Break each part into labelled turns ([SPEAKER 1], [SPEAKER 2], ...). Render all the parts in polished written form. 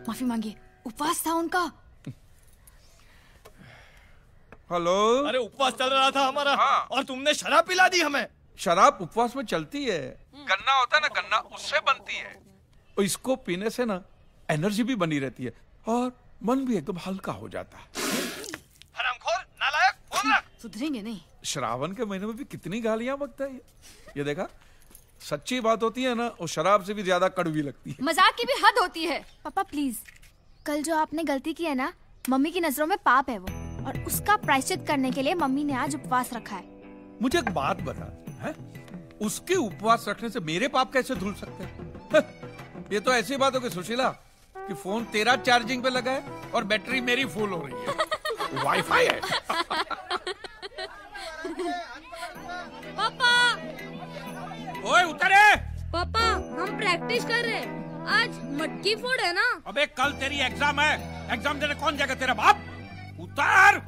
[SPEAKER 1] माफी मांगिए, उपवास था उनका।
[SPEAKER 2] हेलो।
[SPEAKER 3] अरे उपवास चल रहा था हमारा।
[SPEAKER 2] हाँ।
[SPEAKER 3] और तुमने शराब पिला दी हमें।
[SPEAKER 2] शराब उपवास में चलती है। गन्ना होता है ना, गन्ना उससे बनती है। और इसको पीने से ना एनर्जी भी बनी रहती है और मन भी एकदम हल्का हो जाता है।
[SPEAKER 3] हरामखोर, नालायक, फोन रख।
[SPEAKER 1] सुधरेंगे नहीं।
[SPEAKER 2] श्रावण के महीने में भी कितनी गालियां बकता है ये देखा। सच्ची बात होती है ना, वो शराब से भी ज्यादा कड़वी लगती है।
[SPEAKER 1] मजाक की भी हद होती है।
[SPEAKER 4] पापा प्लीज, कल जो आपने गलती की है ना, मम्मी की नजरों में पाप है वो, और उसका प्रायश्चित करने के लिए मम्मी ने आज उपवास रखा है।
[SPEAKER 2] मुझे एक बात बता है? उसके उपवास रखने से मेरे पाप कैसे धुल सकते हैं? ये तो ऐसी बात हो गई सुशीला कि फोन तेरा चार्जिंग पे लगा है और बैटरी मेरी फुल हो रही है। वाईफाई है।
[SPEAKER 5] पापा,
[SPEAKER 2] ओए उतरे।
[SPEAKER 5] पापा हम प्रैक्टिस कर रहे हैं, आज मटकी फोड़ है ना।
[SPEAKER 2] अबे कल तेरी एग्जाम है, एग्जाम देने कौन जाएगा? तेरा बाप। उतर।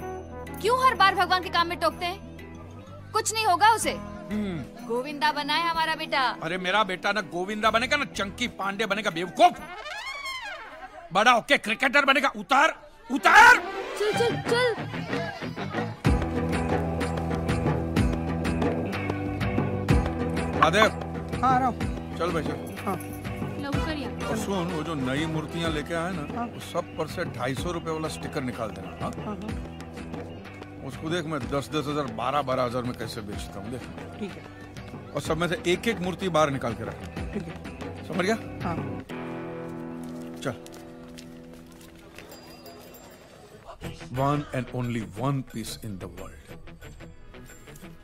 [SPEAKER 1] क्यों हर बार भगवान के काम में टोकते हैं? कुछ नहीं होगा उसे। गोविंदा बना है हमारा बेटा।
[SPEAKER 2] अरे मेरा बेटा ना गोविंदा बनेगा ना चंकी पांडे बनेगा, बेवकूफ। बड़ा होके क्रिकेटर बनेगा। उतर उतर।
[SPEAKER 5] चल चल चल।
[SPEAKER 2] महादेव।
[SPEAKER 6] हाँ आ रहा हूँ।
[SPEAKER 2] चल भाई चल।
[SPEAKER 6] हाँ।
[SPEAKER 5] लवकर या।
[SPEAKER 2] और सुन, वो जो नई मूर्तियां लेके आए ना, वो सब पर से 250 रुपए वाला स्टिकर निकाल देना। हाँ? उसको देख, मैं 10-10 हजार 12-12 हजार में कैसे बेचता हूँ, देख।
[SPEAKER 6] ठीक है।
[SPEAKER 2] और सब में से एक एक मूर्ति बाहर निकाल के रख।
[SPEAKER 6] ठीक है।
[SPEAKER 2] समझ गया?
[SPEAKER 6] हाँ।
[SPEAKER 2] चल। One and only one piece in the world.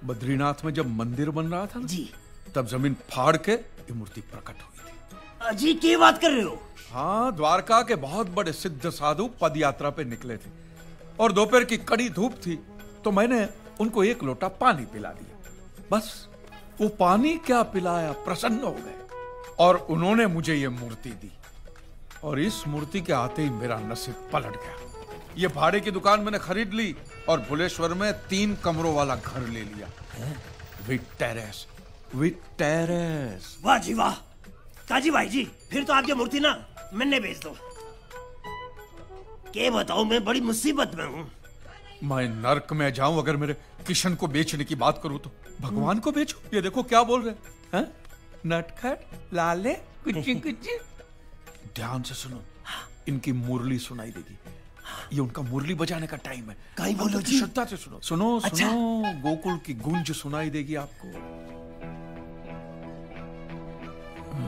[SPEAKER 2] Badrinath में जब मंदिर बन रहा था ना,
[SPEAKER 7] जी,
[SPEAKER 2] तब जमीन फाड़ के ये मूर्ति प्रकट हुई थी।
[SPEAKER 7] अजी क्या बात कर रहे हो?
[SPEAKER 2] हाँ, द्वारका के बहुत बड़े सिद्ध साधु पद यात्रा पे निकले थे और दोपहर की कड़ी धूप थी, तो मैंने उनको एक लोटा पानी पिला दिया। बस वो पानी क्या पिलाया, प्रसन्न हो गए और उन्होंने मुझे ये मूर्ति दी। और इस मूर्ति के आते ही मेरा नसीब पलट गया। ये भाड़े की दुकान मैंने खरीद ली और भुलेश्वर में 3 कमरों वाला घर ले लिया, विद टेरेस। With terrace.
[SPEAKER 7] वाह जी वाह। काजी भाई जी, फिर तो आपकी मूर्ति ना मैंने बेच दो। क्या बताऊं, मैं बड़ी मुसीबत में हूँ।
[SPEAKER 2] मैं नर्क में जाऊं अगर मेरे किशन को बेचने की बात करूं तो? भगवान को बेचो? ये देखो क्या बोल रहे हैं। नटखट लाले कुची कुची। ध्यान से सुनो, इनकी मुरली सुनाई देगी। ये उनका मुरली बजाने का टाइम है।
[SPEAKER 7] कहीं बोलो जी।
[SPEAKER 2] श्रद्धा से सुनो। सुनो
[SPEAKER 7] अच्छा।
[SPEAKER 2] सुनो, गोकुल की गूंज सुनाई देगी आपको।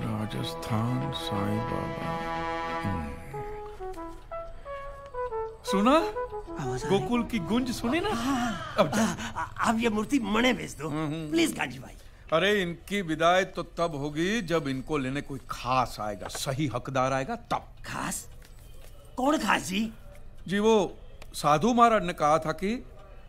[SPEAKER 2] राजस्थान साईं बाबा। सुना? गोकुल की गूंज सुनी ना? अब
[SPEAKER 7] आप ये मूर्ति मने बेच दो प्लीज काजी भाई।
[SPEAKER 2] अरे इनकी विदाई तो तब होगी जब इनको लेने कोई खास आएगा, सही हकदार आएगा तब।
[SPEAKER 7] खास? कौन खास जी?
[SPEAKER 2] जी वो साधु महाराज ने कहा था कि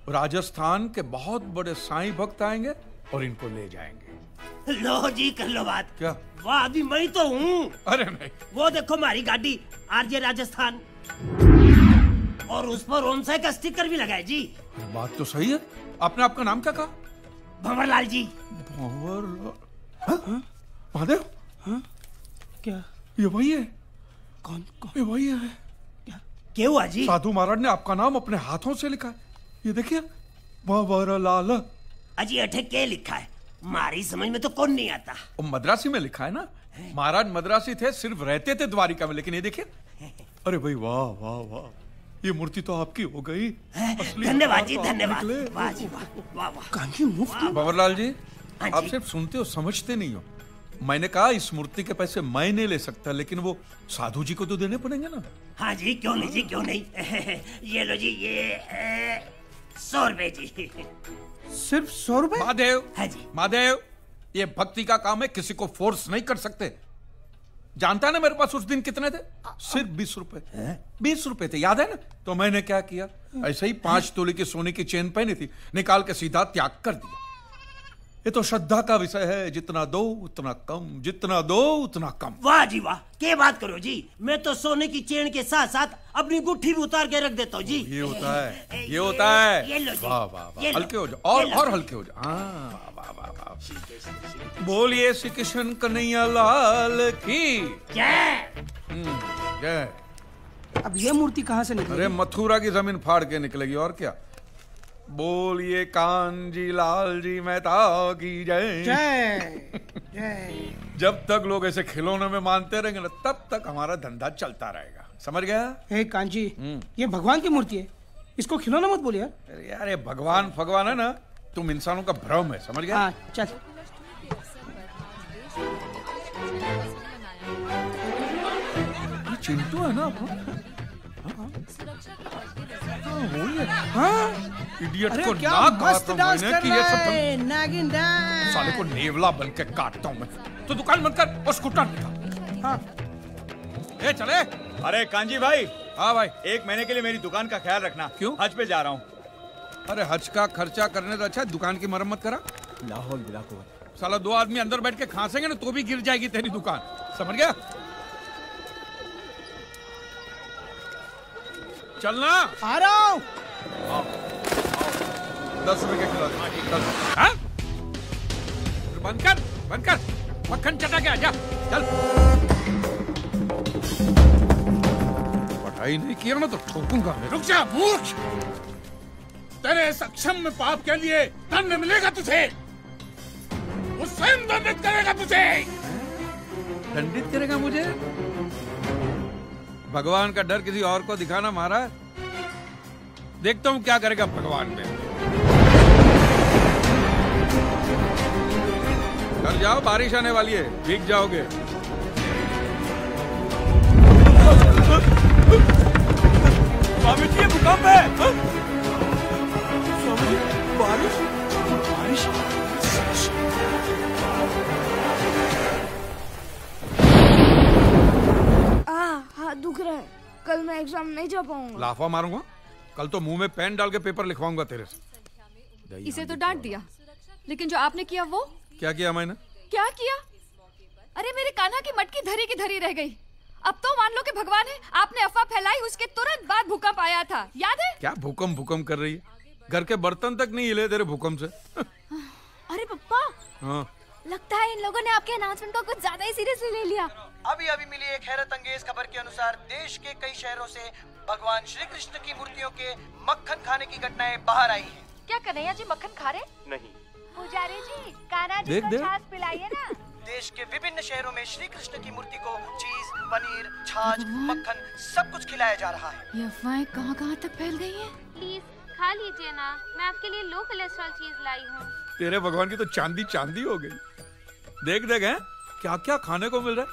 [SPEAKER 2] राजस्थान के बहुत बड़े साईं भक्त आएंगे और इनको ले जाएंगे।
[SPEAKER 7] लो जी कर लो बात।
[SPEAKER 2] क्या?
[SPEAKER 7] वाह, अभी मैं तो हूँ।
[SPEAKER 2] अरे नहीं।
[SPEAKER 7] वो देखो हमारी गाड़ी आरजे राजस्थान, और उस पर ओनसाई का स्टिकर भी लगा है जी।
[SPEAKER 2] बात तो सही है। आपने आपका नाम क्या कहा?
[SPEAKER 7] भंवरलाल जी।
[SPEAKER 2] भंवरलाल? महादेव?
[SPEAKER 6] क्या?
[SPEAKER 2] ये वही है।
[SPEAKER 6] कौन?
[SPEAKER 2] ये वही है।
[SPEAKER 7] क्या हुआ जी?
[SPEAKER 2] साधु महाराज ने आपका नाम अपने हाथों से लिखा है। ये देखिए, भंवरलाल।
[SPEAKER 7] अजी अठे क्या लिखा है? हमारी समझ में तो कौन नहीं आता।
[SPEAKER 2] वो मद्रासी में लिखा है ना। महाराज मद्रासी थे, सिर्फ रहते थे द्वारिका में, लेकिन ये देखिए। अरे भाई वाह वाह वाह, ये मूर्ति तो आपकी हो गई।
[SPEAKER 7] धन्यवाद जी, धन्यवाद। वाह जी वाह, वाह वाह।
[SPEAKER 6] कांची मुफ्त में?
[SPEAKER 2] भंवरलाल जी,
[SPEAKER 7] हाँ
[SPEAKER 2] आप
[SPEAKER 7] जी।
[SPEAKER 2] सिर्फ सुनते हो, समझते नहीं हो। मैंने कहा इस मूर्ति के पैसे मैं नहीं ले सकता, लेकिन वो साधु जी को तो देने पड़ेंगे ना।
[SPEAKER 7] हाँ जी, क्यों नहीं जी, क्यों नहीं। ये लो जी, ये 100 रुपए जी।
[SPEAKER 6] सिर्फ 100 रुपए?
[SPEAKER 2] महादेव।
[SPEAKER 7] हाँ जी।
[SPEAKER 2] महादेव, ये भक्ति का काम है, किसी को फोर्स नहीं कर सकते। जानता है ना मेरे पास उस दिन कितने थे? सिर्फ 20 रुपए। 20 रुपए थे, याद है ना? तो मैंने क्या किया, ऐसे ही 5 तोले की सोने की चेन पहनी थी, निकाल के सीधा त्याग कर दिया। ये तो श्रद्धा का विषय है, जितना दो उतना कम, जितना दो उतना कम।
[SPEAKER 7] वाह जी वाह, क्या बात करो जी। मैं तो सोने की चेन के साथ साथ अपनी गुट्ठी भी उतार के रख देता हूँ जी।
[SPEAKER 2] ये होता है, ये होता है।
[SPEAKER 7] ये लो जी।
[SPEAKER 2] वाह वाह वाह,
[SPEAKER 7] ये लो।
[SPEAKER 2] हल्के हो जाओ और हल्के हो जाओ। हाँ वाह वाह वाह। बोलिए श्री कृष्ण कन्हैया लाल की
[SPEAKER 7] जय।
[SPEAKER 2] जय।
[SPEAKER 6] अब ये मूर्ति कहाँ से निकली?
[SPEAKER 2] अरे मथुरा की जमीन फाड़ के निकलेगी और क्या। बोलिए कांजी लाल जी मेहता की जय।
[SPEAKER 6] जय जय।
[SPEAKER 2] जब तक लोग ऐसे खिलौने में मानते रहेंगे ना, तब तक हमारा धंधा चलता रहेगा, समझ गया?
[SPEAKER 6] हे कांजी, ये भगवान की मूर्ति है, इसको खिलौना मत बोलिए यार।
[SPEAKER 2] अरे यार ये भगवान भगवान है ना, तुम इंसानों का भ्रम है, समझ गया?
[SPEAKER 6] हाँ चल।
[SPEAKER 2] ये चिंटू है ना अपना?
[SPEAKER 6] हाँ
[SPEAKER 2] इडियट
[SPEAKER 6] अरे
[SPEAKER 2] को
[SPEAKER 6] क्या
[SPEAKER 2] ना
[SPEAKER 6] मस्त
[SPEAKER 2] कहा था
[SPEAKER 6] डांस
[SPEAKER 2] मैंने
[SPEAKER 6] कर
[SPEAKER 2] कि
[SPEAKER 6] रहा
[SPEAKER 2] ये सब
[SPEAKER 6] है, नागिन डांस।
[SPEAKER 2] साले को नेवला बन के काटता हूँ मैं। तो दुकान बंद कर और स्कूटर निकाल।
[SPEAKER 6] हाँ
[SPEAKER 2] ए चले।
[SPEAKER 3] अरे कांजी भाई,
[SPEAKER 2] हाँ भाई।
[SPEAKER 3] 1 महीने के लिए मेरी दुकान का ख्याल रखना।
[SPEAKER 2] क्यों?
[SPEAKER 3] हज पे जा रहा हूँ।
[SPEAKER 2] अरे हज का खर्चा करने से अच्छा दुकान की मरम्मत करा।
[SPEAKER 3] लाहौल बिलाको।
[SPEAKER 2] साला 2 आदमी अंदर बैठ के खांसेंगे ना तो भी गिर जाएगी तेरी दुकान, समझ गया? चलना।
[SPEAKER 6] आ रहा हूँ।
[SPEAKER 2] 10 रुपए के खिला दे। 10। हाँ? बंद कर मक्खन चटा के आजा, चल। पढ़ाई नहीं किया ना तो ठोकूंगा मैं।
[SPEAKER 8] रुक जा मूर्ख, तेरे सक्षम में पाप के लिए दंड मिलेगा तुझे, वो स्वयं दंडित करेगा तुझे।
[SPEAKER 2] दंडित करेगा मुझे? भगवान का डर किसी और को दिखाना महाराज। देखता हूँ क्या करेगा भगवान में। घर जाओ, बारिश आने वाली है, भीग जाओगे।
[SPEAKER 3] स्वामी जी भूकंप है।
[SPEAKER 6] स्वामी जी, बारिश बारिश।
[SPEAKER 5] हाथ दुख रहा है, कल मैं एग्जाम नहीं जा पाऊंगा।
[SPEAKER 2] लाफा मारूंगा, कल तो मुंह में पेन डाल के पेपर लिखवाऊंगा तेरे से।
[SPEAKER 1] इसे तो डांट दिया, लेकिन जो आपने किया वो
[SPEAKER 2] क्या किया मैंने?
[SPEAKER 1] क्या किया? अरे मेरे कान्हा की मटकी धरी की धरी रह गई। अब तो मान लो कि भगवान है, आपने अफवाह फैलाई, उसके तुरंत बाद भूकंप आया था, याद है?
[SPEAKER 2] क्या भूकंप कर रही है? घर के बर्तन तक नहीं हिले तेरे भूकंप से।
[SPEAKER 4] अरे पप्पा,
[SPEAKER 2] हाँ।
[SPEAKER 4] लगता है इन लोगों ने आपके अनाउंसमेंट को कुछ ज्यादा ही सीरियसली ले लिया।
[SPEAKER 9] अभी अभी मिली एक हैरत अंगेज खबर के अनुसार देश के कई शहरों से भगवान श्री कृष्ण की मूर्तियों के मक्खन खाने की घटनाएं बाहर आई हैं।
[SPEAKER 4] क्या कन्हैया जी मक्खन खा रहे?
[SPEAKER 9] नहीं।
[SPEAKER 4] पुजारी जी, कान्हा जी
[SPEAKER 2] देख
[SPEAKER 4] को
[SPEAKER 2] देख।
[SPEAKER 4] छाछ पिलाइए ना।
[SPEAKER 9] देश के विभिन्न शहरों में श्री कृष्ण की मूर्ति को चीज, पनीर, छाछ, मक्खन सब कुछ खिलाया जा रहा है।
[SPEAKER 1] ये अफवाहें कहाँ तक फैल गई हैं?
[SPEAKER 5] प्लीज खा लीजिए ना, मैं आपके लिए लो कोलेस्ट्रॉल चीज लाई हूँ।
[SPEAKER 2] तेरे भगवान की तो चांदी हो गई। देख हैं क्या क्या खाने को मिल रहा है।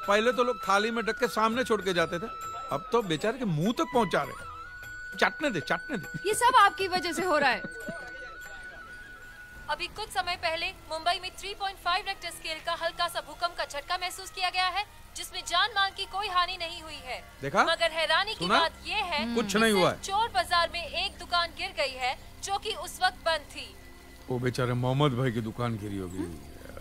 [SPEAKER 2] पहले तो लोग थाली में ढक के सामने छोड़ के जाते थे, अब तो बेचारे के मुंह तक पहुंचा रहे। चाटने दे।
[SPEAKER 1] ये सब आपकी वजह से हो रहा है।
[SPEAKER 10] अभी कुछ समय पहले मुंबई में 3.5 रेक्टर स्केल का हल्का सा भूकंप का झटका महसूस किया गया है, जिसमें जान माल की कोई हानि नहीं हुई है।
[SPEAKER 2] देखा?
[SPEAKER 10] मगर हैरानी की
[SPEAKER 2] सुना?
[SPEAKER 10] बात ये है
[SPEAKER 2] कुछ
[SPEAKER 10] कि
[SPEAKER 2] नहीं हुआ
[SPEAKER 10] सिर्फ चोर बाजार में एक दुकान गिर गई है, जो कि उस वक्त बंद थी।
[SPEAKER 2] वो बेचारे मोहम्मद भाई की दुकान गिरी होगी।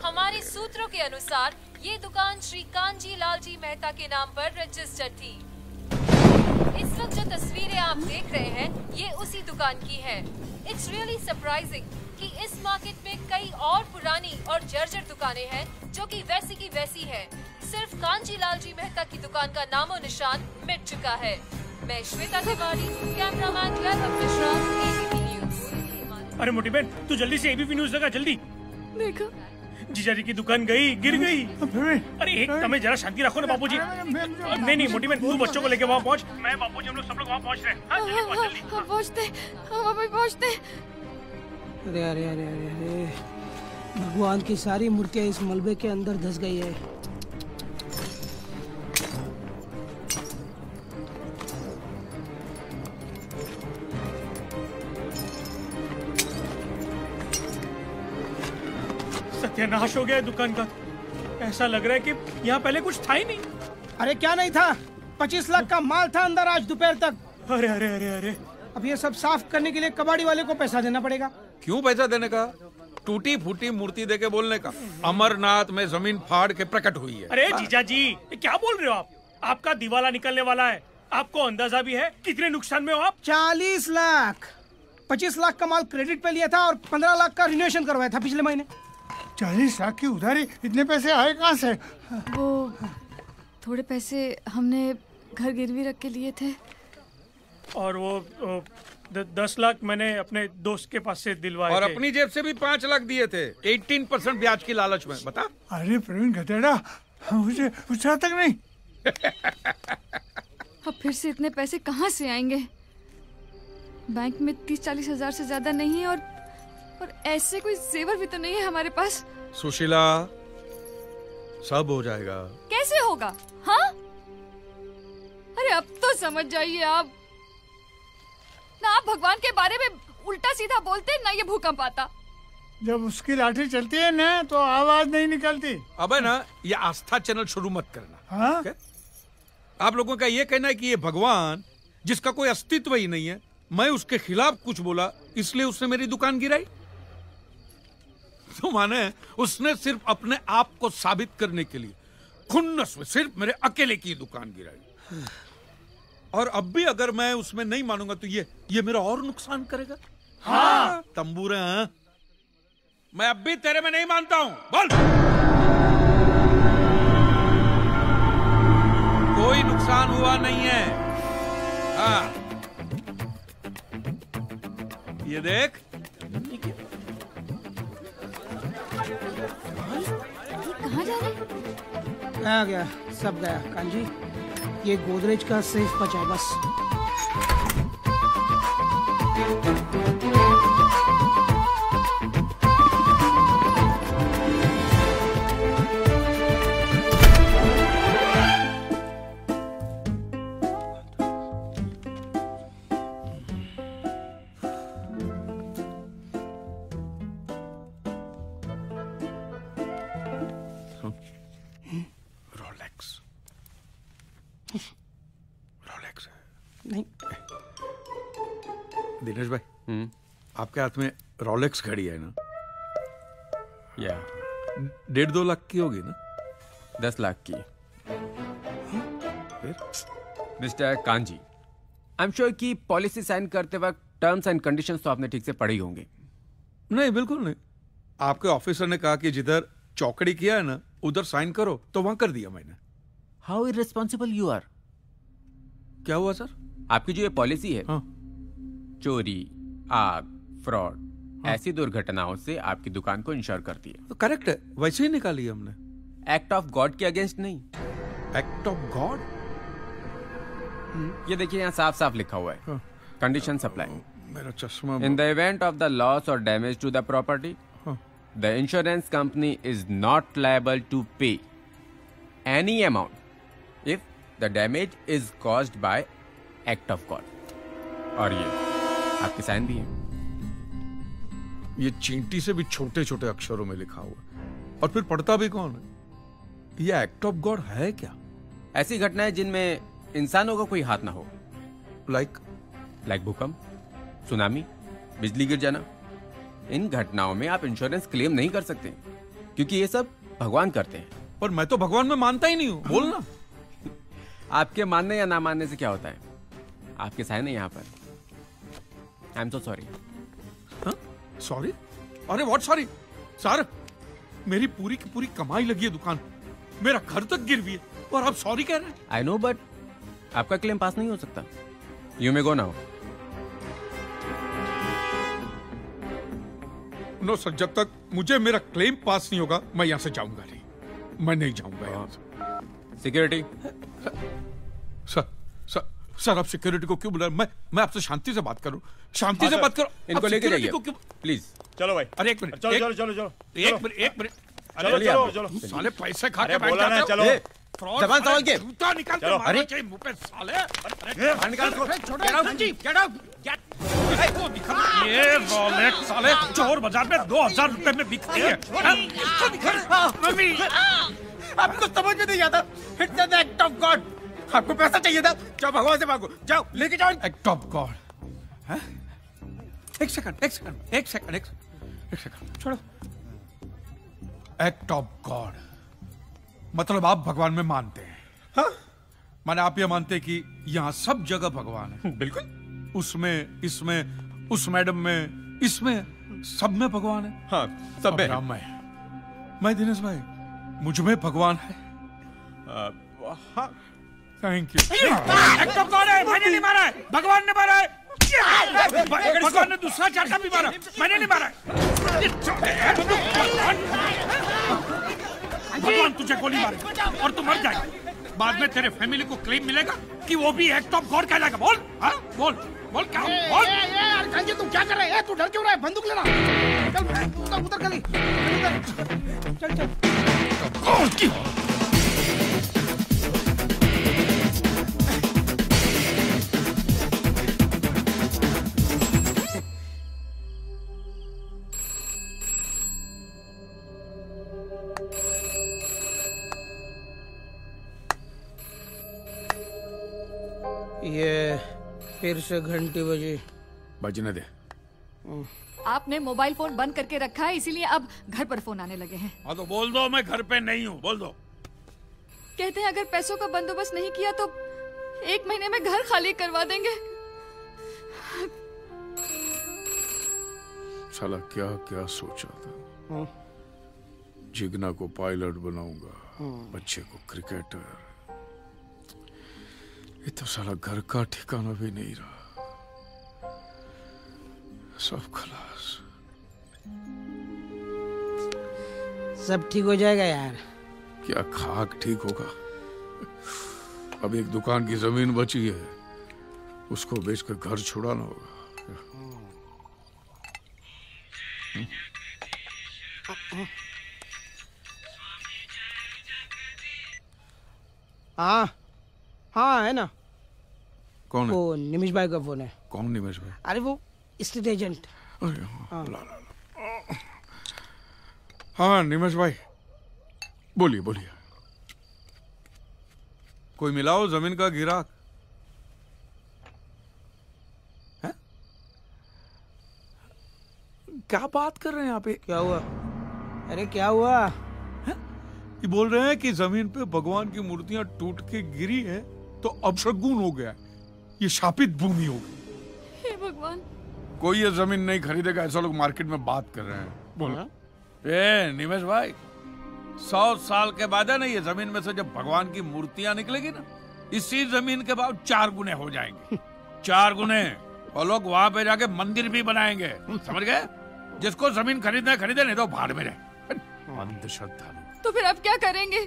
[SPEAKER 10] हमारे सूत्रों के अनुसार ये दुकान श्री कांजी लाल जी मेहता के नाम पर रजिस्टर्ड थी। इस वक्त जो तस्वीरें आप देख रहे हैं, ये उसी दुकान की है। इट्स रियली सरप्राइजिंग कि इस मार्केट में कई और पुरानी और जर्जर दुकानें हैं, जो कि वैसी की वैसी है। सिर्फ कांजी लाल जी मेहता की दुकान का नामो निशान मिट चुका है। मैं श्वेता तिवारी, कैमरामैन वैभव मिश्रा, एबीपी न्यूज।
[SPEAKER 7] अरे मोटी बहन, तू जल्दी से एबीपी न्यूज लगा, जल्दी।
[SPEAKER 1] देखो,
[SPEAKER 7] जीजाजी की दुकान गिर गई। अरे एक समय जरा शांति रखो ना बापूजी। नहीं मोटी बहन, तू बच्चों को लेके वहाँ पहुँच, मैं बापूजी हम लोग सब लोग वहाँ पहुँच रहे हैं। हाँ, जल्दी पहुँच, जल्दी।
[SPEAKER 1] हम पहुँचते।
[SPEAKER 6] अरे अरे अरे अरे अरे, भगवान की सारी मूर्तियाँ इस मलबे के अंदर धंस गई है।
[SPEAKER 7] सत्यानाश हो गया है दुकान का। ऐसा लग रहा है कि यहाँ पहले कुछ था ही नहीं।
[SPEAKER 6] अरे क्या नहीं था, 25 लाख का माल था अंदर आज दोपहर तक।
[SPEAKER 7] अरे अरे अरे अरे,
[SPEAKER 6] अब ये सब साफ करने के लिए कबाड़ी वाले को पैसा देना पड़ेगा।
[SPEAKER 2] क्यों पैसा देने का? टूटी फूटी मूर्ति देके बोलने का। अमरनाथ में जमीन फाड़ के प्रकट हुई है।
[SPEAKER 7] अरे जीजा जी, ये क्या बोल रहे हो आप? आपका दिवाला निकलने वाला है। आपको अंदाजा भी है कितने नुकसान में हो आप?
[SPEAKER 6] 40 लाख। 25 लाख का माल क्रेडिट पे लिया था और 15 लाख का रिनोवेशन करवाया था पिछले महीने।
[SPEAKER 8] 40 लाख की उधारी, इतने पैसे आए कहाँ से?
[SPEAKER 1] वो थोड़े पैसे हमने घर गिरवी रख के लिए थे।
[SPEAKER 7] और वो 10 लाख मैंने अपने दोस्त के पास से दिलवाए
[SPEAKER 2] और
[SPEAKER 7] थे।
[SPEAKER 2] अपनी जेब से भी 5 लाख दिए थे 18% ब्याज की लालच में। बता।
[SPEAKER 8] अरे प्रवीण गधेड़ा, मुझे पूछा तक नहीं।
[SPEAKER 1] अब फिर से इतने पैसे कहाँ से आएंगे? बैंक में 30-40 हजार से ज्यादा नहीं है और ऐसे कोई जेवर भी तो नहीं है हमारे पास।
[SPEAKER 2] सुशीला, सब हो जाएगा।
[SPEAKER 1] कैसे होगा? हाँ, अरे अब तो समझ जाइए आप। ना आप भगवान के बारे में उल्टा सीधा बोलते, ना ये भूकंप आता।
[SPEAKER 8] जब उसकी लाठी चलती है ना तो आवाज नहीं निकलती।
[SPEAKER 2] अबे ना, ये आस्था चैनल शुरू मत करना।
[SPEAKER 8] हाँ?
[SPEAKER 2] okay? आप लोगों का ये कहना है कि ये भगवान जिसका कोई अस्तित्व ही नहीं है, मैं उसके खिलाफ कुछ बोला इसलिए उसने मेरी दुकान गिराई। तो माने उसने सिर्फ अपने आप को साबित करने के लिए खुन्नस में सिर्फ मेरे अकेले की दुकान गिराई। और अब भी अगर मैं उसमें नहीं मानूंगा तो ये मेरा और नुकसान करेगा। हाँ तंबूरे, हाँ? मैं अब भी तेरे में नहीं मानता हूं। बोल। कोई नुकसान हुआ नहीं है। हाँ, ये देख।
[SPEAKER 1] कहाँ जा रहे?
[SPEAKER 6] आ गया, सब गया कांजी। ये गोदरेज का सेफ बचा है बस। नहीं
[SPEAKER 2] दिनेश भाई, आपके हाथ में रोलेक्स घड़ी है ना?
[SPEAKER 11] या
[SPEAKER 2] 1.5-2 लाख की होगी ना?
[SPEAKER 11] 10 लाख की।
[SPEAKER 2] फिर
[SPEAKER 11] mister kanji, I am sure कि पॉलिसी साइन करते वक्त टर्म्स एंड कंडीशंस तो आपने ठीक से पढ़े ही होंगे।
[SPEAKER 2] नहीं, बिल्कुल नहीं। आपके ऑफिसर ने कहा कि जिधर चौकड़ी किया है ना उधर साइन करो, तो वहां कर दिया मैंने।
[SPEAKER 11] How irresponsible you are.
[SPEAKER 2] क्या हुआ सर?
[SPEAKER 11] आपकी जो ये पॉलिसी है,
[SPEAKER 2] हाँ।
[SPEAKER 11] चोरी, आग, फ्रॉड, ऐसी दुर्घटनाओं से आपकी दुकान को इंश्योर करती है।
[SPEAKER 2] तो करेक्ट है, वैसे ही निकाली हमने।
[SPEAKER 11] एक्ट ऑफ गॉड के अगेंस्ट नहीं।
[SPEAKER 2] Act of God?
[SPEAKER 11] ये देखिए यहाँ साफ साफ लिखा हुआ है, कंडीशन अप्लाई।
[SPEAKER 2] मेरा चश्मा।
[SPEAKER 11] In the event of the loss और damage to the property, the insurance company is not liable to pay any amount if the damage is caused by act of God. और ये आपकी sign भी है।
[SPEAKER 2] ये चींटी से भी छोटे छोटे अक्षरों में लिखा हुआ, और फिर पढ़ता भी कौन है? ये एक्ट ऑफ गॉड है क्या?
[SPEAKER 11] ऐसी घटनाएं जिनमें इंसानों का कोई हाथ ना हो,
[SPEAKER 2] लाइक
[SPEAKER 11] भूकंप, सुनामी, बिजली गिर जाना। इन घटनाओं में आप इंश्योरेंस क्लेम नहीं कर सकते, क्योंकि ये सब भगवान करते हैं।
[SPEAKER 2] पर मैं तो भगवान में मानता ही नहीं हूं। बोलना।
[SPEAKER 11] आपके मानने या ना मानने से क्या होता है? आपके साइन है यहाँ पर। I am so sorry.
[SPEAKER 2] Sorry? अरे व्हाट सॉरी सर? मेरी पूरी की पूरी कमाई लगी है दुकान, मेरा घर तक गिरवी है, और आप सॉरी कह रहे हैं?
[SPEAKER 11] आई नो, बट आपका क्लेम पास नहीं हो सकता। You may go now.
[SPEAKER 2] No sir, जब तक मुझे मेरा क्लेम पास नहीं होगा मैं यहाँ से जाऊंगा नहीं। मैं नहीं जाऊंगा यहाँ से।
[SPEAKER 11] सिक्योरिटी।
[SPEAKER 2] सर आप सिक्योरिटी को क्यों बुला रहे? मैं आपसे शांति से बात करूं। शांति से बात करो।
[SPEAKER 11] इनको लेके जाइए प्लीज।
[SPEAKER 3] चलो भाई।
[SPEAKER 2] अरे एक मिनट,
[SPEAKER 3] चलो।
[SPEAKER 2] एक मिनट।
[SPEAKER 3] चलो।
[SPEAKER 2] साले पैसे खा के बैठ
[SPEAKER 3] बोला ना,
[SPEAKER 2] जाते हो।
[SPEAKER 3] चलो।
[SPEAKER 11] जबान संभाल के।
[SPEAKER 2] जूता निकाल के मारना चाहिए मुंह पे साले।
[SPEAKER 3] निकाल को।
[SPEAKER 7] ये रोलेक्स साले चोर बाजार में 2000 रुपए में बिकती है।
[SPEAKER 11] आपको समझ में नहीं आता। It's an act of God. आपको पैसा चाहिए था, जाओ भगवान से मांगो, जाओ लेके जाओ।
[SPEAKER 2] Act of God? एक सेकंड छोड़ो। एक्ट ऑफ गॉड मतलब आप भगवान में मानते हैं? हाँ? माने आप ये मानते हैं कि यहाँ सब जगह भगवान है?
[SPEAKER 3] बिल्कुल।
[SPEAKER 2] उसमें, इसमें, उस मैडम में, इसमें, सब में भगवान है।
[SPEAKER 3] हाँ, सब में।
[SPEAKER 2] मैं दिनेश भाई, मुझ में भगवान है?
[SPEAKER 3] हाँ,
[SPEAKER 2] थैंक यू।
[SPEAKER 8] एक्टर कौन है? मैंने नहीं मारा है, भगवान ने मारा है। भगवान ने दूसरा चाटा भी मारा, मैंने नहीं मारा है। भगवान तुझे गोली मारेगा और तू मर जाएगा। बाद में तेरे फैमिली को क्लेम मिलेगा कि वो भी एक्ट ऑफ गॉड कहलाएगा। बोल, हाँ बोल, बोल क्या? बोल।
[SPEAKER 6] यार कांजी तुम क्या कर रहे हैं? तू डर क्यों रहा है? बंदूक लेना। चल उधर उधर गली। चल चल।
[SPEAKER 8] कौन की?
[SPEAKER 6] ये फिर से घंटी बजी।
[SPEAKER 8] बजने दे।
[SPEAKER 1] आपने मोबाइल फोन बंद करके रखा है, इसीलिए अब घर पर फोन आने लगे हैं।
[SPEAKER 8] हाँ तो बोल दो मैं घर पे नहीं हूँ, बोल दो।
[SPEAKER 1] कहते हैं अगर पैसों का बंदोबस्त नहीं किया तो 1 महीने में घर खाली करवा देंगे।
[SPEAKER 8] साला क्या क्या सोचा था। जिगना को पायलट बनाऊंगा, बच्चे को क्रिकेटर। ये तो साला घर का ठिकाना भी नहीं रहा, सब खलास।
[SPEAKER 6] सब ठीक हो जाएगा यार।
[SPEAKER 8] क्या खाक ठीक होगा? अब एक दुकान की जमीन बची है, उसको बेचकर घर छुड़ाना होगा।
[SPEAKER 6] हाँ हाँ है ना।
[SPEAKER 8] कौन है?
[SPEAKER 6] वो निमिष भाई का फोन है।
[SPEAKER 8] कौन निमिष भाई?
[SPEAKER 6] अरे वो स्टेट एजेंट।
[SPEAKER 8] अरे हाँ, ला, ला, ला। हाँ निमिष भाई बोलिए बोलिए।
[SPEAKER 2] कोई मिलाओ जमीन का गिराक।
[SPEAKER 8] है? क्या बात कर रहे हैं यहाँ पे?
[SPEAKER 6] क्या हुआ? अरे क्या हुआ?
[SPEAKER 2] ये बोल रहे हैं कि जमीन पे भगवान की मूर्तियां टूट के गिरी है तो अपशगुन हो गया, ये शापित भूमि हो गई।
[SPEAKER 1] हे भगवान।
[SPEAKER 8] कोई ये जमीन नहीं खरीदेगा, ऐसा लोग मार्केट में बात कर रहे हैं। बोलो। ए निमेश भाई, 100 साल के बाद है ना ये जमीन में से जब भगवान की मूर्तियां निकलेगी ना, इसी जमीन के भाव 4 गुने हो जाएंगे। 4 गुने। और लोग वहां पे जाके मंदिर भी बनाएंगे, समझ गए? जिसको जमीन खरीदना है खरीदे, नहीं तो भाड़ में रहे। अंधश्रद्धा।
[SPEAKER 1] तो फिर अब क्या करेंगे?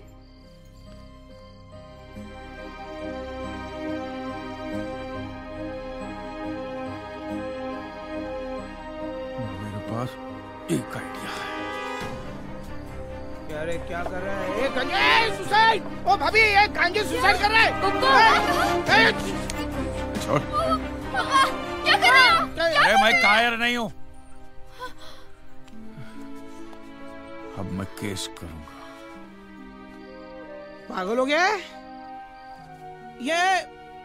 [SPEAKER 8] मेरे पास एक आइडिया है।
[SPEAKER 6] क्या रे क्या कर रहा है? कांजी सुसाइड! ओ भाभी ये कांजी सुसाइड कर रहा है।
[SPEAKER 8] छोड़।
[SPEAKER 1] क्या कर रहे हो?
[SPEAKER 8] अरे मैं कायर नहीं हूँ। अब मैं केस करूंगा।
[SPEAKER 6] पागल हो गया? ये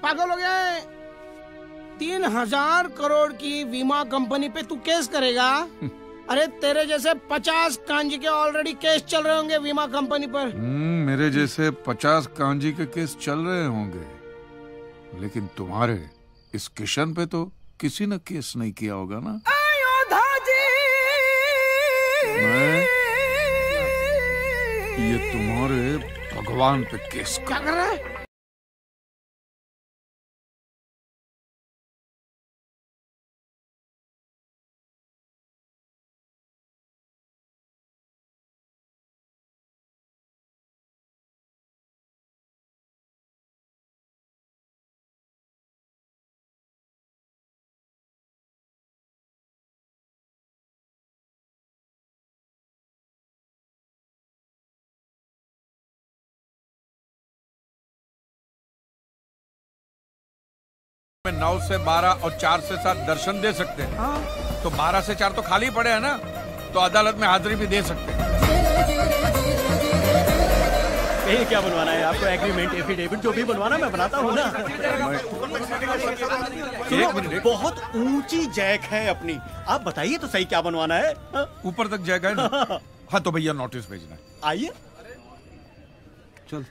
[SPEAKER 6] पागल हो गया? 3000 करोड़ की बीमा कंपनी पे तू केस करेगा? अरे तेरे जैसे 50 कांजी के ऑलरेडी केस चल रहे होंगे बीमा कंपनी पर।
[SPEAKER 8] मेरे जैसे 50 कांजी के केस चल रहे होंगे, लेकिन तुम्हारे इस किशन पे तो किसी ने केस नहीं किया होगा ना। ये तुम्हारे भगवान पे केस
[SPEAKER 6] क्या कर रहा है?
[SPEAKER 2] में 9 से 12 और 4 से 7 दर्शन दे सकते हैं। हाँ। तो 12 से 4 तो खाली पड़े हैं ना, तो अदालत में हाजिरी भी दे सकते हैं।
[SPEAKER 3] ये क्या बनवाना है आपको? एग्रीमेंट, एफिडेविट जो भी बनवाना मैं बनाता हूँ ना। एक बहुत ऊंची जैक है अपनी, आप बताइए तो सही क्या बनवाना है?
[SPEAKER 2] ऊपर तक जैक है ना? हाँ तो भैया नोटिस भेजना है।
[SPEAKER 3] आइए चल।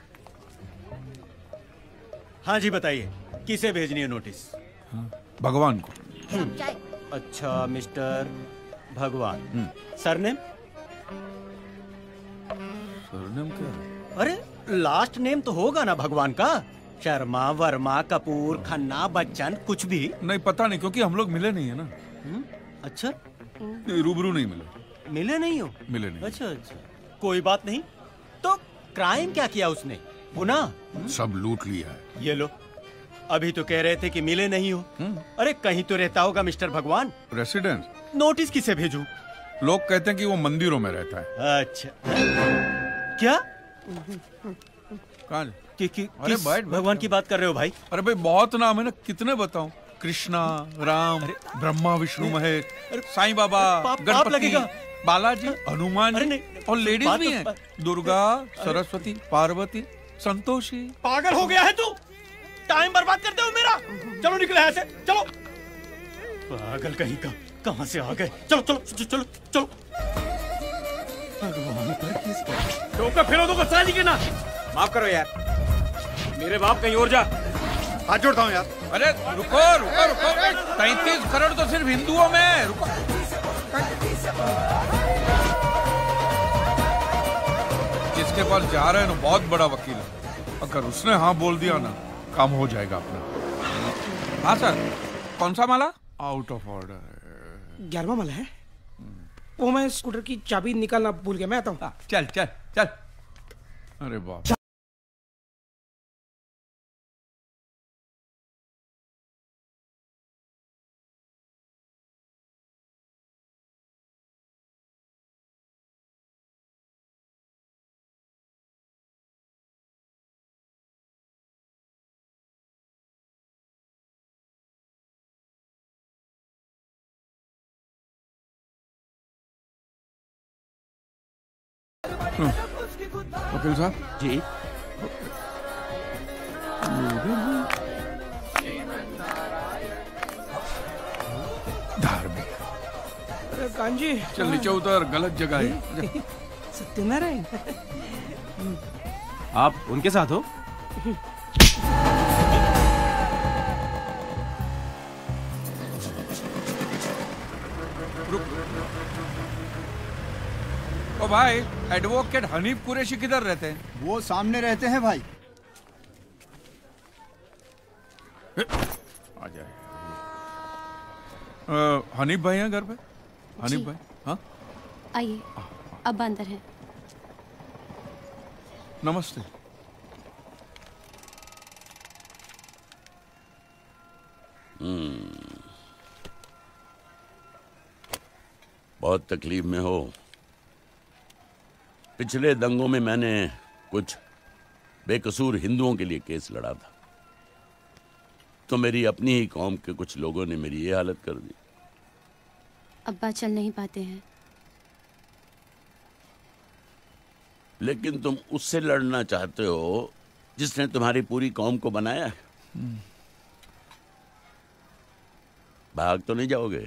[SPEAKER 3] हाँ जी बताइए, किसे भेजनी है नोटिस?
[SPEAKER 2] भगवान को।
[SPEAKER 3] अच्छा मिस्टर भगवान। सरनेम?
[SPEAKER 8] सरनेम क्या?
[SPEAKER 3] अरे लास्ट नेम तो होगा ना भगवान का। शर्मा, वर्मा, कपूर, खन्ना, बच्चन, कुछ भी?
[SPEAKER 2] नहीं, पता नहीं, क्योंकि हम लोग मिले नहीं है ना।
[SPEAKER 3] अच्छा,
[SPEAKER 2] नहीं, रूबरू नहीं मिले।
[SPEAKER 3] मिले नहीं हो?
[SPEAKER 2] मिले नहीं।
[SPEAKER 3] अच्छा अच्छा, कोई बात नहीं। तो क्राइम क्या किया उसने? गुनाह?
[SPEAKER 8] सब लूट लिया है।
[SPEAKER 3] ये लो, अभी तो कह रहे थे कि मिले नहीं हो। अरे कहीं तो रहता होगा मिस्टर भगवान।
[SPEAKER 2] रेसिडेंस?
[SPEAKER 3] नोटिस किसे भेजूं?
[SPEAKER 2] लोग कहते हैं कि वो मंदिरों में रहता है।
[SPEAKER 3] अच्छा, क्या?
[SPEAKER 2] कहाँ?
[SPEAKER 3] किस भगवान की बात कर रहे हो भाई?
[SPEAKER 2] अरे भाई, बहुत नाम है ना, कितने बताऊं? कृष्णा, राम, ब्रह्मा, विष्णु, महेश, साईं बाबा, गणपति, बालाजी, हनुमान जी, और लेडीज भी हैं, दुर्गा, सरस्वती, पार्वती, संतोषी।
[SPEAKER 3] पागल हो गया है तू? टाइम बर्बाद करते हो मेरा। चलो निकले यहाँ से, चलो। पागल कहीं का, कहाँ से आ गए? चलो चलो चलो चलो। भगवान पर किस
[SPEAKER 7] टोका फिर दो साली के ना।
[SPEAKER 12] माफ करो यार,
[SPEAKER 7] मेरे बाप कहीं और जा।
[SPEAKER 12] हाथ जोड़ता हूँ यार।
[SPEAKER 2] अरे रुको रुको रुको, 33 करोड़ तो सिर्फ हिंदुओं में है। रुको। जिसके पास जा रहे हैं ना, बहुत बड़ा वकील है। अगर उसने हाँ बोल दिया ना, काम हो जाएगा अपना। हाँ सर, कौन सा माला? Out of order.
[SPEAKER 6] 11वां माला है। वो मैं स्कूटर की चाबी निकालना भूल गया, मैं आता हूँ।
[SPEAKER 2] चल चल चल। अरे बाप। वकील साहब
[SPEAKER 3] जी,
[SPEAKER 2] धार्मिक।
[SPEAKER 6] अरे कांजी,
[SPEAKER 2] चल नीचे उतर, गलत जगह है।
[SPEAKER 6] सत्यनारायण,
[SPEAKER 12] आप उनके साथ हो?
[SPEAKER 2] ओ भाई, एडवोकेट हनीफ कुरैशी किधर रहते हैं?
[SPEAKER 12] वो सामने रहते हैं भाई।
[SPEAKER 2] आ जाए। हनीफ भाई हैं घर पे? हनीफ भाई? हाँ,
[SPEAKER 13] आइए, अब अंदर हैं।
[SPEAKER 2] नमस्ते।
[SPEAKER 14] बहुत तकलीफ में हो। पिछले दंगों में मैंने कुछ बेकसूर हिंदुओं के लिए केस लड़ा था, तो मेरी अपनी ही कौम के कुछ लोगों ने मेरी ये हालत कर दी।
[SPEAKER 13] अब्बा चल नहीं पाते हैं।
[SPEAKER 14] लेकिन तुम उससे लड़ना चाहते हो जिसने तुम्हारी पूरी कौम को बनाया है। भाग तो नहीं जाओगे?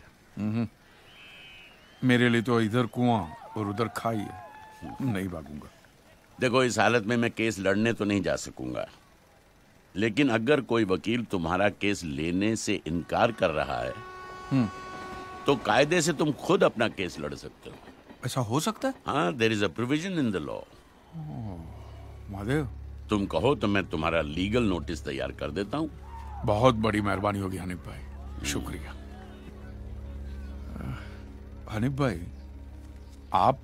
[SPEAKER 2] मेरे लिए तो इधर कुआं और उधर खाई है, नहीं भागूंगा।
[SPEAKER 14] देखो, इस हालत में मैं केस लड़ने तो नहीं जा सकूंगा, लेकिन अगर कोई वकील तुम्हारा केस लेने से इनकार कर रहा है तो कायदे से तुम खुद अपना केस लड़ सकते हो।
[SPEAKER 2] ऐसा हो सकता है?
[SPEAKER 14] हाँ, there is a provision in the law.
[SPEAKER 2] Mahadev,
[SPEAKER 14] तुम कहो तो मैं तुम्हारा लीगल नोटिस तैयार कर देता हूँ।
[SPEAKER 2] बहुत बड़ी मेहरबानी होगी हनीफ भाई, शुक्रिया। हनीफ भाई, आप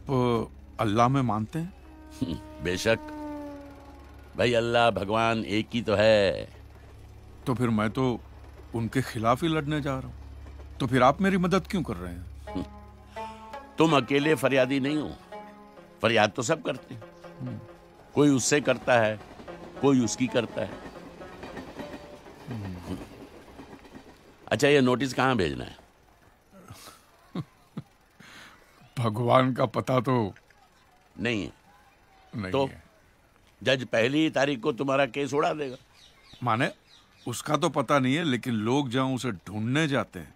[SPEAKER 2] अल्लाह में मानते हैं?
[SPEAKER 14] बेशक भाई, अल्लाह भगवान एक ही तो है।
[SPEAKER 2] तो फिर मैं तो उनके खिलाफ ही लड़ने जा रहा हूँ, तो फिर आप मेरी मदद क्यों कर रहे हैं?
[SPEAKER 14] तुम अकेले फरियादी नहीं हो, फरियाद तो सब करते हैं। कोई उससे करता है, कोई उसकी करता है। अच्छा, ये नोटिस कहाँ भेजना है?
[SPEAKER 2] भगवान का पता तो
[SPEAKER 14] नहीं है।
[SPEAKER 2] नहीं
[SPEAKER 14] तो
[SPEAKER 2] है।
[SPEAKER 14] जज पहली तारीख को तुम्हारा केस उड़ा देगा।
[SPEAKER 2] माने उसका तो पता नहीं है, लेकिन लोग जहां उसे ढूंढने जाते हैं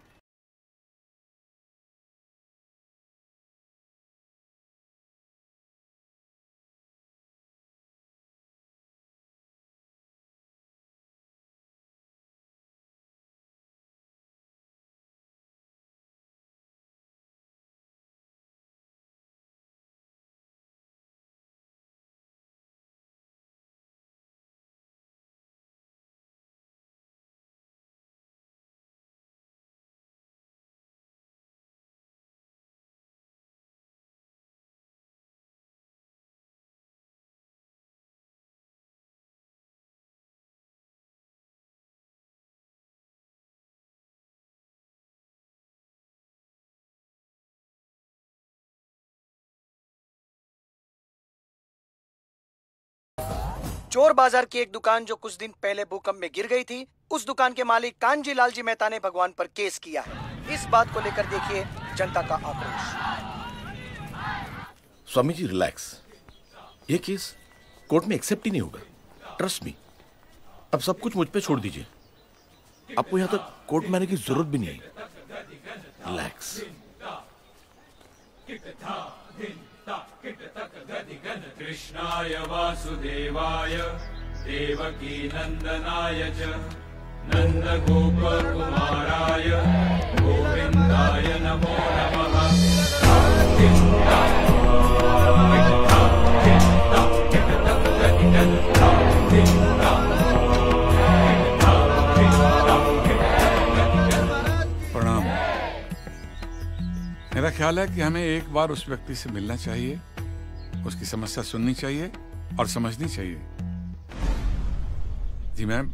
[SPEAKER 9] चोर बाजार की एक दुकान जो कुछ दिन पहले भूकंप में गिर गई थी, उस दुकान के मालिक कांजी लालजी मेहता ने भगवान पर केस किया है। इस बात को लेकर देखिए जनता का आक्रोश।
[SPEAKER 15] स्वामी जी रिलैक्स, ये केस कोर्ट में एक्सेप्ट ही नहीं होगा, ट्रस्ट मी। अब सब कुछ मुझ पे छोड़ दीजिए, आपको यहां तक कोर्ट में आने की जरूरत भी नहीं है। रिलैक्स।
[SPEAKER 16] कृष्णाय वासुदेवाय देवकी नंदनाय च नंद गोप कुमाराय गोविंदाय नमो
[SPEAKER 8] प्रणाम। मेरा ख्याल है कि हमें एक बार उस व्यक्ति से मिलना चाहिए, उसकी समस्या सुननी चाहिए और समझनी चाहिए। जी मैम।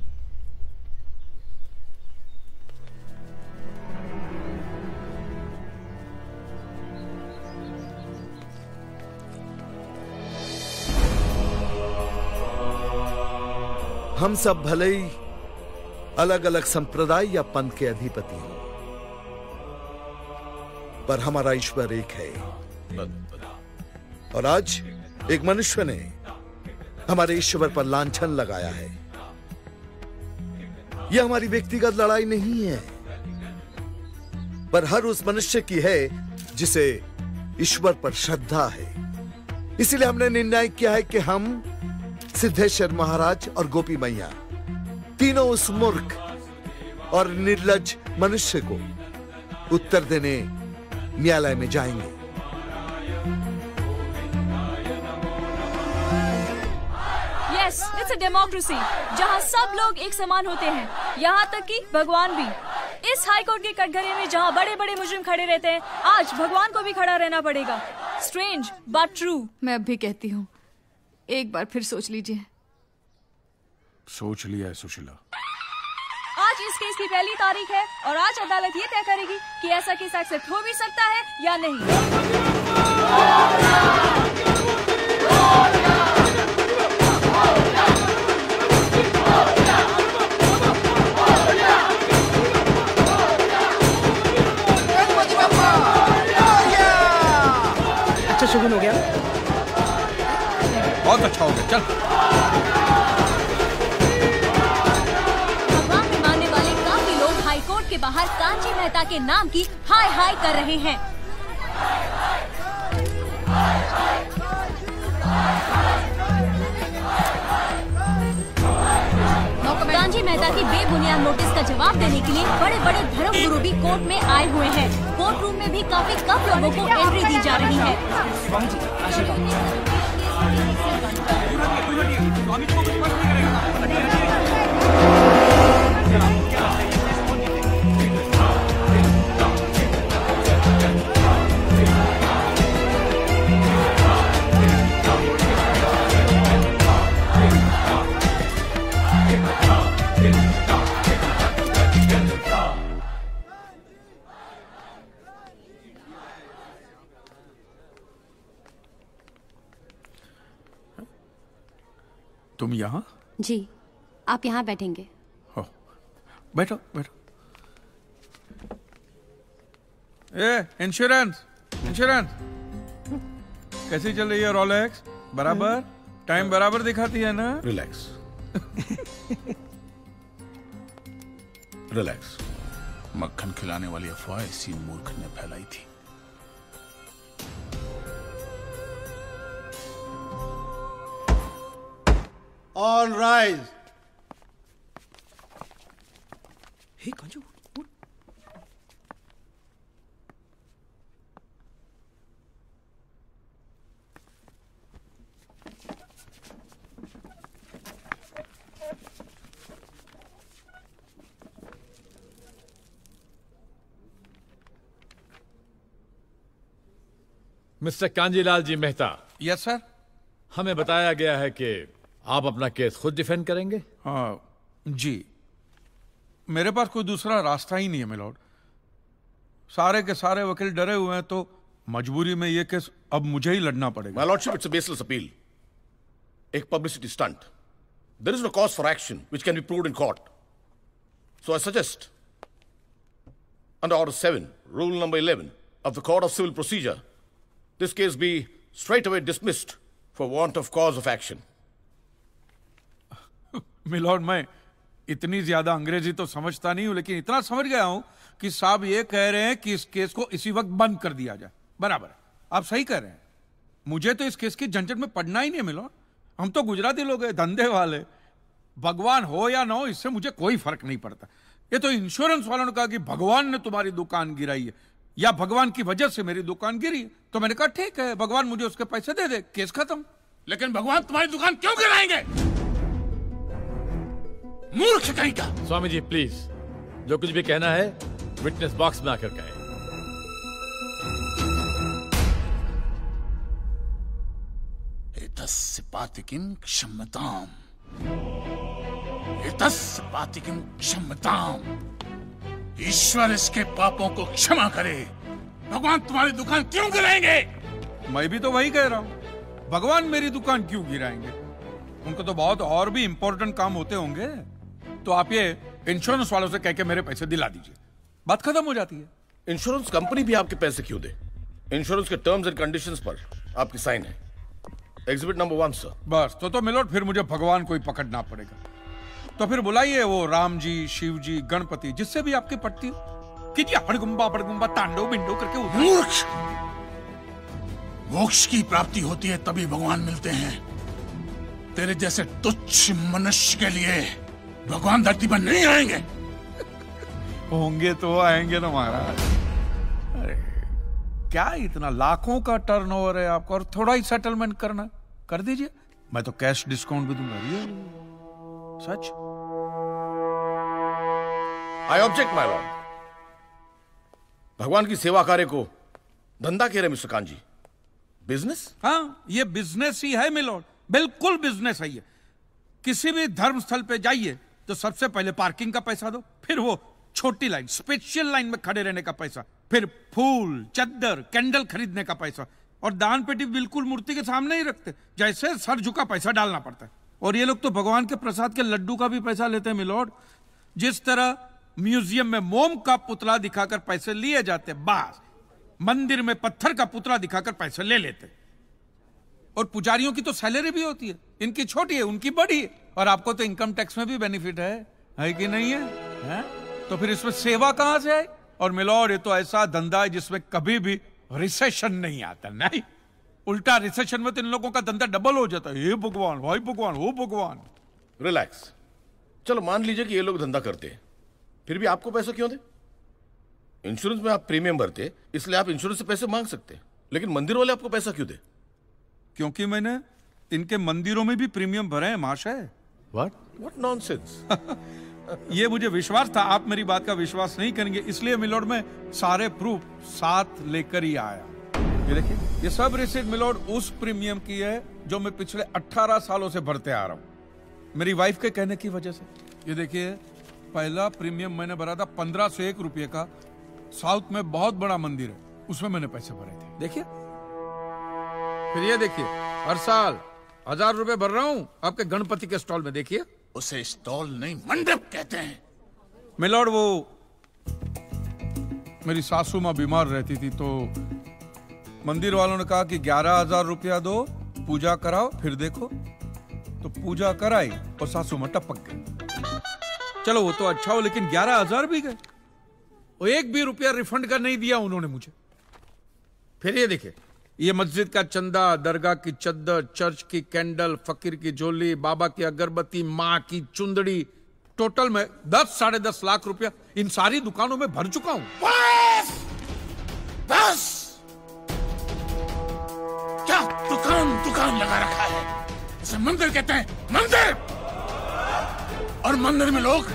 [SPEAKER 17] हम सब भले ही अलग अलग संप्रदाय या पंथ के अधिपति हैं, पर हमारा ईश्वर एक है। और आज एक मनुष्य ने हमारे ईश्वर पर लांछन लगाया है। यह हमारी व्यक्तिगत लड़ाई नहीं है, पर हर उस मनुष्य की है जिसे ईश्वर पर श्रद्धा है। इसलिए हमने निर्णय किया है कि हम सिद्धेश्वर महाराज और गोपी मैया तीनों उस मूर्ख और निर्लज मनुष्य को उत्तर देने न्यायालय में जाएंगे।
[SPEAKER 18] यस, इट्स अ डेमोक्रेसी जहां सब लोग एक समान होते हैं, यहाँ तक कि भगवान भी। इस हाई कोर्ट के कटघरे में जहाँ बड़े बड़े मुजरिम खड़े रहते हैं, आज भगवान को भी खड़ा रहना पड़ेगा। Strange but true.
[SPEAKER 1] मैं अब भी कहती हूँ, एक बार फिर सोच लीजिए।
[SPEAKER 8] सोच लिया है सुशीला।
[SPEAKER 18] आज इस केस की पहली तारीख है और आज अदालत ये तय करेगी कि ऐसा केस एक्सेप्ट हो भी सकता है या नहीं।
[SPEAKER 6] अच्छा शुगन हो गया,
[SPEAKER 2] बहुत अच्छा हो गया। चल।
[SPEAKER 18] भगवान में मानने वाले काफी लोग हाई कोर्ट के बाहर कांची मेहता के नाम की हाय हाय कर रहे हैं। कांची मेहता की बेबुनियाद नोटिस का जवाब देने के लिए बड़े बड़े धर्म गुरु भी कोर्ट में आए हुए हैं। कोर्ट रूम में भी काफी कम लोगों को एंट्री दी जा रही है।
[SPEAKER 8] तुम यहाँ?
[SPEAKER 13] जी, आप यहाँ बैठेंगे।
[SPEAKER 8] हो, बैठो बैठो। इंश्योरेंस इंश्योरेंस कैसी चल रही है? रोलेक्स बराबर टाइम बराबर दिखाती है ना?
[SPEAKER 15] Relax relax.
[SPEAKER 8] मक्खन खिलाने वाली अफवाह इसी मूर्ख ने फैलाई थी।
[SPEAKER 6] All rise. Hey Kanju,
[SPEAKER 19] mister Kanjilal ji Mehta.
[SPEAKER 2] Yes sir.
[SPEAKER 19] हमें बताया गया है कि आप अपना केस खुद डिफेंड करेंगे।
[SPEAKER 2] हाँ जी, मेरे पास कोई दूसरा रास्ता ही नहीं है मिलॉर्ड। सारे के सारे वकील डरे हुए हैं, तो मजबूरी में ये केस अब मुझे ही लड़ना पड़ेगा।
[SPEAKER 15] My lordship, it's a baseless appeal, एक publicity stunt. there is no cause for action which can be proved in court. So I suggest, under Order 7, Rule number 11 of the Code of Civil Procedure, this case be straightaway dismissed for want of cause of action.
[SPEAKER 8] My lord, मैं इतनी ज्यादा अंग्रेजी तो समझता नहीं हूं, लेकिन इतना समझ गया हूं कि साहब ये कह रहे हैं कि इस केस को इसी वक्त बंद कर दिया जाए। बराबर, आप सही कह रहे हैं। मुझे तो इस केस की झंझट में पड़ना ही नहीं है मिलॉर्ड। हम तो गुजराती लोग हैं, धंधे वाले। भगवान हो या ना हो, इससे मुझे कोई फर्क नहीं पड़ता। ये तो इंश्योरेंस वालों ने कहा कि भगवान ने तुम्हारी दुकान गिराई है या भगवान की वजह से मेरी दुकान गिरी है, तो मैंने कहा ठीक है, भगवान मुझे उसके पैसे दे दे, केस खत्म।
[SPEAKER 7] लेकिन भगवान तुम्हारी दुकान क्यों गिराएंगे? मूर्ख कहीं का।
[SPEAKER 19] स्वामी जी प्लीज, जो कुछ भी कहना है विटनेस बॉक्स में आकर कहें।
[SPEAKER 7] एतस्य पातिकीं क्षम्यताम्, एतस्य पातिकीं क्षम्यताम्। ईश्वर इसके पापों को क्षमा करे। भगवान तुम्हारी दुकान क्यों गिराएंगे?
[SPEAKER 8] मैं भी तो वही कह रहा हूं, भगवान मेरी दुकान क्यों गिराएंगे? उनको तो बहुत और भी इंपॉर्टेंट काम होते होंगे। तो आप ये इंश्योरेंस वालों से कह के मेरे पैसे दिला दीजिए, बात खत्म हो जाती है।
[SPEAKER 15] इंश्योरेंस कंपनी भी आपके पैसे क्यों दे? इंश्योरेंस के टर्म्स एंड कंडीशंस पर आपकी साइन है। Exhibit number 1 sir.
[SPEAKER 8] बस तो मिलोड, फिर मुझे भगवान को ही पकड़ना पड़ेगा। तो फिर बुलाइए वो राम जी, शिव जी, गणपति, जिससे भी आपकी पट्टी कीजिए। हड़गुम्बा तांडव बिंडो करके
[SPEAKER 7] मूर्ख! मोक्ष की प्राप्ति होती है तभी भगवान मिलते हैं। तेरे जैसे तुच्छ मनुष्य के लिए भगवान धरती पर नहीं आएंगे।
[SPEAKER 8] होंगे तो आएंगे ना महाराज। अरे क्या इतना लाखों का टर्नओवर है आपका, और थोड़ा ही सेटलमेंट करना, कर दीजिए। मैं तो कैश डिस्काउंट भी दूंगा। सच।
[SPEAKER 15] I object my lord. भगवान की सेवा कार्य को धंधा कह रहे मिस्टर कांजी? बिजनेस?
[SPEAKER 8] हाँ, ये बिजनेस ही है मिलोड, बिल्कुल बिजनेस है ये। किसी भी धर्म स्थल पे जाइए तो सबसे पहले पार्किंग का पैसा दो, फिर वो छोटी लाइन, स्पेशल लाइन में खड़े रहने का पैसा, फिर फूल, चद्दर, कैंडल खरीदने का पैसा, और दान पेटी बिल्कुल मूर्ति के सामने ही रखते, जैसे सर झुका पैसा डालना पड़ता है। और ये लोग तो भगवान के प्रसाद के लड्डू का भी पैसा लेते हैं मिलोड। जिस तरह म्यूजियम में मोम का पुतला दिखाकर पैसे लिए जाते, बस मंदिर में पत्थर का पुतला दिखाकर पैसे ले लेते। और पुजारियों की तो सैलरी भी होती है, इनकी छोटी है, उनकी बड़ी है। और आपको तो इनकम टैक्स में भी बेनिफिट है कि नहीं है? तो फिर इसमें सेवा कहां से आए? और मिलोड, ये तो ऐसा धंधा है जिसमें कभी भी रिसेशन नहीं आता। नहीं, उल्टा रिसेशन में तो इन लोगों का धंधा डबल हो जाता है। हे भगवान, भाई भगवान, हो भगवान।
[SPEAKER 15] रिलैक्स। चलो मान लीजिए कि ये लोग धंधा करते हैं, फिर भी आपको पैसे क्यों दे? इंश्योरेंस में आप प्रीमियम भरते, इसलिए आप इंश्योरेंस से पैसे मांग सकते, लेकिन मंदिर वाले आपको पैसा क्यों दे?
[SPEAKER 8] क्योंकि मैंने इनके मंदिरों में भी प्रीमियम भरे हैं महाशय।
[SPEAKER 15] What nonsense?
[SPEAKER 8] ये मुझे विश्वास था, आप मेरी बात का विश्वास नहीं करेंगे, इसलिए मिलोड में सारे प्रूफ साथ लेकर ही आया। ये देखिए, ये सब रिसीट मिलोड उस प्रीमियम की है जो मैं पिछले 18 सालों से भरते आ रहा हूं, मेरी वाइफ के कहने की वजह से। ये देखिए, पहला प्रीमियम मैंने भरा था 1501 रुपये का, साउथ में बहुत बड़ा मंदिर है, उसमें मैंने पैसे भरे थे। देखिए, फिर ये देखिए, हर साल 1000 रुपए भर रहा हूं आपके गणपति के स्टॉल में। देखिए,
[SPEAKER 7] उसे स्टॉल नहीं मंडप कहते हैं।
[SPEAKER 8] मिलोड, वो मेरी सासू माँ बीमार रहती थी, तो मंदिर वालों ने कहा कि 11,000 रुपया दो, पूजा कराओ, फिर देखो। तो पूजा कराई और सासू माँ टपक गई। चलो वो तो अच्छा हो, लेकिन 11,000 भी गए, और एक भी रुपया रिफंड का नहीं दिया उन्होंने मुझे। फिर ये देखिए, ये मस्जिद का चंदा, दरगाह की चद्दर, चर्च की कैंडल, फकीर की झोली, बाबा की अगरबत्ती, माँ की चुंदड़ी, टोटल में 10-10.5 लाख रुपया इन सारी दुकानों में भर चुका हूं।
[SPEAKER 7] बस क्या दुकान लगा रखा है? इसे मंदिर कहते हैं, मंदिर। और मंदिर में लोग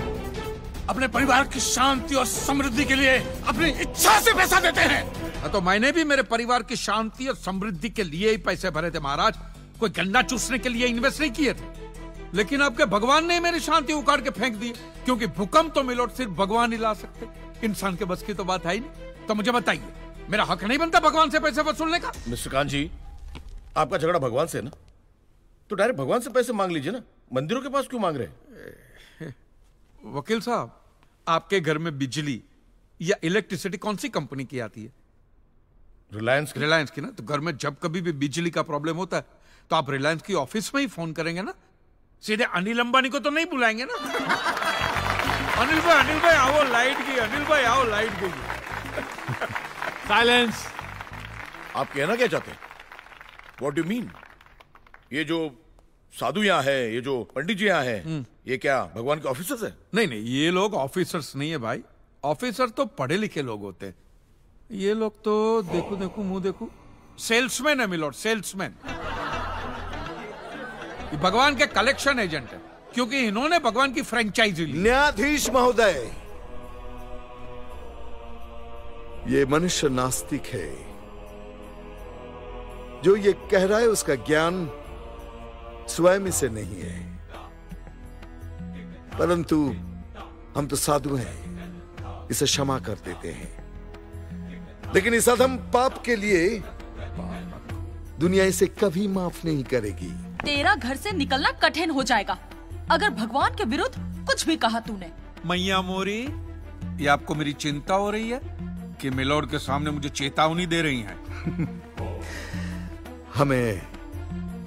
[SPEAKER 7] अपने परिवार की शांति और समृद्धि के लिए अपनी इच्छा से पैसा देते हैं।
[SPEAKER 8] तो मैंने भी मेरे परिवार की शांति और समृद्धि के लिए ही पैसे भरे थे महाराज, कोई गन्ना चूसने के लिए इन्वेस्ट नहीं किए थे। लेकिन आपके भगवान ने मेरी शांति उखाड़ के फेंक दी, क्योंकि भूकंप तो मिलोड सिर्फ भगवान ही ला सकते, इंसान के बस की तो बात है ही नहीं। तो मुझे बताइए, मेरा हक नहीं बनता भगवान से पैसे वसूलने का?
[SPEAKER 15] मिस्टर कांत जी, आपका झगड़ा भगवान से है ना, तो डायरेक्ट भगवान से पैसे मांग लीजिए ना। मंदिरों के पास क्यों मांग रहे हैं?
[SPEAKER 2] वकील साहब, आपके घर में बिजली या इलेक्ट्रिसिटी कौन सी कंपनी की आती है?
[SPEAKER 15] रिलायंस
[SPEAKER 2] की ना। तो घर में जब कभी भी बिजली का प्रॉब्लम होता है तो आप रिलायंस की ऑफिस में ही फोन करेंगे ना, सीधे अनिल अंबानी को तो नहीं बुलाएंगे ना। अनिल भाई आओ लाइट गई, अनिल भाई आओ लाइट गई।
[SPEAKER 15] साइलेंस। आप कहना क्या चाहते हैं? What do mean? ये जो साधु यहाँ है, ये जो पंडित जी यहाँ है, ये क्या भगवान के ऑफिसर्स है?
[SPEAKER 2] नहीं, ये लोग ऑफिसर्स नहीं है भाई। ऑफिसर तो पढ़े लिखे लोग होते हैं। ये लोग तो देखो मुंह देखो, सेल्समैन है मिलोड, सेल्समैन। भगवान के कलेक्शन एजेंट है, क्योंकि इन्होंने भगवान की फ्रेंचाइजी ली।
[SPEAKER 17] न्यायाधीश महोदय, ये मनुष्य नास्तिक है। जो ये कह रहा है उसका ज्ञान स्वयं से नहीं है, परंतु हम तो साधु हैं, इसे क्षमा कर देते हैं। लेकिन इस अधम पाप के लिए दुनिया इसे कभी माफ नहीं करेगी।
[SPEAKER 18] तेरा घर से निकलना कठिन हो जाएगा अगर भगवान के विरुद्ध कुछ भी कहा तूने।
[SPEAKER 2] मैया मोरी, ये आपको मेरी चिंता हो रही है कि मिलोड के सामने मुझे चेतावनी दे रही हैं?
[SPEAKER 17] हमें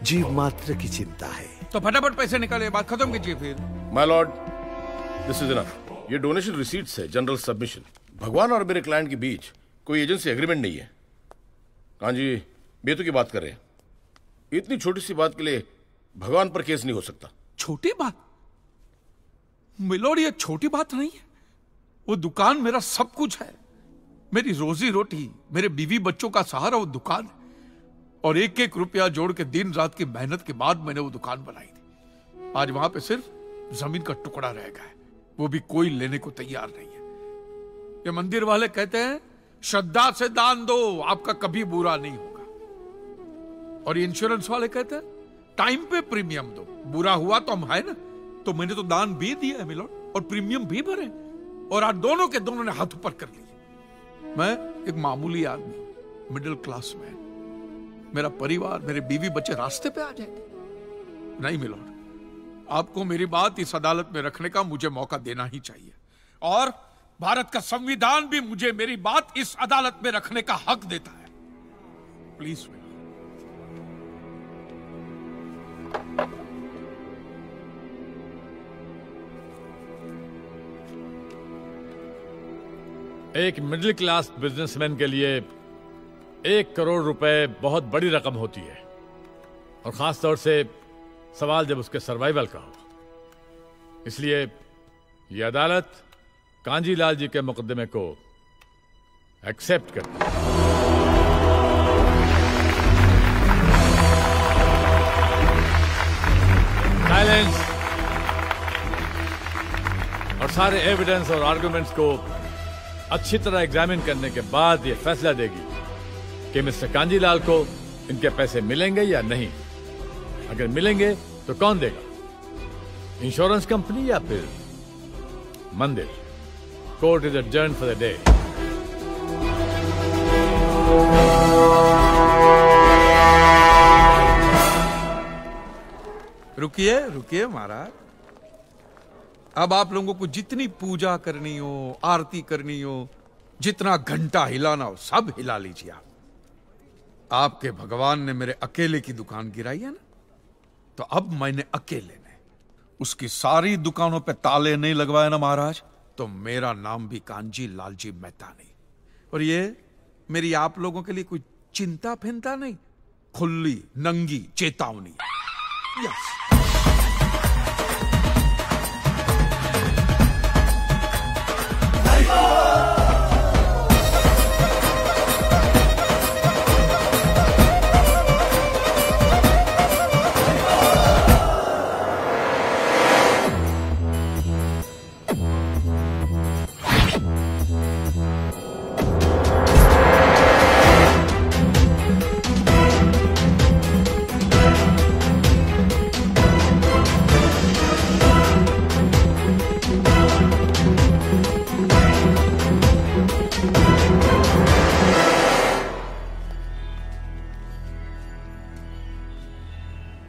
[SPEAKER 17] जीव मात्र की चिंता है।
[SPEAKER 2] तो फटाफट पैसे निकाले, बात खत्म कीजिए फिर।
[SPEAKER 15] My Lord, this is enough. ये डोनेशन रिसीट्स है, जनरल सबमिशन। भगवान और मेरे क्लाइंट के बीच कोई एजेंसी एग्रीमेंट नहीं है। कांजी बेतु की बात कर रहे हैं। इतनी छोटी सी बात के लिए भगवान पर केस नहीं हो सकता।
[SPEAKER 2] छोटी बात मिलोड, ये छोटी बात नहीं है। वो दुकान मेरा सब कुछ है, मेरी रोजी रोटी, मेरे बीवी बच्चों का सहारा वो दुकान है। और एक एक रुपया जोड़ के दिन रात की मेहनत के बाद मैंने वो दुकान बनाई थी। आज वहां पे सिर्फ जमीन का टुकड़ा रह गया है, वो भी कोई लेने को तैयार नहीं है। ये मंदिर वाले कहते हैं श्रद्धा से दान दो, आपका कभी बुरा नहीं होगा। और ये इंश्योरेंस वाले कहते हैं टाइम पे प्रीमियम दो, बुरा हुआ तो हम है ना। तो मैंने तो दान भी दिया है मिलोड, और प्रीमियम भी भरे, और आज दोनों के दोनों ने हाथ ऊपर कर लिए। मैं एक मामूली आदमी, मिडिल क्लास मैन, मेरा परिवार, मेरे बीवी बच्चे रास्ते पे आ जाएंगे। नहीं मिलोड, आपको मेरी बात इस अदालत में रखने का मुझे मौका देना ही चाहिए। और भारत का संविधान भी मुझे मेरी बात इस अदालत में रखने का हक देता है। प्लीज
[SPEAKER 19] एक मिडिल क्लास बिजनेसमैन के लिए 1 करोड़ रुपए बहुत बड़ी रकम होती है, और खास तौर से सवाल जब उसके सर्वाइवल का हो। इसलिए यह अदालत कांजीलाल जी के मुकदमे को एक्सेप्ट करती है। साइलेंस। और सारे एविडेंस और आर्गुमेंट्स को अच्छी तरह एग्जामिन करने के बाद यह फैसला देगी कि मिस्टर कांजीलाल को इनके पैसे मिलेंगे या नहीं। अगर मिलेंगे तो कौन देगा, इंश्योरेंस कंपनी या फिर मंदिर? Court is adjourned for the day.
[SPEAKER 2] रुकिए महाराज। अब आप लोगों को जितनी पूजा करनी हो, आरती करनी हो, जितना घंटा हिलाना हो, सब हिला लीजिए आप। आपके भगवान ने मेरे अकेले की दुकान गिराई है ना, तो अब मैंने अकेले ने उसकी सारी दुकानों पे ताले नहीं लगवाए ना महाराज, तो मेरा नाम भी कांजी लालजी मेहता नहीं। और ये मेरी आप लोगों के लिए कोई चिंता फिंता नहीं, खुली नंगी चेतावनी। यस।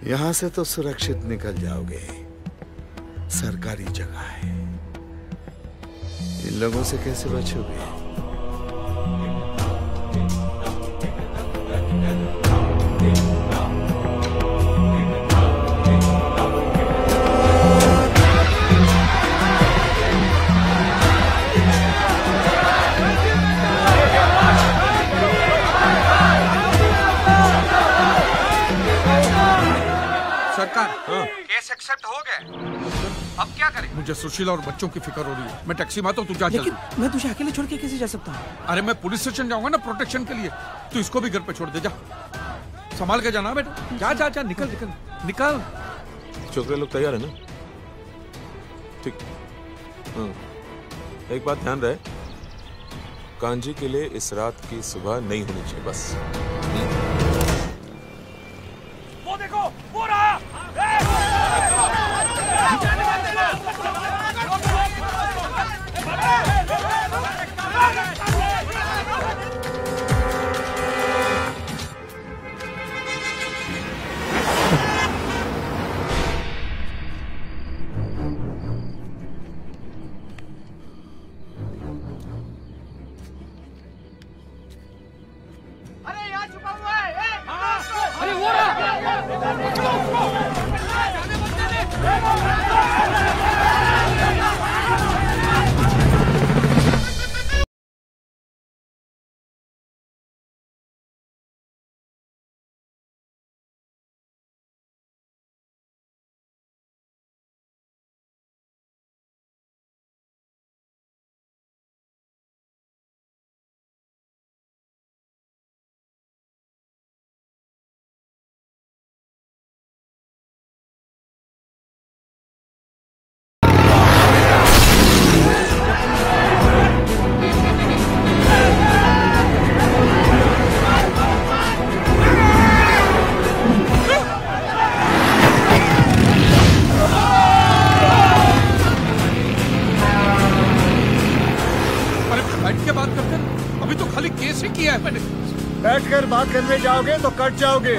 [SPEAKER 17] यहां से तो सुरक्षित निकल जाओगे। सरकारी जगह है, इन लोगों से कैसे बचोगे?
[SPEAKER 2] केस एक्सेप्ट हो गए, अब क्या करें? मुझे सुशीला और बच्चों की फिक्र हो रही है। मैं टैक्सी में आता हूँ, तू जा जल्दी।
[SPEAKER 6] मैं तुझे अकेले छोड़ के कैसे जा सकता हूँ?
[SPEAKER 2] अरे मैं पुलिस स्टेशन जाऊंगा ना प्रोटेक्शन के लिए, तू इसको भी घर पे छोड़ दे। जा, संभाल के जाना बेटा। जा जा जा, निकल निकल निकल।
[SPEAKER 20] छोकरे लोग तैयार है ना? ठीक। एक बात ध्यान रहे, कांजी के लिए इस रात की सुबह नहीं होनी चाहिए बस।
[SPEAKER 3] वो देखो, वो रहा।
[SPEAKER 6] अरे यहाँ छुपा हुआ है।
[SPEAKER 3] अरे वो रहा।
[SPEAKER 12] बैठकर बात करने जाओगे तो कट जाओगे।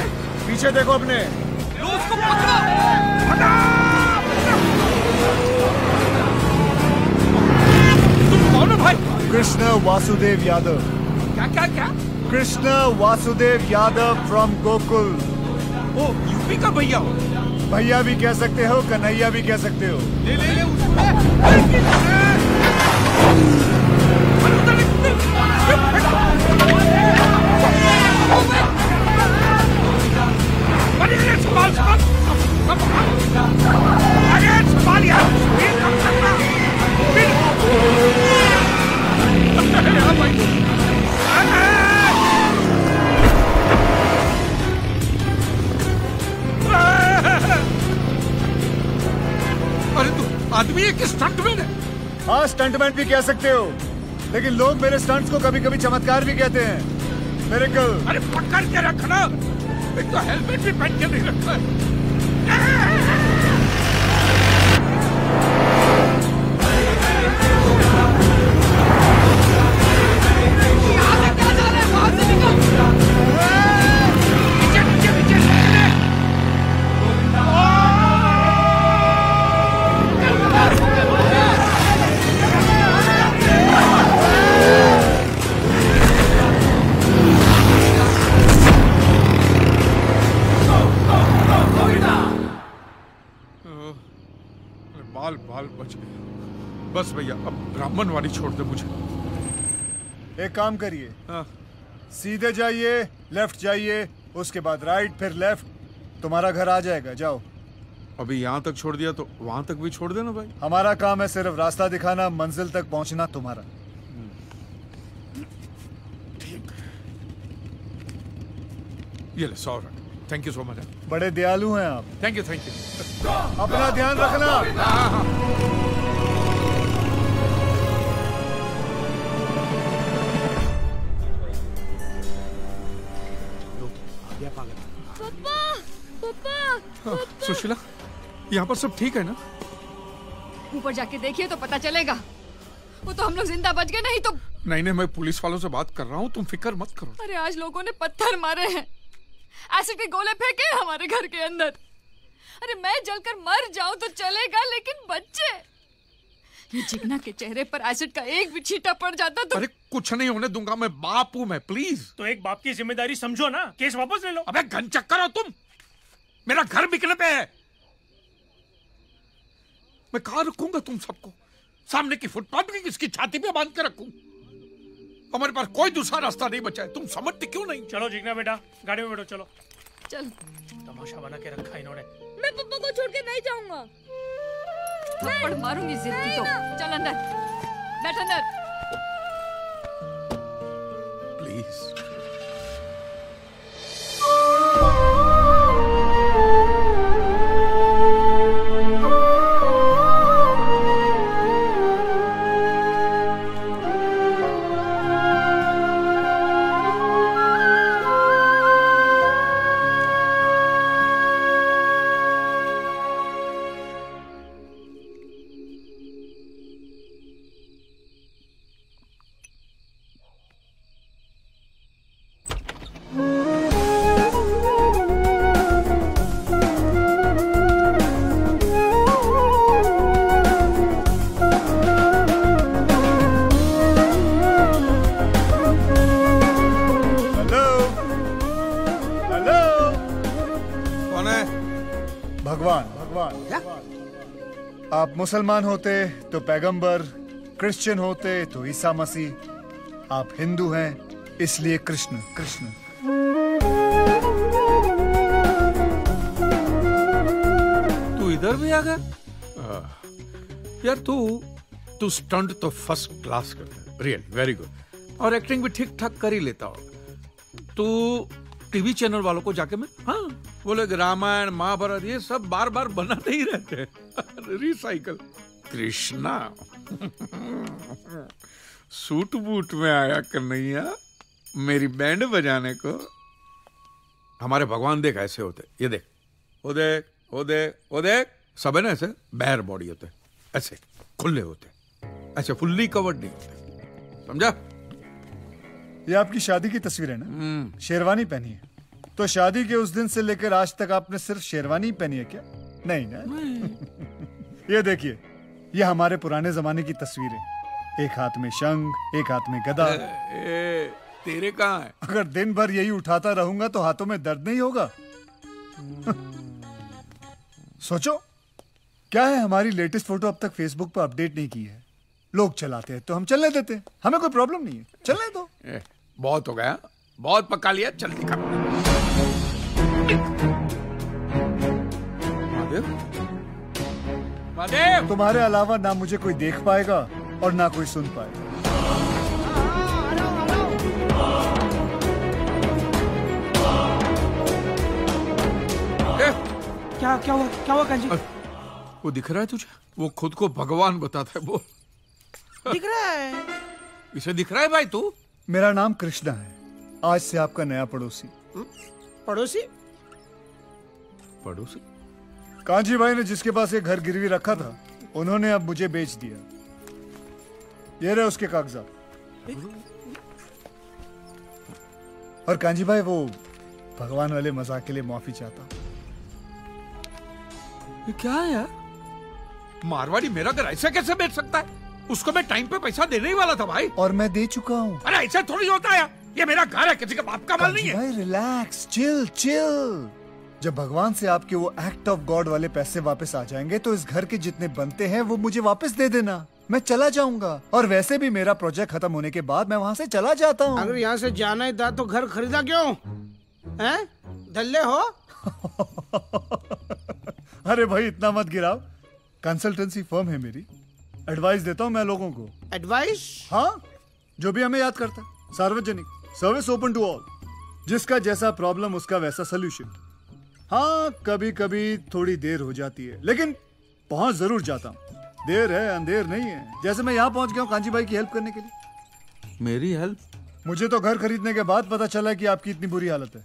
[SPEAKER 12] पीछे देखो अपने।
[SPEAKER 2] उसको पकड़ो। तुम कौन हो भाई?
[SPEAKER 12] कृष्ण वासुदेव यादव।
[SPEAKER 2] क्या क्या क्या?
[SPEAKER 12] कृष्ण वासुदेव यादव फ्रॉम गोकुल।
[SPEAKER 2] ओ यूपी का भैया हो?
[SPEAKER 12] भैया भी कह सकते हो, कन्हैया भी कह सकते हो।
[SPEAKER 2] ले ले ले उसको। अरे तू आदमी है कि स्टंटमैन है?
[SPEAKER 12] हाँ स्टंटमैन भी कह सकते हो, लेकिन लोग मेरे स्टंट्स को कभी कभी चमत्कार भी कहते हैं। मेरे कल।
[SPEAKER 2] अरे पकड़ के रखना, एक तो हेलमेट भी पहन के नहीं रखा है। बाल बच गया। बस भैया अब ब्राह्मणवाड़ी छोड़ दे मुझे।
[SPEAKER 12] एक काम करिए, सीधे जाइए, लेफ्ट जाइए, उसके बाद राइट, फिर लेफ्ट, तुम्हारा घर आ जाएगा। जाओ।
[SPEAKER 2] अभी यहाँ तक छोड़ दिया तो वहां तक भी छोड़ देना भाई।
[SPEAKER 12] हमारा काम है सिर्फ रास्ता दिखाना, मंजिल तक पहुंचना तुम्हारा।
[SPEAKER 2] ये ले 100 run. Thank you so much.
[SPEAKER 12] बड़े दयालु हैं आप।
[SPEAKER 2] Thank you thank you.
[SPEAKER 12] अपना ध्यान रखना।
[SPEAKER 1] पापा,
[SPEAKER 2] सुशीला, यहाँ पर सब ठीक है ना?
[SPEAKER 1] ऊपर जाके देखिए तो पता चलेगा। वो तो हम लोग जिंदा बच गए, नहीं तो।
[SPEAKER 2] नहीं, मैं पुलिस वालों से बात कर रहा हूँ, तुम फिक्र मत करो।
[SPEAKER 1] अरे आज लोगों ने पत्थर मारे हैं, एसिड के गोले फेंके हमारे घर के अंदर। अरे मैं जलकर मर जाऊं तो चलेगा, लेकिन बच्चे, ये चिकना के चेहरे पर एसिड का एक भी छींटा पड़ जाता तो।
[SPEAKER 2] अरे कुछ नहीं होने दूंगा, मैं बाप हूं मैं, प्लीज।
[SPEAKER 3] तो एक बाप की जिम्मेदारी समझो ना, केस वापस ले लो।
[SPEAKER 2] अबे घन चक्कर हो तुम, मेरा घर बिकने पे है। मैं कहां रखूंगा तुम सबको? सामने की फुटपाथ की किसकी छाती पे बांध के रखूं? हमारे पास कोई दूसरा रास्ता नहीं बचा है, तुम समझते क्यों नहीं?
[SPEAKER 3] चलो जिगना बेटा, गाड़ी में बैठो, चलो।
[SPEAKER 1] चल।
[SPEAKER 3] तमाशा बना के रखा इन्होंने।
[SPEAKER 5] मैं पापा को छोड़ के नहीं जाऊंगा।
[SPEAKER 1] थप्पड़ मारूंगी जिद की तो। चल अंदर, बैठ अंदर।
[SPEAKER 2] प्लीज।
[SPEAKER 12] आप मुसलमान होते तो पैगंबर, क्रिश्चियन होते तो ईसा मसीह, आप हिंदू हैं इसलिए कृष्ण। कृष्ण।
[SPEAKER 2] तू इधर भी आ गया? यार तू स्टंट तो फर्स्ट क्लास करता है, रियल वेरी गुड, और एक्टिंग भी ठीक ठाक कर ही लेता हो। तू टीवी चैनल वालों को जाके मैं बोले रामायण महाभारत ये सब बार बार बनाते ही रहते हैं, रिसाइकल। कृष्णा सूट बूट में आया कन्हैया मेरी बैंड बजाने को। हमारे भगवान देख ऐसे होते, ये देख, वो देख, वो देख, वो देख, सब है ना ऐसे बैर बॉडी होते, ऐसे खुले होते, ऐसे फुल्ली कवर्ड नहीं होते, समझा?
[SPEAKER 12] ये आपकी शादी की तस्वीर है ना? शेरवानी पहनी है, तो शादी के उस दिन से लेकर आज तक आपने सिर्फ शेरवानी पहनी है क्या? नहीं ना? ये देखिए, ये हमारे पुराने जमाने की तस्वीर है। एक हाथ में शंख, एक हाथ में गदा।
[SPEAKER 2] तेरे कहाँ है?
[SPEAKER 12] अगर दिन भर यही उठाता रहूंगा तो हाथों में दर्द नहीं होगा? सोचो, क्या है हमारी लेटेस्ट फोटो अब तक फेसबुक पर अपडेट नहीं की है। लोग चलाते हैं तो हम चलने देते हैं, हमें कोई प्रॉब्लम नहीं है, चलने दो।
[SPEAKER 2] बहुत हो गया, बहुत पका लिया, चल दिखा। महादेव,
[SPEAKER 12] तुम्हारे अलावा ना मुझे कोई देख पाएगा और ना कोई सुन पाएगा।
[SPEAKER 6] क्या हुआ कांजी?
[SPEAKER 2] वो दिख रहा है तुझे? वो खुद को भगवान बताता है, वो
[SPEAKER 6] दिख रहा है।
[SPEAKER 2] इसे दिख रहा है भाई तू?
[SPEAKER 12] मेरा नाम कृष्णा है, आज से आपका नया पड़ोसी।
[SPEAKER 6] पड़ोसी?
[SPEAKER 2] पड़ोसी?
[SPEAKER 12] कांजी भाई ने जिसके पास एक घर गिरवी रखा था, उन्होंने अब मुझे बेच दिया। ये रहे उसके कागजात। और कांजी भाई, वो भगवान वाले मजाक के लिए माफी चाहता हूं।
[SPEAKER 2] ये क्या है यार? मारवाड़ी मेरा घर ऐसे कैसे बेच सकता है? उसको मैं टाइम पे पैसा देने ही वाला था भाई।
[SPEAKER 12] और मैं दे चुका हूँ।
[SPEAKER 2] अरे ऐसे थोड़ी होता है, ये मेरा घर है, किसी का बाप का माल नहीं है।
[SPEAKER 12] भाई रिलैक्स, चिल चिल। जब भगवान से आपके वो एक्ट ऑफ गॉड वाले पैसे वापस आ जाएंगे तो इस घर के जितने बनते हैं वो मुझे वापस दे देना। मैं चला जाऊंगा, और वैसे भी मेरा प्रोजेक्ट खत्म होने के बाद मैं वहाँ से चला जाता हूँ।
[SPEAKER 6] अगर यहाँ से जाना ही था तो घर खरीदा क्यों? हैं? धल्ले हो?
[SPEAKER 12] अरे भाई इतना मत गिराओ, कंसल्टेंसी फर्म है मेरी, एडवाइस देता हूँ मैं लोगों को।
[SPEAKER 6] एडवाइस?
[SPEAKER 12] हाँ, जो भी हमें याद करता है। सार्वजनिक, सर्विस ओपन टू ऑल, जिसका जैसा प्रॉब्लम उसका वैसा सोल्यूशन। हाँ, कभी कभी थोड़ी देर हो जाती है, लेकिन पहुंच जरूर जाता हूँ। देर है अंधेर नहीं है। जैसे मैं यहाँ पहुंच गया हूँ कांजी भाई की हेल्प करने के लिए।
[SPEAKER 2] मेरी हेल्प?
[SPEAKER 12] मुझे तो घर खरीदने के बाद पता चला कि आपकी इतनी बुरी हालत है।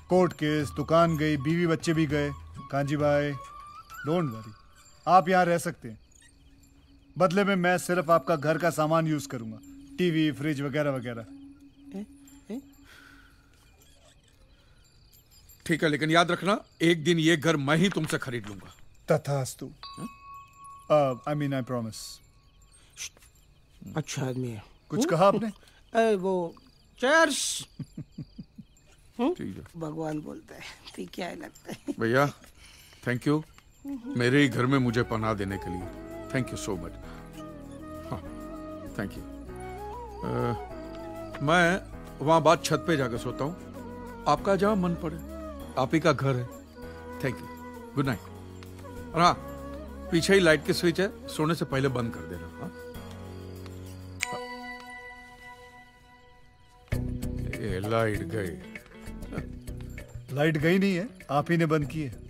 [SPEAKER 12] कोर्ट केस, दुकान गई, बीवी बच्चे भी गए। कांजी भाई डोंट वरी, आप यहाँ रह सकते हैं। बदले में मैं सिर्फ आपका घर का सामान यूज करूंगा, टीवी, फ्रिज वगैरह वगैरह।
[SPEAKER 2] ठीक है, लेकिन याद रखना एक दिन ये घर मैं ही तुमसे खरीद लूंगा।
[SPEAKER 12] तथास्तु। I mean I promise.
[SPEAKER 6] अच्छा आदमी है।
[SPEAKER 12] कुछ कहा आपने?
[SPEAKER 6] वो चर्च।
[SPEAKER 2] ठीक है।
[SPEAKER 6] भगवान बोलता है ठीक क्या है लगता है।
[SPEAKER 2] भैया थैंक यू, मेरे ही घर में मुझे पनाह देने के लिए। Thank you so much. हाँ थैंक यू। मैं वहां बाद छत पे जाकर सोता हूँ, आपका जहां मन पड़े, आप ही का घर है। Thank you, good night. और हाँ, पीछे ही लाइट की स्विच है, सोने से पहले बंद कर देना। हाँ? ये लाइट गई।
[SPEAKER 12] लाइट गई नहीं है, आप ही ने बंद की है।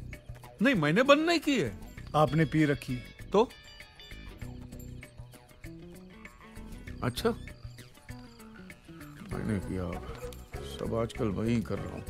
[SPEAKER 2] नहीं, मैंने बंद नहीं की है।
[SPEAKER 12] आपने पी रखी
[SPEAKER 2] तो? अच्छा, मैंने किया। सब आजकल वही कर रहा हूं।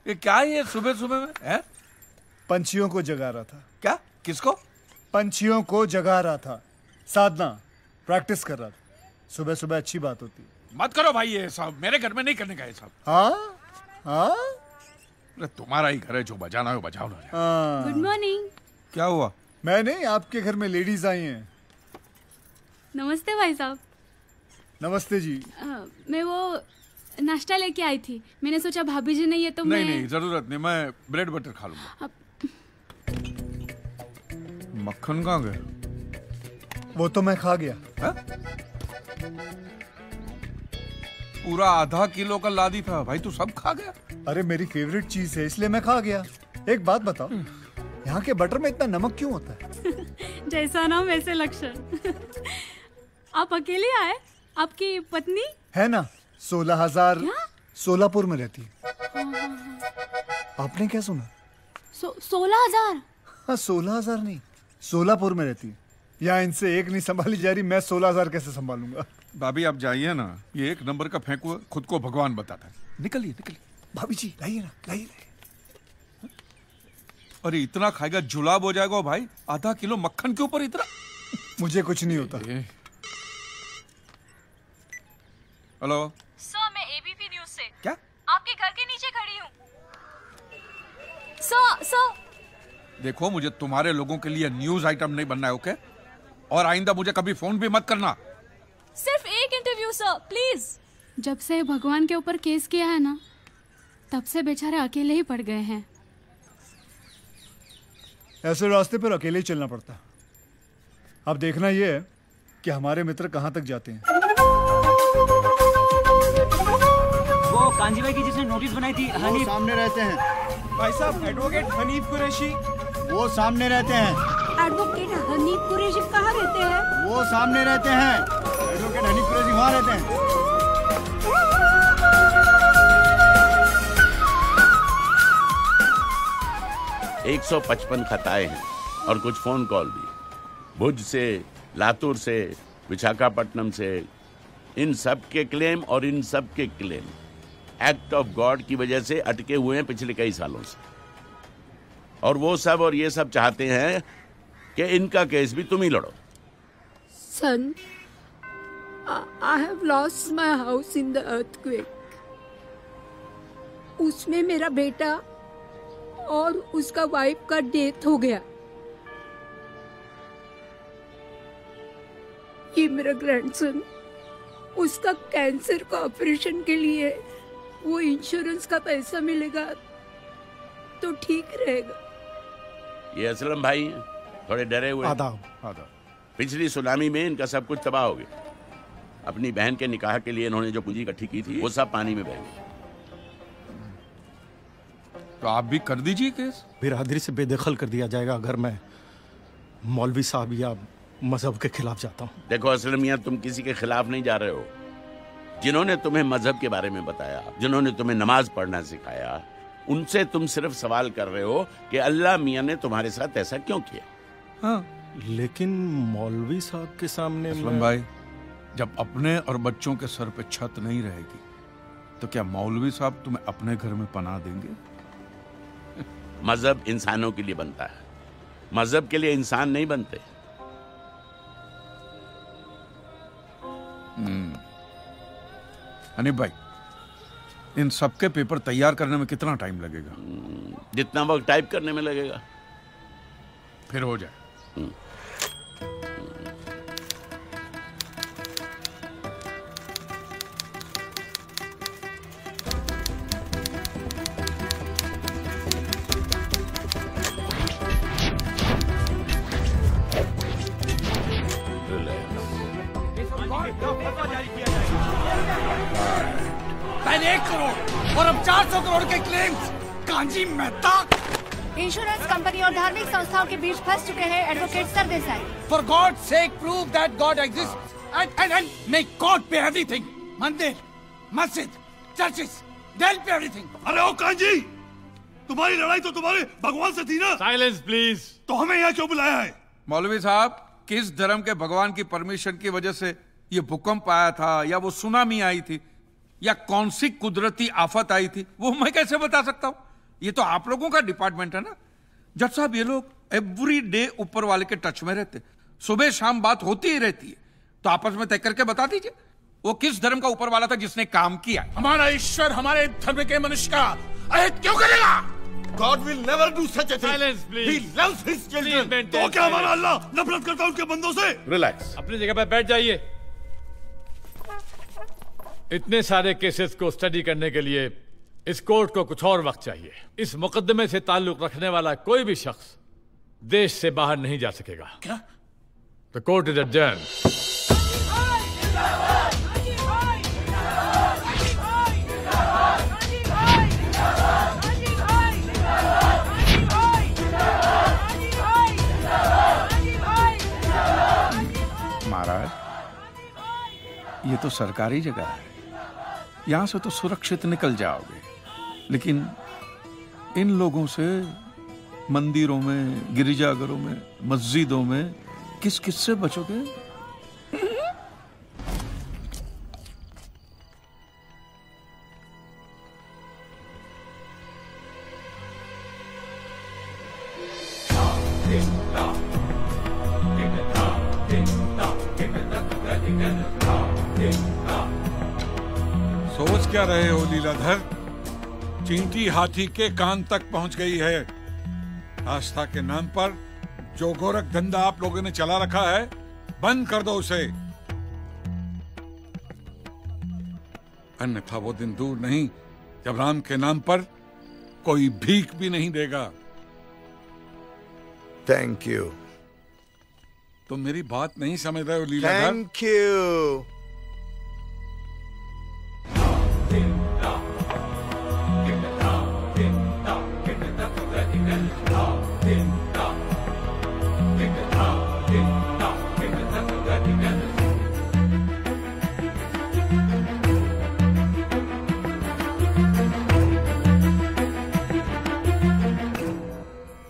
[SPEAKER 2] ये क्या है ये सुबह सुबह में है?
[SPEAKER 12] पंछियों को जगा रहा था।
[SPEAKER 2] क्या? किसको?
[SPEAKER 12] पंछियों को जगा रहा था। साधना, प्रैक्टिस कर रहा था। सुबह सुबह अच्छी बात होती है।
[SPEAKER 2] मत करो भाई ये सब, मेरे घर में नहीं करने का ये सब।
[SPEAKER 12] हाँ हाँ,
[SPEAKER 2] अरे तुम्हारा ही घर है, जो बजाना है बजाओ ना।
[SPEAKER 18] Good morning.
[SPEAKER 2] क्या हुआ?
[SPEAKER 12] मैं नहीं, आपके घर में लेडीज आई हैं।
[SPEAKER 18] नमस्ते भाई साहब।
[SPEAKER 12] नमस्ते जी।
[SPEAKER 18] मैं वो नाश्ता लेके आई थी, मैंने सोचा भाभी जी नहीं है तो
[SPEAKER 2] नहीं
[SPEAKER 18] मैं...
[SPEAKER 2] नहीं जरूरत नहीं, मैं ब्रेड बटर खा लूंगा। मक्खन कहाँ गया?
[SPEAKER 12] वो तो मैं खा गया।
[SPEAKER 2] है? पूरा आधा किलो का लादी था भाई, तू सब खा गया?
[SPEAKER 12] अरे मेरी फेवरेट चीज है इसलिए मैं खा गया। एक बात बताओ, यहाँ के बटर में इतना नमक क्यों होता है?
[SPEAKER 18] जैसा नाम वैसे लक्षण। आप अकेले आए? आपकी पत्नी
[SPEAKER 12] है ना, 16,000 सोलापुर में रहती है। आपने क्या सुना?
[SPEAKER 18] 16,000?
[SPEAKER 12] हाँ 16,000 नहीं, सोलापुर में रहती है। यहाँ इनसे एक नहीं संभाली जा रही, मैं 16,000 कैसे संभालूंगा?
[SPEAKER 2] भाभी आप जाइए ना, ये एक नंबर का फेंकू खुद को भगवान बताता है। निकलिए निकलिए।
[SPEAKER 12] भाभी जी लाइए ना, लाइए।
[SPEAKER 2] अरे इतना खाएगा जुलाब हो जाएगा भाई, आधा किलो मक्खन के ऊपर इतना।
[SPEAKER 12] मुझे कुछ नहीं होता।
[SPEAKER 2] हेलो
[SPEAKER 18] सर, मैं एबीपी न्यूज से।
[SPEAKER 2] क्या?
[SPEAKER 18] आपके घर के नीचे खड़ी हूँ। सर
[SPEAKER 2] देखो, मुझे तुम्हारे लोगों के लिए न्यूज आइटम नहीं बनना है, ओके? और आइंदा मुझे कभी फोन भी मत करना।
[SPEAKER 18] सिर्फ एक इंटरव्यू सर, प्लीज। जब से भगवान के ऊपर केस किया है ना, तब से बेचारे अकेले ही पड़ गए हैं।
[SPEAKER 12] ऐसे रास्ते पर अकेले ही चलना पड़ता है। अब देखना यह है कि हमारे मित्र कहां तक जाते हैं।
[SPEAKER 21] वो कांजी भाई की जिसने नोटिस बनाई थी
[SPEAKER 12] वो
[SPEAKER 21] हनीफ
[SPEAKER 12] सामने रहते हैं।
[SPEAKER 21] भाई साहब एडवोकेट हनीफ कुरैशी
[SPEAKER 12] वो सामने रहते हैं।
[SPEAKER 5] एडवोकेट हनीफ कुरैशी कहाँ रहते हैं?
[SPEAKER 12] वो सामने रहते हैं। एडवोकेट हनीफ कुरैशी वहाँ रहते हैं।
[SPEAKER 14] 155 खताएं हैं और कुछ फोन कॉल भी, भुज से, लातूर से, विशाखापट्टनम से। इन सब के क्लेम और इन सब के क्लेम एक्ट ऑफ गॉड की वजह से अटके हुए हैं पिछले कई सालों से। और वो सब और ये सब चाहते हैं कि इनका केस भी तुम ही लड़ो।
[SPEAKER 5] Son, I have lost my house in the earthquake. उसमें मेरा बेटा और उसका वाइफ का डेथ हो गया। ये मेरा ग्रैंडसन, उसका कैंसर का ऑपरेशन के लिए वो इंश्योरेंस का पैसा मिलेगा तो ठीक रहेगा।
[SPEAKER 14] ये असलम भाई हैं, थोड़े डरे हुए।
[SPEAKER 6] आदाब आदाब।
[SPEAKER 14] पिछली सुनामी में इनका सब कुछ तबाह हो गया। अपनी बहन के निकाह के लिए इन्होंने जो पूंजी इकट्ठी की थी वो सब पानी में बह गई।
[SPEAKER 2] तो आप भी कर दीजिए केस।
[SPEAKER 6] बिरादरी से बेदखल कर दिया जाएगा अगर मैं मौलवी साहब या मजहब के खिलाफ जाता हूँ।
[SPEAKER 14] देखो असलम मियां, तुम किसी के खिलाफ नहीं जा रहे हो। जिन्होंने तुम्हें मजहब के बारे में बताया, जिन्होंने तुम्हें नमाज पढ़ना सिखाया, उनसे तुम सिर्फ सवाल कर रहे हो कि अल्लाह मियां ने तुम्हारे साथ ऐसा क्यों किया।
[SPEAKER 6] हाँ, लेकिन मौलवी साहब के सामने
[SPEAKER 2] असलम भाई, जब अपने और बच्चों के सर पे छत नहीं रहेगी तो क्या मौलवी साहब तुम्हें अपने घर में पनाह देंगे?
[SPEAKER 14] मजहब इंसानों के लिए बनता है, मजहब के लिए इंसान नहीं बनते।
[SPEAKER 2] हनीफ भाई, इन सबके पेपर तैयार करने में कितना टाइम लगेगा?
[SPEAKER 14] जितना वक्त टाइप करने में लगेगा।
[SPEAKER 2] फिर हो जाए।
[SPEAKER 7] पहले 1 करोड़ और अब 400 करोड़ के claims. Kanji Mehta
[SPEAKER 4] insurance company और धार्मिक संस्थाओं के बीच फंस चुके हैं advocate Sardesai.
[SPEAKER 7] For God's sake, prove that God exists and make God pay everything. मंदिर, मस्जिद, चर्चेस, they'll pay everything.
[SPEAKER 22] अरे ओ कांजी, तुम्हारी लड़ाई तो तुम्हारे भगवान से थी ना?
[SPEAKER 19] Silence please.
[SPEAKER 22] तो हमें यहाँ क्यों बुलाया है?
[SPEAKER 2] मौलवी साहब, किस धर्म के भगवान की परमिशन की वजह से ये भूकंप आया था, या वो सुनामी आई थी, या कौन सी कुदरती आफत आई थी, वो मैं कैसे बता सकता हूं? ये तो आप लोगों का डिपार्टमेंट है ना। जज साहब, ये लोग एवरी डे ऊपर वाले के टच में रहते, सुबह शाम बात होती ही रहती है। तो आपस में तय करके बता दीजिए वो किस धर्म का ऊपर वाला था जिसने काम किया।
[SPEAKER 7] हमारा ईश्वर हमारे धर्म के मनुष्य का अहित क्यों करेगा?
[SPEAKER 22] God will never do such a thing.
[SPEAKER 19] Silence, please.
[SPEAKER 22] He loves his children.
[SPEAKER 19] Please
[SPEAKER 22] तो क्या हमारा अल्लाह नफरत करता है उनके बंदों से?
[SPEAKER 19] रिलैक्स, अपनी जगह पर बैठ जाइए। इतने सारे केसेस को स्टडी करने के लिए इस कोर्ट को कुछ और वक्त चाहिए। इस मुकदमे से ताल्लुक रखने वाला कोई भी शख्स देश से बाहर नहीं जा सकेगा।
[SPEAKER 7] क्या?
[SPEAKER 19] The court is adjourned.
[SPEAKER 2] महाराज, ये तो सरकारी जगह है, यहां से तो सुरक्षित निकल जाओगे, लेकिन इन लोगों से मंदिरों में, गिरिजाघरों में, मस्जिदों में किस किस से बचोगे?
[SPEAKER 22] सोच क्या रहे हो लीलाधर? चींटी हाथी के कान तक पहुंच गई है। आस्था के नाम पर जो गोरख धंधा आप लोगों ने चला रखा है, बंद कर दो उसे, अन्यथा वो दिन दूर नहीं जब राम के नाम पर कोई भीख भी नहीं देगा।
[SPEAKER 17] Thank you.
[SPEAKER 22] तुम मेरी बात नहीं समझ रहे हो लीलाधर।
[SPEAKER 17] Thank you.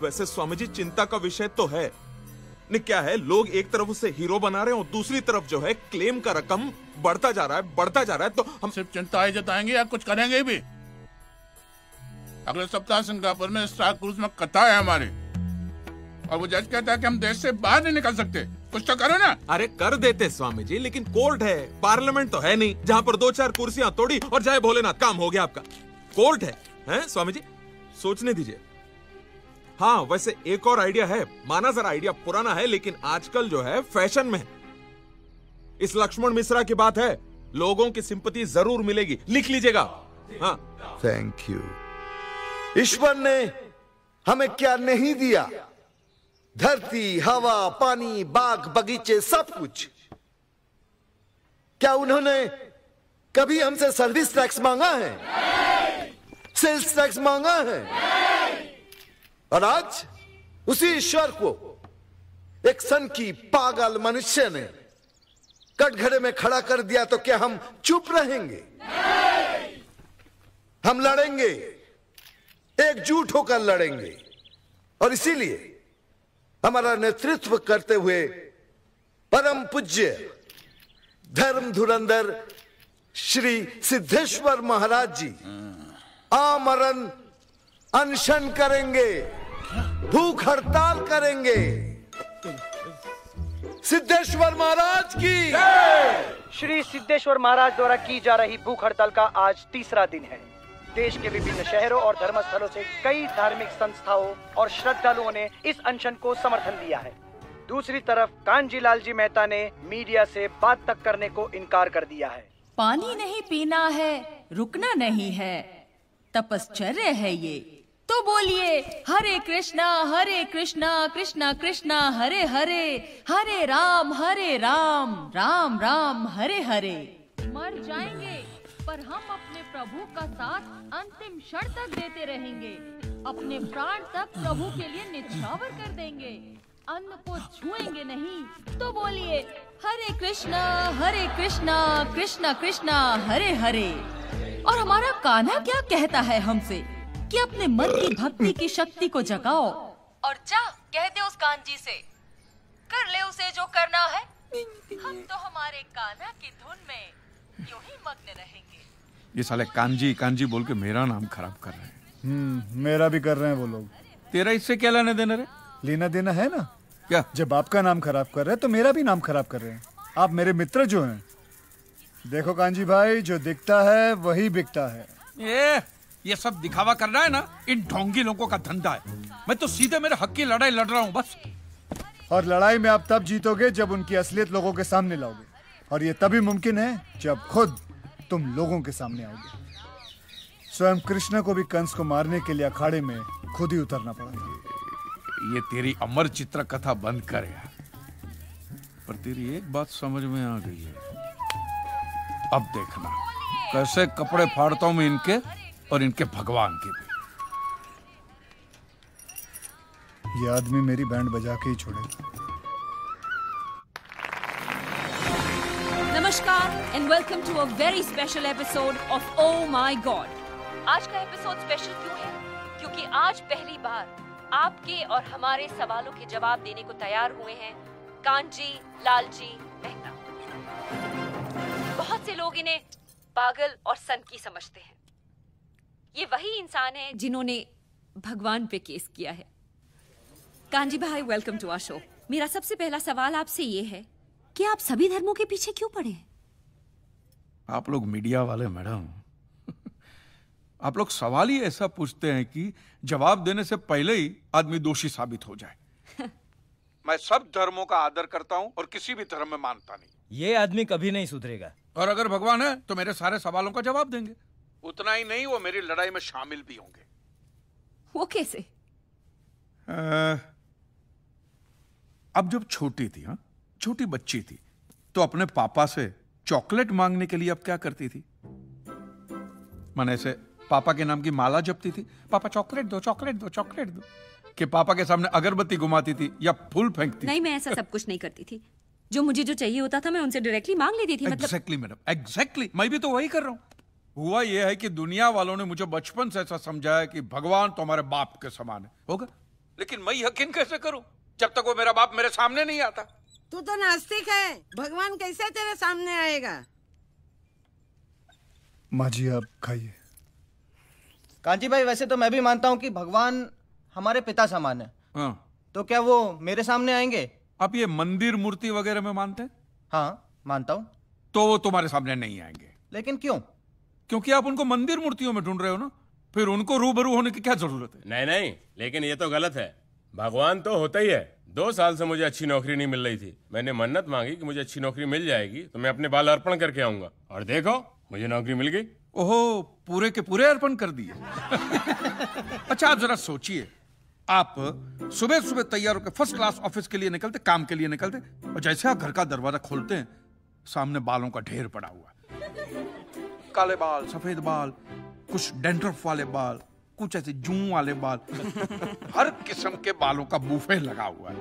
[SPEAKER 20] वैसे स्वामी जी चिंता का विषय तो है नहीं, क्या है, लोग एक तरफ उसे हीरो बना रहे हैं और दूसरी तरफ जो है क्लेम का रकम बढ़ता जा रहा है, तो हम
[SPEAKER 7] सिर्फ चिंता ही जताएंगे या कुछ करेंगे भी? अगले सप्ताह सिंगापुर में स्टार क्रूज में कथा है हमारी, और वो जज कहता है कि हम देश से बाहर नहीं निकल सकते। कुछ तो करो ना।
[SPEAKER 20] अरे कर देते स्वामी जी, लेकिन कोर्ट है, पार्लियामेंट तो है नहीं जहाँ पर 2-4 कुर्सियां तोड़ी और जय भोलेनाथ, काम हो गया आपका। कोर्ट है स्वामी जी, सोचने दीजिए। हाँ वैसे एक और आइडिया है, माना जरा आइडिया पुराना है लेकिन आजकल जो है फैशन में है। इस लक्ष्मण मिश्रा की बात है, लोगों की सिंपैथी जरूर मिलेगी, लिख लीजिएगा। हाँ
[SPEAKER 17] थैंक यू। ईश्वर ने हमें क्या नहीं दिया? धरती, हवा, पानी, बाग, बगीचे, सब कुछ। क्या उन्होंने कभी हमसे सर्विस टैक्स मांगा है? सेल्स टैक्स मांगा है? और आज उसी ईश्वर को एक सन की पागल मनुष्य ने कटघरे में खड़ा कर दिया, तो क्या हम चुप रहेंगे? हम लड़ेंगे, एकजुट होकर लड़ेंगे। और इसीलिए हमारा नेतृत्व करते हुए परम पूज्य धर्म धुरंधर श्री सिद्धेश्वर महाराज जी आमरण अनशन करेंगे, भूख हड़ताल करेंगे। सिद्धेश्वर महाराज की।
[SPEAKER 9] श्री सिद्धेश्वर महाराज द्वारा की जा रही भूख हड़ताल का आज तीसरा दिन है। देश के विभिन्न शहरों और धर्मस्थलों से कई धार्मिक संस्थाओं और श्रद्धालुओं ने इस अनशन को समर्थन दिया है। दूसरी तरफ कांजीलाल जी मेहता ने मीडिया से बात तक करने को इनकार कर दिया है।
[SPEAKER 18] पानी नहीं पीना है, रुकना नहीं है, तपश्चर्या है ये। तो बोलिए हरे कृष्णा कृष्णा कृष्णा हरे हरे, हरे राम राम राम हरे हरे। मर जाएंगे पर हम अपने प्रभु का साथ अंतिम क्षण तक देते रहेंगे। अपने प्राण तक प्रभु के लिए निछावर कर देंगे, अन्न को छुएंगे नहीं। तो बोलिए हरे कृष्णा कृष्णा कृष्णा हरे हरे। और हमारा कान्हा क्या कहता है हमसे कि अपने मन की भक्ति की शक्ति को जगाओ और जा कह दे उस कांजी से, कर ले उसे जो करना है। हम तो हमारे कान्हा की धुन में यूं ही मग्न रहेंगे।
[SPEAKER 8] ये साले कांजी बोल के मेरा नाम खराब कर रहे हैं।
[SPEAKER 12] मेरा भी कर रहे हैं वो लोग।
[SPEAKER 8] तेरा इससे क्या लेना देना रे?
[SPEAKER 12] लेना देना है ना।
[SPEAKER 8] क्या?
[SPEAKER 12] जब आपका नाम खराब कर रहे हैं तो मेरा भी नाम खराब कर रहे हैं। आप मेरे मित्र जो हैं। देखो कांजी भाई, जो दिखता है वही बिकता है।
[SPEAKER 8] ये सब दिखावा करना है ना, इन ढोंगी लोगों का धंधा है। मैं तो सीधे मेरे हक की लड़ाई लड़ रहा हूँ बस।
[SPEAKER 12] और लड़ाई में आप तब जीतोगे जब उनकी असलियत लोगों के सामने लाओगे, और ये तभी मुमकिन है जब खुद तुम लोगों के सामने आओगे। स्वयं कृष्ण को भी कंस को मारने के लिए अखाड़े में खुद ही उतरना पड़ा।
[SPEAKER 8] ये तेरी अमर चित्र कथा बंद कर यार। पर तेरी एक बात समझ में आ गई है, अब देखना कैसे कपड़े फाड़ता हूं मैं इनके और इनके भगवान के भी।
[SPEAKER 12] ये आदमी मेरी बैंड बजा के ही छोड़ेगा।
[SPEAKER 18] नमस्कार and welcome to a very special episode of oh my god. आज का एपिसोड स्पेशल क्यों है? क्योंकि आज पहली बार आपके और हमारे सवालों के जवाब देने को तैयार हुए हैं कांजी लालजी मेहता। बहुत से लोग इन्हें पागल और सनकी समझते हैं। ये वही इंसान है जिन्होंने भगवान पे केस किया है। कांजी भाई, वेलकम टू आवर शो। मेरा सबसे पहला सवाल आपसे ये है कि आप सभी धर्मों के पीछे क्यों पड़े हैं?
[SPEAKER 8] आप लोग मीडिया वाले मैडम, आप लोग सवाल ही ऐसा पूछते हैं कि जवाब देने से पहले ही आदमी दोषी साबित हो जाए। मैं सब धर्मों का आदर करता हूं और किसी भी धर्म में मानता नहीं।
[SPEAKER 3] ये आदमी कभी नहीं सुधरेगा।
[SPEAKER 8] और अगर भगवान है तो मेरे सारे सवालों का जवाब देंगे। उतना ही नहीं, वो मेरी लड़ाई में शामिल भी होंगे।
[SPEAKER 18] वो कैसे?
[SPEAKER 8] अब जब छोटी थी, हाँ छोटी बच्ची थी, तो अपने पापा से चॉकलेट मांगने के लिए अब क्या करती थी? मन ऐसे पापा के नाम की माला जपती थी, पापा चॉकलेट दो चॉकलेट दो चॉकलेट दो, कि पापा के सामने अगरबत्ती घुमाती थी या फूल फेंकती?
[SPEAKER 18] नहीं, मैं ऐसा सब कुछ नहीं करती थी। जो मुझे जो चाहिए होता था मैं उनसे डायरेक्टली मांग लेती थी।
[SPEAKER 8] Exactly madam, exactly. मैं भी तो वही कर रहा हूँ। हुआ यह है कि दुनिया वालों ने मुझे बचपन से ऐसा समझाया कि भगवान तो हमारे बाप के समान है। होगा
[SPEAKER 2] लेकिन मैं यकीन कैसे करूं जब तक वो मेरा बाप मेरे सामने नहीं आता?
[SPEAKER 10] तू तो नास्तिक है, भगवान कैसे तेरे सामने आएगा?
[SPEAKER 12] माँ जी आप खाइए।
[SPEAKER 11] कांची भाई, वैसे तो मैं भी मानता हूँ कि भगवान हमारे पिता समान है।
[SPEAKER 2] हाँ।
[SPEAKER 11] तो क्या वो मेरे सामने आएंगे?
[SPEAKER 2] आप ये मंदिर मूर्ति वगैरह में मानते हैं?
[SPEAKER 11] हाँ मानता हूँ।
[SPEAKER 2] तो वो तुम्हारे सामने नहीं आएंगे।
[SPEAKER 11] लेकिन क्यों?
[SPEAKER 2] क्योंकि आप उनको मंदिर मूर्तियों में ढूंढ रहे हो ना, फिर उनको रूबरू होने की क्या जरूरत है?
[SPEAKER 23] नहीं नहीं, लेकिन ये तो गलत है। भगवान तो होता ही है। 2 साल से मुझे अच्छी नौकरी नहीं मिल रही थी। मैंने मन्नत मांगी कि मुझे अच्छी नौकरी मिल जाएगी तो मैं अपने बाल अर्पण करके आऊंगा, और देखो मुझे नौकरी मिल गई।
[SPEAKER 2] ओहो, पूरे के पूरे अर्पण कर दिए। अच्छा आप जरा सोचिए, आप सुबह सुबह तैयार होकर फर्स्ट क्लास ऑफिस के लिए निकलते, काम के लिए निकलते, और जैसे आप घर का दरवाजा खोलते हैं सामने बालों का ढेर पड़ा हुआ, काले बाल, सफेद बाल, कुछ डैंड्रफ वाले बाल, कुछ ऐसे जूं वाले बाल, हर किस्म के बालों का बुफे लगा हुआ है।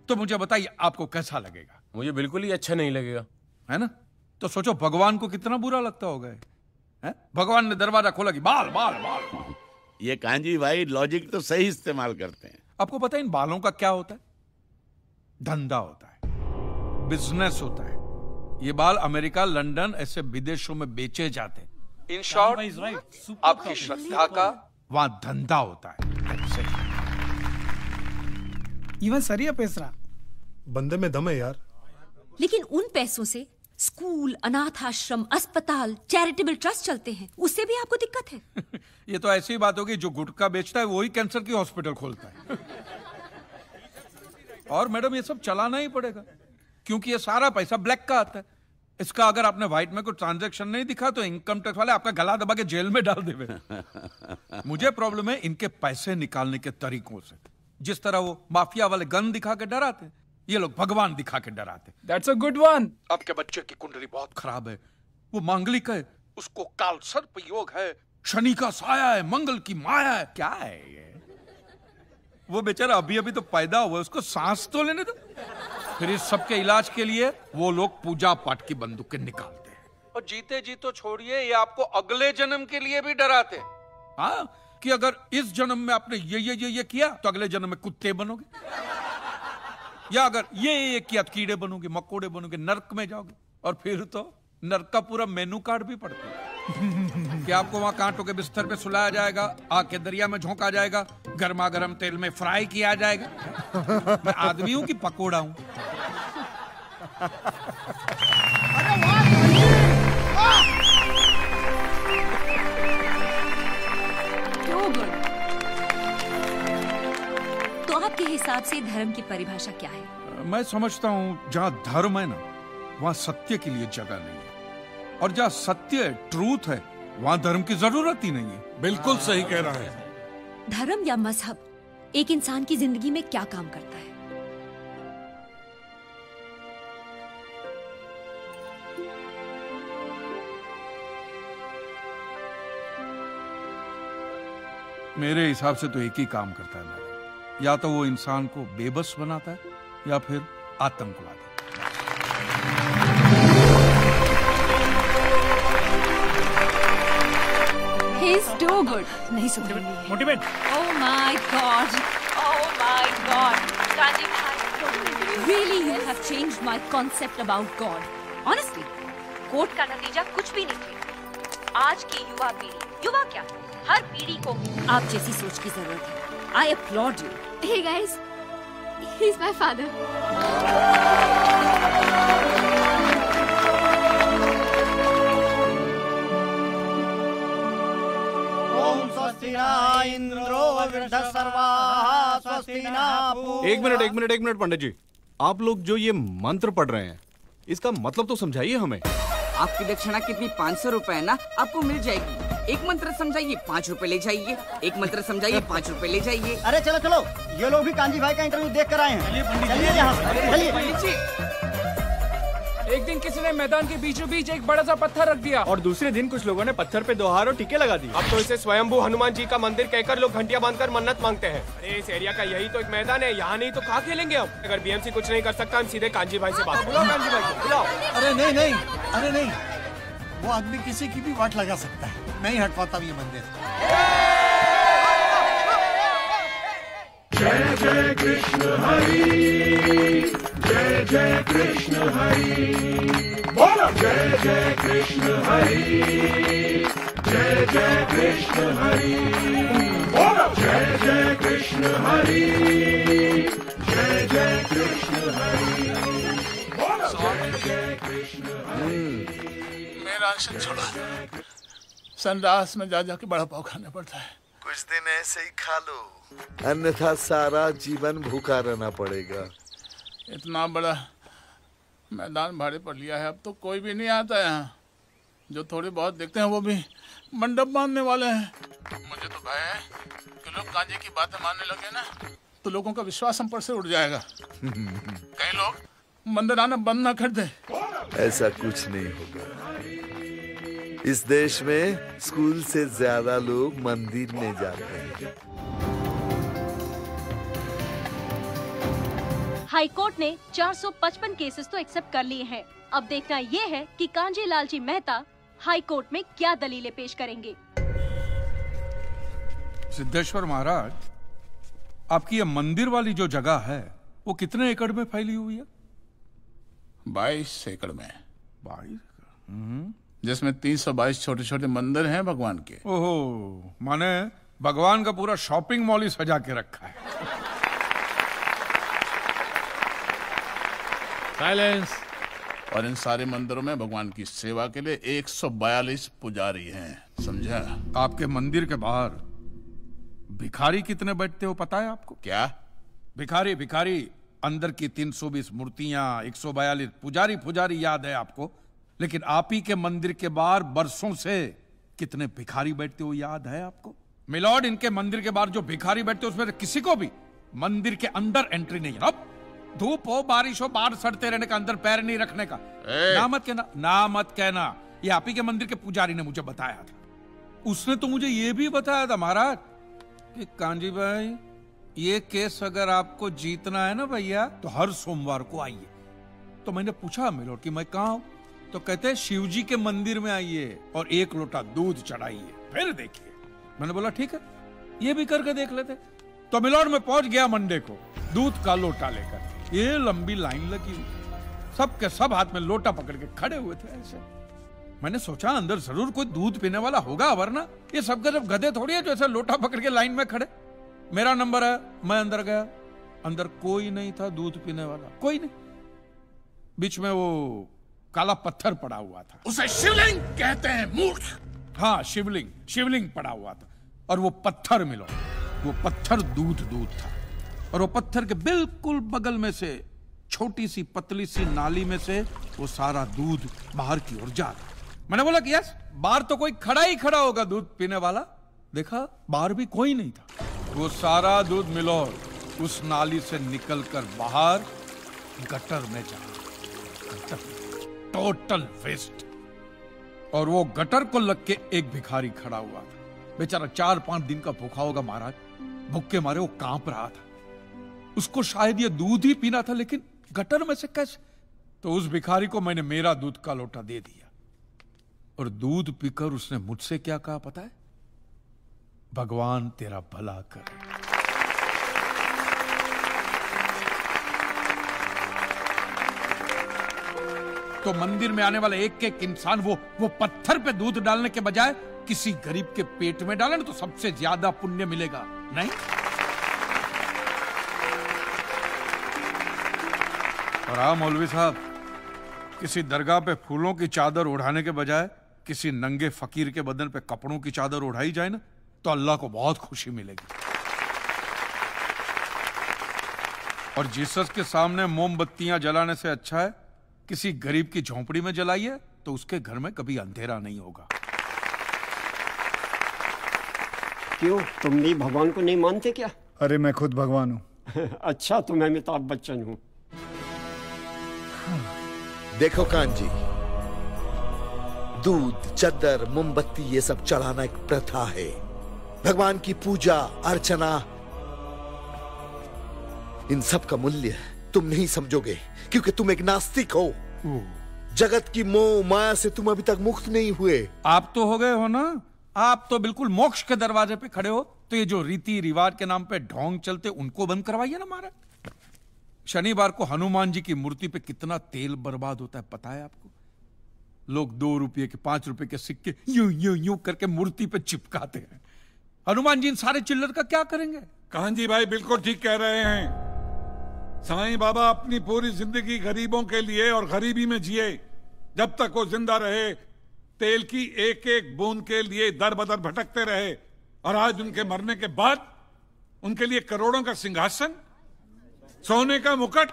[SPEAKER 2] तो मुझे बताइए आपको कैसा लगेगा?
[SPEAKER 23] मुझे बिल्कुल ही अच्छा नहीं लगेगा,
[SPEAKER 2] है ना? तो सोचो भगवान को कितना बुरा लगता होगा। भगवान ने दरवाजा खोला कि बाल बाल बाल बाल।
[SPEAKER 14] ये कांजी भाई लॉजिक तो सही इस्तेमाल करते हैं।
[SPEAKER 2] आपको पता है इन बालों का क्या होता है? धंधा होता है, बिजनेस होता है। ये बाल अमेरिका, लंदन ऐसे विदेशों में बेचे जाते हैं। इन शॉर्ट आपकी श्रद्धा का वहां धंधा होता है।
[SPEAKER 6] इवन सरिया पेसरा
[SPEAKER 15] बंदे में दम है यार।
[SPEAKER 24] लेकिन उन पैसों से स्कूल, अनाथ आश्रम, अस्पताल, चैरिटेबल ट्रस्ट चलते हैं, उससे भी आपको दिक्कत है?
[SPEAKER 2] ये तो ऐसी बात होगी, जो गुटखा बेचता है वही कैंसर की हॉस्पिटल खोलता है। और मैडम ये सब चलाना ही पड़ेगा, क्योंकि ये सारा पैसा ब्लैक का आता है। इसका अगर आपने व्हाइट में कोई ट्रांजैक्शन नहीं दिखा तो इनकम टैक्स वाले आपका गला दबा के जेल में डाल देवे। मुझे प्रॉब्लम है इनके पैसे निकालने के तरीकों से। जिस तरह वो माफिया वाले गन दिखा के डराते, ये लोग भगवान दिखा के डराते।
[SPEAKER 21] That's a good one.
[SPEAKER 2] आपके बच्चे की कुंडली बहुत खराब है, वो मांगलिक है, उसको काल सर्प योग है, शनि का साया है, मंगल की माया है। क्या है ये? वो बेचारा अभी अभी तो पैदा हुआ, उसको सांस तो लेने दो। फिर इस सब के इलाज के लिए वो लोग पूजा पाठ की बंदूकें निकालते हैं, और जीते जी तो छोड़िए, ये आपको अगले जन्म के लिए भी डराते। हाँ, कि अगर इस जन्म में आपने ये किया तो अगले जन्म में कुत्ते बनोगे, या अगर ये किया तो कीड़े बनोगे, मकोड़े बनोगे, नर्क में जाओगे। और फिर तो नर्क का पूरा मेनू कार्ड भी पड़ता है कि आपको वहां कांटों के बिस्तर पे सुलाया जाएगा, आग के दरिया में झोंका जाएगा, गर्मा गर्म तेल में फ्राई किया जाएगा। मैं आदमी हूं कि पकोड़ा हूं?
[SPEAKER 24] तो आपके हिसाब से धर्म की परिभाषा क्या है?
[SPEAKER 2] मैं समझता हूं जहां धर्म है ना, वहां सत्य के लिए जगह नहीं है, और जहां सत्य ट्रूथ है वहां धर्म की जरूरत ही नहीं है।
[SPEAKER 22] बिल्कुल सही कह रहा है।
[SPEAKER 24] धर्म या मजहब एक इंसान की जिंदगी में क्या काम करता है?
[SPEAKER 2] मेरे हिसाब से तो एक ही काम करता है मैडम, या तो वो इंसान को बेबस बनाता है या फिर आतंकवादी।
[SPEAKER 24] He's too good. नहीं सुन रही है।
[SPEAKER 21] Motivate.
[SPEAKER 24] Oh my God. Oh my God. Kanji bhai, really you have changed my concept about God. Honestly, court का नतीजा कुछ भी नहीं थे। आज की युवा पीढ़ी, युवा क्या, हर पीढ़ी को आप जैसी सोच की जरूरत है। I applaud you.
[SPEAKER 4] Hey guys, he's my father.
[SPEAKER 21] एक मिनट पंडित जी, आप लोग जो ये मंत्र पढ़ रहे हैं इसका मतलब तो समझाइए हमें।
[SPEAKER 25] आपकी दक्षिणा कितनी? 500 रुपए है ना, आपको मिल जाएगी। एक मंत्र समझाइए 5 रुपए ले जाइए, एक मंत्र समझाइए 5 रुपए ले जाइए।
[SPEAKER 11] अरे चलो चलो, ये लोग भी कांजी भाई का इंटरव्यू देख कर आए हैं। चलिए यहाँ चलिए।
[SPEAKER 21] एक दिन किसी ने मैदान के बीचों बीच एक बड़ा सा पत्थर रख दिया, और दूसरे दिन कुछ लोगों ने पत्थर पे दोहार और टीके लगा दी।
[SPEAKER 26] अब तो इसे स्वयंभू हनुमान जी का मंदिर कहकर लोग घंटियां बांधकर मन्नत मांगते हैं। अरे इस एरिया का यही तो एक मैदान है, यहाँ नहीं तो कहाँ खेलेंगे हम? अगर बीएमसी कुछ नहीं कर सकता, हम सीधे कांजी भाई से बात। बुलाओ कांजी भाई को, बुलाओ।
[SPEAKER 27] अरे नहीं, अरे नहीं, वो आदमी किसी की भी वाट लगा सकता है, नहीं हटवाता ये मंदिर।
[SPEAKER 16] जय जय जय कृष्ण हरि, जय जय कृष्ण हरि, बोलो जय जय कृष्ण हरि, जय जय कृष्ण हरि, बोलो जय जय कृष्ण हरि, जय जय कृष्ण हरि, बोलो जय जय कृष्ण हरि।
[SPEAKER 1] मेरा अनशन छोड़ा, संडास में जा जाके बड़ा पाव खाना पड़ता है।
[SPEAKER 5] कुछ दिन ऐसे ही खा लो, अन्यथा सारा जीवन भूखा रहना पड़ेगा।
[SPEAKER 1] इतना बड़ा मैदान भाड़े पर लिया है, अब तो कोई भी नहीं आता यहाँ। जो थोड़ी बहुत देखते हैं वो भी मंडप बांधने वाले हैं। मुझे तो भय है कि लोग कांजे की बातें मानने लगे ना तो लोगों का विश्वास हम पर से उड़ जाएगा। कई लोग मंदिर आना बंद ना कर दे।
[SPEAKER 5] ऐसा कुछ नहीं होगा। इस देश में स्कूल से ज्यादा लोग मंदिर में जाते हैं।
[SPEAKER 24] हाईकोर्ट ने 455 केसेस तो एक्सेप्ट कर लिए हैं। अब देखना ये है कि कांजी लालजी मेहता हाईकोर्ट में क्या दलीलें पेश करेंगे।
[SPEAKER 2] सिद्धेश्वर महाराज, आपकी ये मंदिर वाली जो जगह है वो कितने एकड़ में फैली हुई है?
[SPEAKER 1] 22 एकड़ में।
[SPEAKER 2] 22?
[SPEAKER 1] जिसमें 322 छोटे छोटे मंदिर हैं भगवान के।
[SPEAKER 2] ओहो, माने भगवान का पूरा शॉपिंग मॉल ही सजा के रखा है।
[SPEAKER 1] साइलेंस। और इन सारे मंदिरों में भगवान की सेवा के लिए 142 पुजारी हैं, समझा?
[SPEAKER 2] आपके मंदिर के बाहर भिखारी कितने बैठते हो पता है आपको?
[SPEAKER 1] क्या?
[SPEAKER 2] भिखारी अंदर की 320 मूर्तियां, 142 पुजारी याद है आपको, लेकिन आप ही के मंदिर के बाहर बरसों से कितने भिखारी बैठते हो याद है आपको? मिलॉर्ड, इनके मंदिर के बाहर जो भिखारी बैठते हो उसमें किसी को भी मंदिर के अंदर एंट्री नहीं है। अब धूप हो बारिश हो बाहर सड़ते रहने का, अंदर पैर नहीं रखने का। ना मत कहना। ये आप ही के मंदिर के पुजारी ने मुझे बताया था। उसने तो मुझे ये भी बताया था महाराज कि कांजी भाई, ये केस अगर आपको जीतना है ना भैया तो हर सोमवार को आइए। तो मैंने पूछा मिलॉर्ड कि मैं कहाँ हूं? तो कहते हैं शिव जी के मंदिर में आइए और 1 लोटा दूध चढ़ाइए, फिर देखिए। मैंने बोला ठीक है, ये भी करके देख लेते। तो मिलॉर्ड में पहुंच गया मंडे को दूध का लोटा लेकर। ये लंबी लाइन लगी हुई, सबके सब हाथ में लोटा पकड़ के खड़े हुए थे ऐसे। मैंने सोचा अंदर जरूर कोई दूध पीने वाला होगा, वरना ये सबके सब गधे थोड़ी है जो ऐसे लोटा पकड़ के लाइन में खड़े। मेरा नंबर है, मैं अंदर गया, अंदर कोई नहीं था दूध पीने वाला, कोई नहीं। बीच में वो काला पत्थर पड़ा हुआ था,
[SPEAKER 1] उसे शिवलिंग कहते हैं मूर्ख।
[SPEAKER 2] हाँ, शिवलिंग पड़ा हुआ था और वो पत्थर मिलो, वो पत्थर दूध था। और वो पत्थर के बिल्कुल बगल में से छोटी सी पतली सी नाली में से वो सारा दूध बाहर की ओर जा रहा। मैंने बोला कि यस, बाहर तो कोई खड़ा होगा दूध पीने वाला। देखा बाहर भी कोई नहीं था। वो सारा दूध मिलो उस नाली से निकलकर बाहर गटर में जा रहा। Total waste. और वो गटर को लग के एक भिखारी खड़ा हुआ था, बेचारा 4-5 दिन का भूखा होगा महाराज। भूख के मारे वो कांप रहा था। उसको शायद ये दूध ही पीना था, लेकिन गटर में से कैसे? तो उस भिखारी को मैंने मेरा दूध का लोटा दे दिया और दूध पीकर उसने मुझसे क्या कहा पता है? भगवान तेरा भला करे। तो मंदिर में आने वाला एक एक इंसान वो पत्थर पे दूध डालने के बजाय किसी गरीब के पेट में डाले तो सबसे ज्यादा पुण्य मिलेगा, नहीं? और हाँ मौलवी साहब, किसी दरगाह पे फूलों की चादर उड़ाने के बजाय किसी नंगे फकीर के बदन पे कपड़ों की चादर उड़ाई जाए ना तो अल्लाह को बहुत खुशी मिलेगी। और जीसस के सामने मोमबत्तियां जलाने से अच्छा है किसी गरीब की झोंपड़ी में जलाइए, तो उसके घर में कभी अंधेरा नहीं होगा।
[SPEAKER 7] क्यों, तुम भी भगवान को नहीं मानते क्या?
[SPEAKER 12] अरे मैं खुद भगवान हूँ।
[SPEAKER 7] अच्छा, तो मैं अमिताभ बच्चन हूँ।
[SPEAKER 5] देखो कांजी, दूध, चद्दर, मोमबत्ती ये सब चढ़ाना एक प्रथा है। भगवान की पूजा अर्चना, इन सब का मूल्य तुम नहीं समझोगे क्योंकि तुम एक नास्तिक हो। जगत की मोह माया से तुम अभी तक मुक्त नहीं हुए।
[SPEAKER 2] आप तो हो गए हो ना, आप तो बिल्कुल मोक्ष के दरवाजे पे खड़े हो, तो ये जो रीति रिवाज के नाम पे ढोंग चलते उनको बंद करवाइए ना महाराज। शनिवार को हनुमान जी की मूर्ति पे कितना तेल बर्बाद होता है पता है आपको? लोग 2 रुपये के 5 रुपए के सिक्के यूं यूं यूं करके मूर्ति पे चिपकाते हैं। हनुमान जी इन सारे चिल्लर का क्या करेंगे?
[SPEAKER 22] कांजी भाई बिल्कुल ठीक कह रहे हैं। साईं बाबा अपनी पूरी जिंदगी गरीबों के लिए और गरीबी में जिए। जब तक वो जिंदा रहे तेल की एक एक बूंद के लिए दर बदर भटकते रहे, और आज उनके मरने के बाद उनके लिए करोड़ों का सिंहासन, सोने का मुकुट,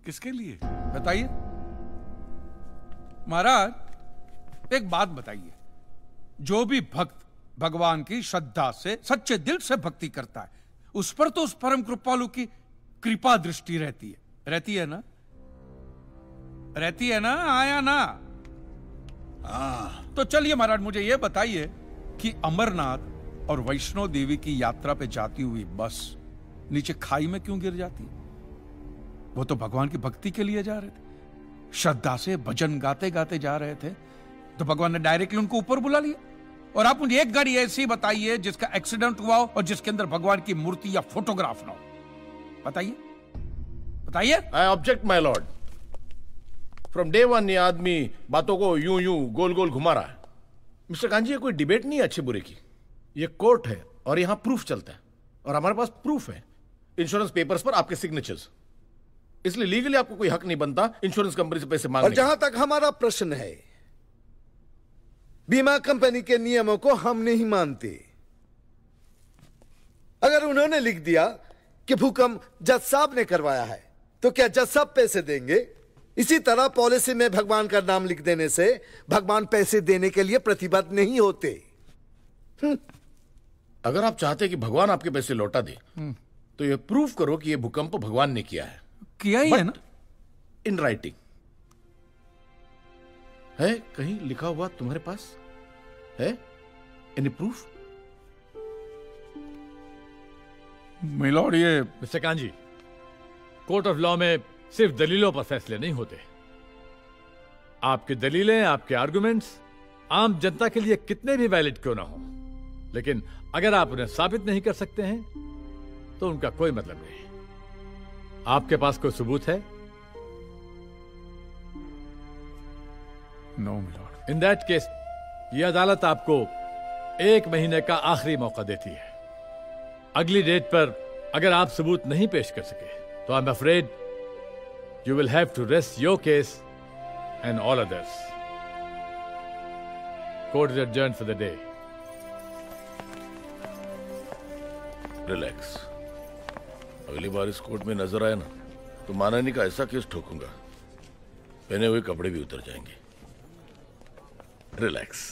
[SPEAKER 22] किसके लिए
[SPEAKER 2] बताइए महाराज। एक बात बताइए, जो भी भक्त भगवान की श्रद्धा से सच्चे दिल से भक्ति करता है उस पर तो उस परम कृपालु की कृपा दृष्टि रहती है ना? रहती है ना? आया ना? तो चलिए महाराज मुझे यह बताइए कि अमरनाथ और वैष्णो देवी की यात्रा पे जाती हुई बस नीचे खाई में क्यों गिर जाती है? वो तो भगवान की भक्ति के लिए जा रहे थे, श्रद्धा से भजन गाते गाते जा रहे थे, तो भगवान ने डायरेक्टली उनको ऊपर बुला लिया। और आप मुझे एक गाड़ी ऐसी बताइए जिसका एक्सीडेंट हुआ हो और जिसके अंदर भगवान की मूर्ति या फोटोग्राफ ना हो। बताइए।
[SPEAKER 15] आई object my Lord. From day one ये आदमी बातों को यूं यूं गोल गोल घुमा रहा है। मिस्टर कांजी, ये कोई डिबेट नहीं है अच्छे बुरे की, ये कोर्ट है और यहां प्रूफ चलता है, और हमारे पास प्रूफ है, इंश्योरेंस पेपर्स पर आपके सिग्नेचर्स। इसलिए लीगली आपको कोई हक नहीं बनता इंश्योरेंस कंपनी से पैसे मांगने
[SPEAKER 5] और जहां तक हमारा प्रश्न है, बीमा कंपनी के नियमों को हम नहीं मानते। अगर उन्होंने लिख दिया कि भूकंप जज साहब ने करवाया है, तो क्या जज साहब पैसे देंगे? इसी तरह पॉलिसी में भगवान का नाम लिख देने से भगवान पैसे देने के लिए प्रतिबद्ध नहीं होते।
[SPEAKER 15] अगर आप चाहते कि भगवान आपके पैसे लौटा दे, तो यह प्रूफ करो कि यह भूकंप भगवान ने किया है।
[SPEAKER 2] किया ही है ना?
[SPEAKER 15] इन राइटिंग है, कहीं लिखा हुआ तुम्हारे पास है? Any proof?
[SPEAKER 3] मिलॉर्ड, ये mister kanji, court of law में सिर्फ दलीलों पर फैसले नहीं होते। आपकी दलीलें, आपके आर्गुमेंट्स आम जनता के लिए कितने भी वैलिड क्यों ना हो, लेकिन अगर आप उन्हें साबित नहीं कर सकते हैं तो उनका कोई मतलब नहीं। आपके पास कोई सबूत है?
[SPEAKER 22] No my lord.
[SPEAKER 3] In that case यह अदालत आपको 1 महीने का आखिरी मौका देती है। अगली डेट पर अगर आप सबूत नहीं पेश कर सके तो I am afraid you will have to rest your case and all others. Court is adjourned for the day.
[SPEAKER 15] Relax. अगली बार इस कोर्ट में नजर आए ना तो मानहानि का ऐसा केस ठोकूंगा, पहने हुए कपड़े भी उतर जाएंगे। रिलैक्स।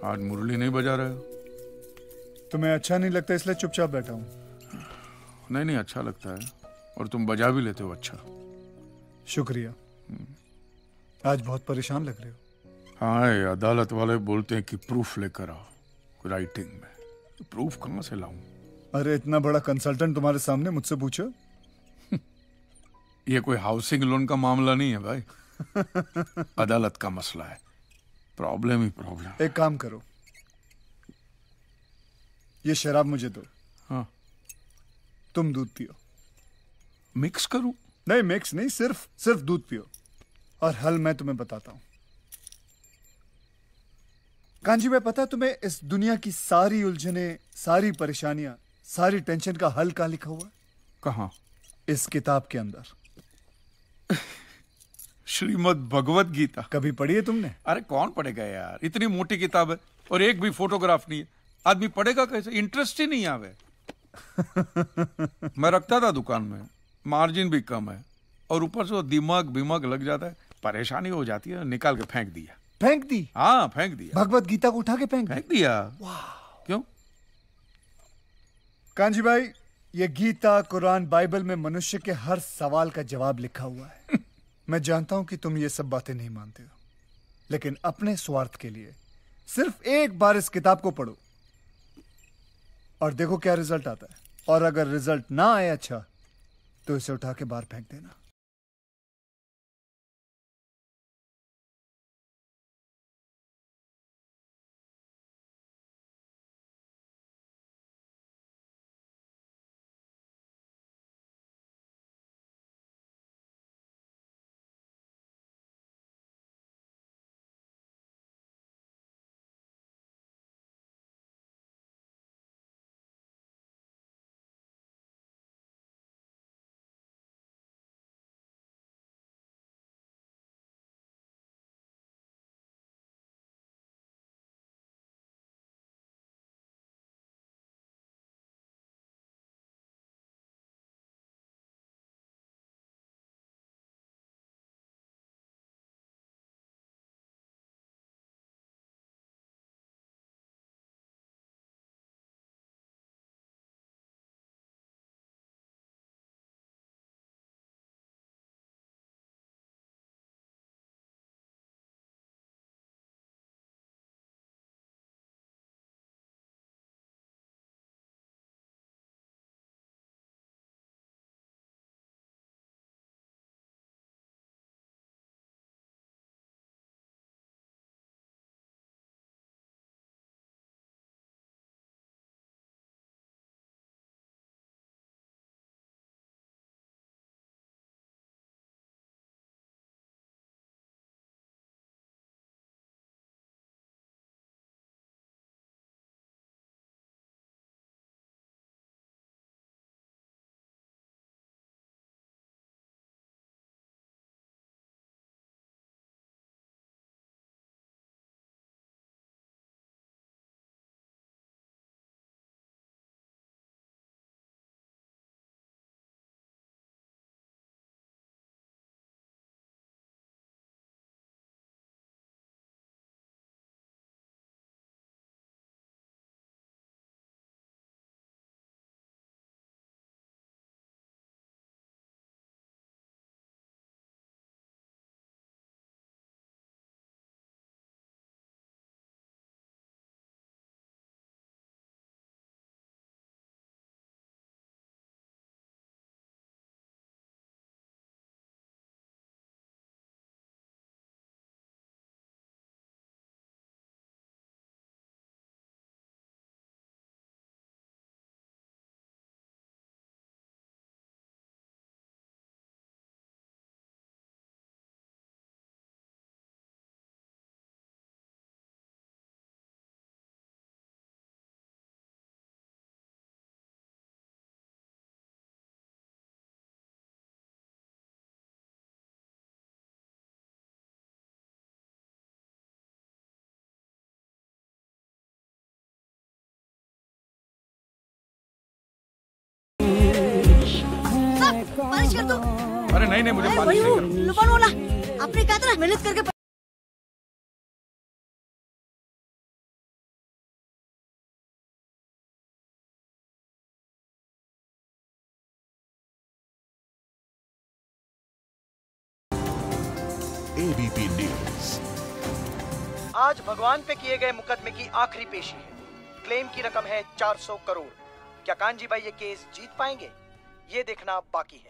[SPEAKER 2] आज मुरली नहीं बजा रहे हो?
[SPEAKER 12] तुम्हें अच्छा नहीं लगता इसलिए चुपचाप बैठा हूं।
[SPEAKER 2] नहीं अच्छा लगता है, और तुम बजा भी लेते हो अच्छा।
[SPEAKER 12] शुक्रिया। आज बहुत परेशान लग रहे हो।
[SPEAKER 2] हाँ, अदालत वाले बोलते हैं कि प्रूफ लेकर आओ राइटिंग में। प्रूफ कहां से लाऊं?
[SPEAKER 12] अरे इतना बड़ा कंसल्टेंट तुम्हारे सामने, मुझसे पूछो।
[SPEAKER 2] ये कोई हाउसिंग लोन का मामला नहीं है भाई, अदालत का मसला है। प्रॉब्लम ही प्रॉब्लम।
[SPEAKER 12] एक काम करो, ये शराब मुझे दो।
[SPEAKER 2] हाँ।
[SPEAKER 12] तुम दूध पियो।
[SPEAKER 2] मिक्स करूं?
[SPEAKER 12] नहीं मिक्स नहीं, सिर्फ दूध पियो, और हल मैं तुम्हें बताता हूं। कांजी भाई, पता है तुम्हें इस दुनिया की सारी उलझने, सारी परेशानियां, सारी टेंशन का हल कहां लिखा हुआ है?
[SPEAKER 2] कहां?
[SPEAKER 12] इस किताब के अंदर।
[SPEAKER 2] श्रीमद् भगवत गीता।
[SPEAKER 12] कभी पढ़ी है तुमने?
[SPEAKER 2] अरे कौन पढ़ेगा यार, इतनी मोटी किताब है और एक भी फोटोग्राफ नहीं है। आदमी पढ़ेगा कैसे? इंटरेस्ट ही नहीं आवे। मैं रखता था दुकान में, मार्जिन भी कम है और ऊपर से वो दिमाग लग जाता है, परेशानी हो जाती है, निकाल के फेंक दिया।
[SPEAKER 12] फेंक दी?
[SPEAKER 2] हाँ फेंक दिया।
[SPEAKER 12] भगवत गीता को उठा के फेंक
[SPEAKER 2] दिया। क्यों?
[SPEAKER 12] कांजी भाई, ये गीता, कुरान, बाइबल में मनुष्य के हर सवाल का जवाब लिखा हुआ है। मैं जानता हूं कि तुम ये सब बातें नहीं मानते हो, लेकिन अपने स्वार्थ के लिए सिर्फ एक बार इस किताब को पढ़ो और देखो क्या रिजल्ट आता है। और अगर रिजल्ट ना आए अच्छा, तो इसे उठा के बाहर फेंक देना।
[SPEAKER 8] मालिश कर दो।
[SPEAKER 2] अरे नहीं मुझे मालिश नहीं करनी।
[SPEAKER 8] लुबान वाला आपने कहा था ना मेहनत करके।
[SPEAKER 9] ABP news.
[SPEAKER 11] आज भगवान पे किए गए मुकदमे की आखिरी पेशी है। क्लेम की रकम है 400 करोड़। क्या कांजी भाई ये केस जीत पाएंगे, ये देखना बाकी है।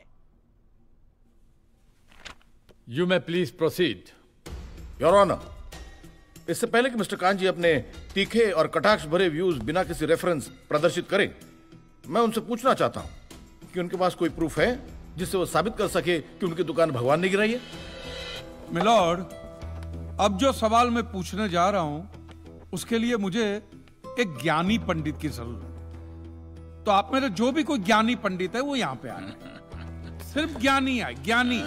[SPEAKER 3] You may please proceed.
[SPEAKER 15] Your honour, इससे पहले कि मिस्टर कांजी अपने तीखे और कटाक्ष भरे व्यूज बिना किसी रेफरेंस प्रदर्शित करें, मैं उनसे पूछना चाहता हूं कि उनके पास कोई प्रूफ है जिससे वो साबित कर सके कि उनकी दुकान भगवान ने गिराई है।
[SPEAKER 2] मिलॉर्ड, अब जो सवाल मैं पूछने जा रहा हूं उसके लिए मुझे एक ज्ञानी पंडित की जरूरत है। तो आप मेरे जो भी कोई ज्ञानी पंडित है वो यहां पे आए। सिर्फ ज्ञानी आए, ज्ञानी।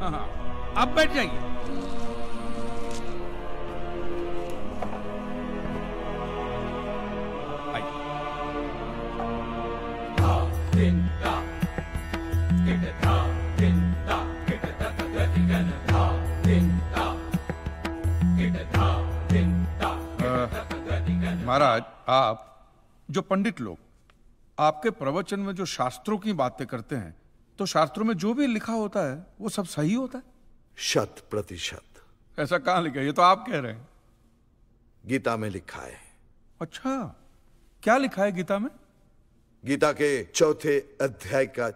[SPEAKER 2] हाँ, आप बैठ जाइए। महाराज, आप जो पंडित लोग आपके प्रवचन में जो शास्त्रों की बातें करते हैं, तो शास्त्रों में जो भी लिखा होता है वो सब सही होता है?
[SPEAKER 5] 100%।
[SPEAKER 2] ऐसा कहां लिखा है? ये तो आप कह रहे हैं।
[SPEAKER 5] गीता में लिखा है।
[SPEAKER 2] अच्छा, क्या लिखा है गीता में?
[SPEAKER 5] गीता के 4थे अध्याय का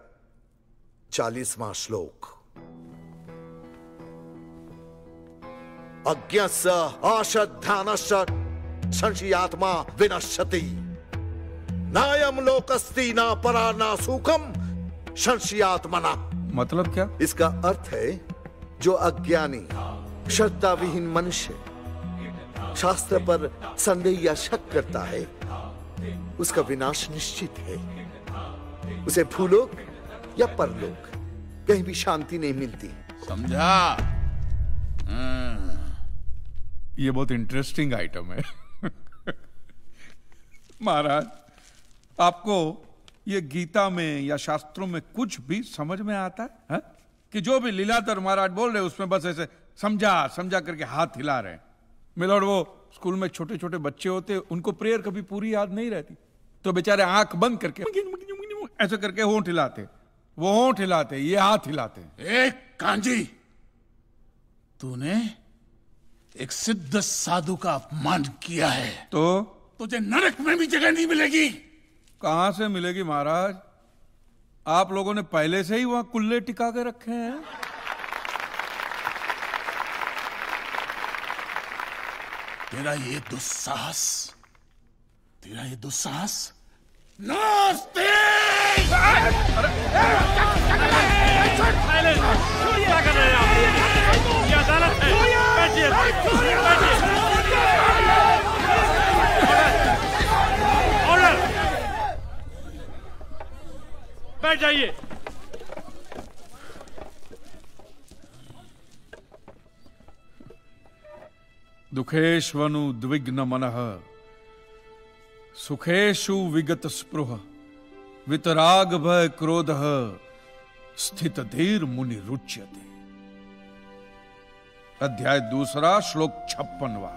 [SPEAKER 5] 40वां श्लोक। अज्ञस्य अश्रद्धानस्य संशयात्मा विनश्यति, नायम लोकस्ति ना परा ना सुखम संशयात्मना।
[SPEAKER 2] मतलब क्या?
[SPEAKER 5] इसका अर्थ है जो अज्ञानी श्रद्धा विहीन मनुष्य शास्त्र पर संदेह या शक करता है, उसका विनाश निश्चित है। उसे भूलोक या परलोक कहीं भी शांति नहीं मिलती।
[SPEAKER 1] समझा?
[SPEAKER 2] ये बहुत इंटरेस्टिंग आइटम है। महाराज, आपको ये गीता में या शास्त्रों में कुछ भी समझ में आता है? कि जो भी लीलाधर महाराज बोल रहे हैं उसमें बस ऐसे समझा समझा करके हाथ हिला रहे हैं। मिलोड, वो स्कूल में छोटे छोटे बच्चे होते, उनको प्रेयर कभी पूरी याद नहीं रहती, तो बेचारे आंख बंद करके ऐसे करके होंठ हिलाते, वो होंठ हिलाते, ये हाथ हिलाते।
[SPEAKER 1] एक कांजी, तूने एक सिद्ध साधु का अपमान किया है
[SPEAKER 2] तो
[SPEAKER 1] तुझे नरक में भी जगह नहीं मिलेगी।
[SPEAKER 2] कहां से मिलेगी महाराज? आप लोगों ने पहले से ही वहां कुल्ले टिका के रखे हैं।
[SPEAKER 1] तेरा ये दुस्साहस नास्ते।
[SPEAKER 16] क्या कर रहे हैं आप? ये अदालत है। बैठिए, ऑर्डर, बैठ जाइए।
[SPEAKER 2] दुखेष्वनु द्विग्न मनः सुखेषु विगत स्पृह वितराग भय क्रोधः स्थित धीर मुनि रुच्यते। अध्याय 2 श्लोक 56वां।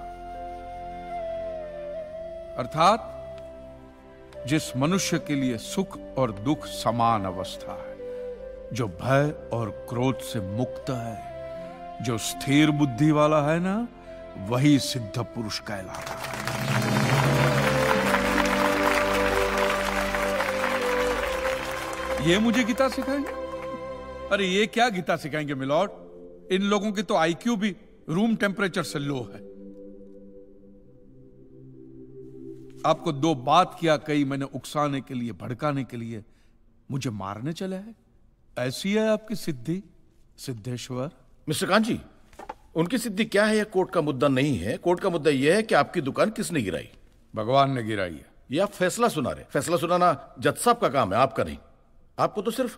[SPEAKER 2] अर्थात जिस मनुष्य के लिए सुख और दुख समान अवस्था है, जो भय और क्रोध से मुक्त है, जो स्थिर बुद्धि वाला है ना, वही सिद्ध पुरुष कहलाता है। ये मुझे गीता सिखाएंगे? अरे ये क्या गीता सिखाएंगे मिलॉर्ड, इन लोगों की तो आईक्यू भी रूम टेम्परेचर से लो है। आपको 2 बात किया कही मैंने उकसाने के लिए, भड़काने के लिए, मुझे मारने चले हैं। ऐसी है आपकी सिद्धि सिद्धेश्वर?
[SPEAKER 15] मिस्टर कांजी, उनकी सिद्धि क्या है यह कोर्ट का मुद्दा नहीं है। कोर्ट का मुद्दा यह है कि आपकी दुकान किसने गिराई?
[SPEAKER 2] भगवान ने गिराई है।
[SPEAKER 15] ये आप फैसला सुना रहे। फैसला सुनाना जज साहब का काम है, आपका नहीं। आपको तो सिर्फ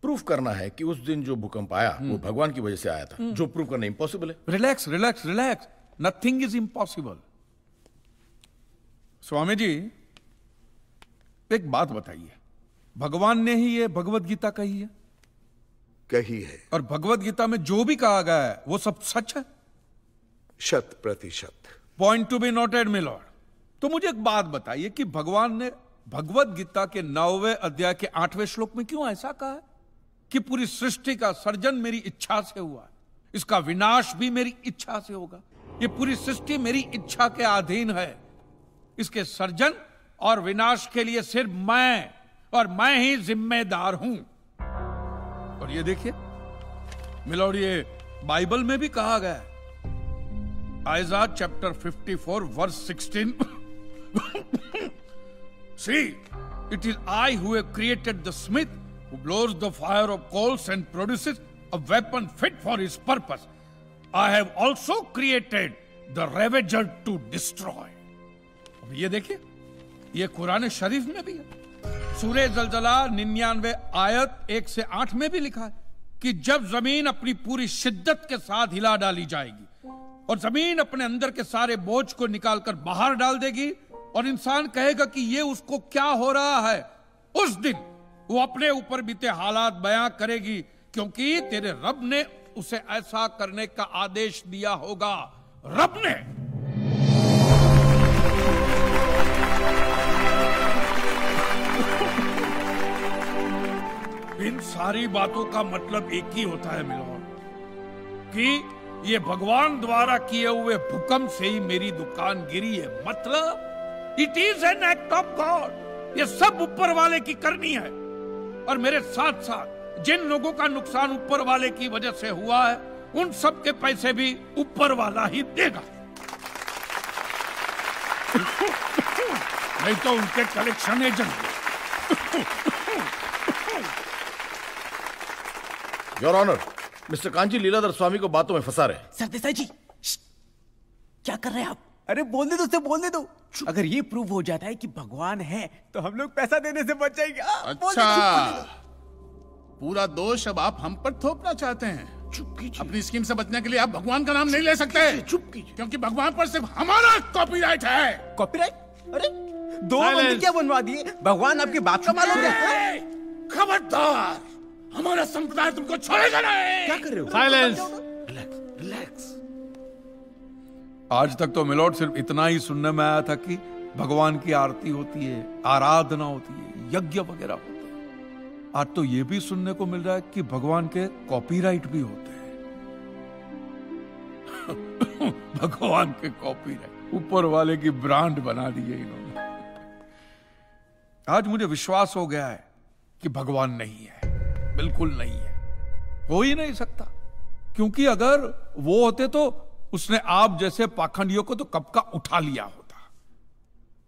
[SPEAKER 15] प्रूफ करना है कि उस दिन जो भूकंप आया वो भगवान की वजह से आया था, जो प्रूफ करना इंपॉसिबल है।
[SPEAKER 2] Relax relax relax, nothing is impossible. Swami ji, एक बात बताइए, भगवान ने ही ये भगवत गीता कही है?
[SPEAKER 5] कही है।
[SPEAKER 2] और भगवत गीता में जो भी कहा गया है वो सब सच है?
[SPEAKER 5] 100%।
[SPEAKER 2] Point to be noted my lord. तो मुझे एक बात बताइए कि भगवान ने भगवत गीता के 9वें अध्याय के 8वें श्लोक में क्यों ऐसा कहा है कि पूरी सृष्टि का सर्जन मेरी इच्छा से हुआ, इसका विनाश भी मेरी इच्छा से होगा, ये पूरी सृष्टि मेरी इच्छा के अधीन है, इसके सर्जन और विनाश के लिए सिर्फ मैं और मैं ही जिम्मेदार हूं। और ये देखिए मिलॉर्ड, ये बाइबल में भी कहा गया है, Aiza chapter 54 verse 16। See, it is I who have created the smith who blows the fire of coals and produces a weapon fit for his purpose. I have also created the ravager to destroy. अब ये देखिए, ये कुरान शरीफ में भी है। सूरह जलजला 99 आयत 1 से 8 में भी लिखा है कि जब जमीन अपनी पूरी शिद्दत के साथ हिला डाली जाएगी और जमीन अपने अंदर के सारे बोझ को निकालकर बाहर डाल देगी और इंसान कहेगा कि ये उसको क्या हो रहा है, उस दिन वो अपने ऊपर बीते हालात बयां करेगी, क्योंकि तेरे रब ने उसे ऐसा करने का आदेश दिया होगा। रब ने। इन सारी बातों का मतलब एक ही होता है मिलोन, कि ये भगवान द्वारा किए हुए भूकंप से ही मेरी दुकान गिरी है। मतलब it is an act of God. ये सब ऊपर वाले की करनी है। और मेरे साथ साथ जिन लोगों का नुकसान ऊपर वाले की वजह से हुआ है, उन सब के पैसे भी ऊपर वाला ही देगा। नहीं तो उनके collection agent.
[SPEAKER 15] Your honour, mister Kanchi Leeladhar Swami को बातों में फंसा रहे।
[SPEAKER 9] सरदेसाई जी, क्या कर रहे हैं आप? अरे बोलने दो, उससे बोलने दो। अगर ये प्रूव हो जाता है कि भगवान है तो हम लोग पैसा देने से बच जाएंगे।
[SPEAKER 1] अच्छा, पूरा दोष अब आप हम पर थोपना चाहते हैं। अपनी स्कीम से बचने के लिए आप भगवान का नाम नहीं ले सकते। चुप कीजिए, क्योंकि भगवान पर सिर्फ हमारा कॉपीराइट है।
[SPEAKER 9] कॉपीराइट? अरे दो मंदिर क्या बनवा दिए? भगवान आपके बाप का मालूम है?
[SPEAKER 1] खबरदार, हमारा संप्रदाय तुमको छोड़ेगा नहीं।
[SPEAKER 9] क्या कर रहे हो?
[SPEAKER 2] साइलेंस।
[SPEAKER 9] रिलैक्स।
[SPEAKER 2] आज तक तो मिलोड सिर्फ इतना ही सुनने में आया था कि भगवान की आरती होती है, आराधना होती है, यज्ञ वगैरह होते हैं। आज तो ये भी सुनने को मिल रहा है कि भगवान के कॉपीराइट भी होते हैं। भगवान के कॉपीराइट ऊपर वाले की ब्रांड बना दी है इन्होंने। आज मुझे विश्वास हो गया है कि भगवान नहीं है, बिल्कुल नहीं है, हो ही नहीं सकता। क्योंकि अगर वो होते तो उसने आप जैसे पाखंडियों को तो कब का उठा लिया होता।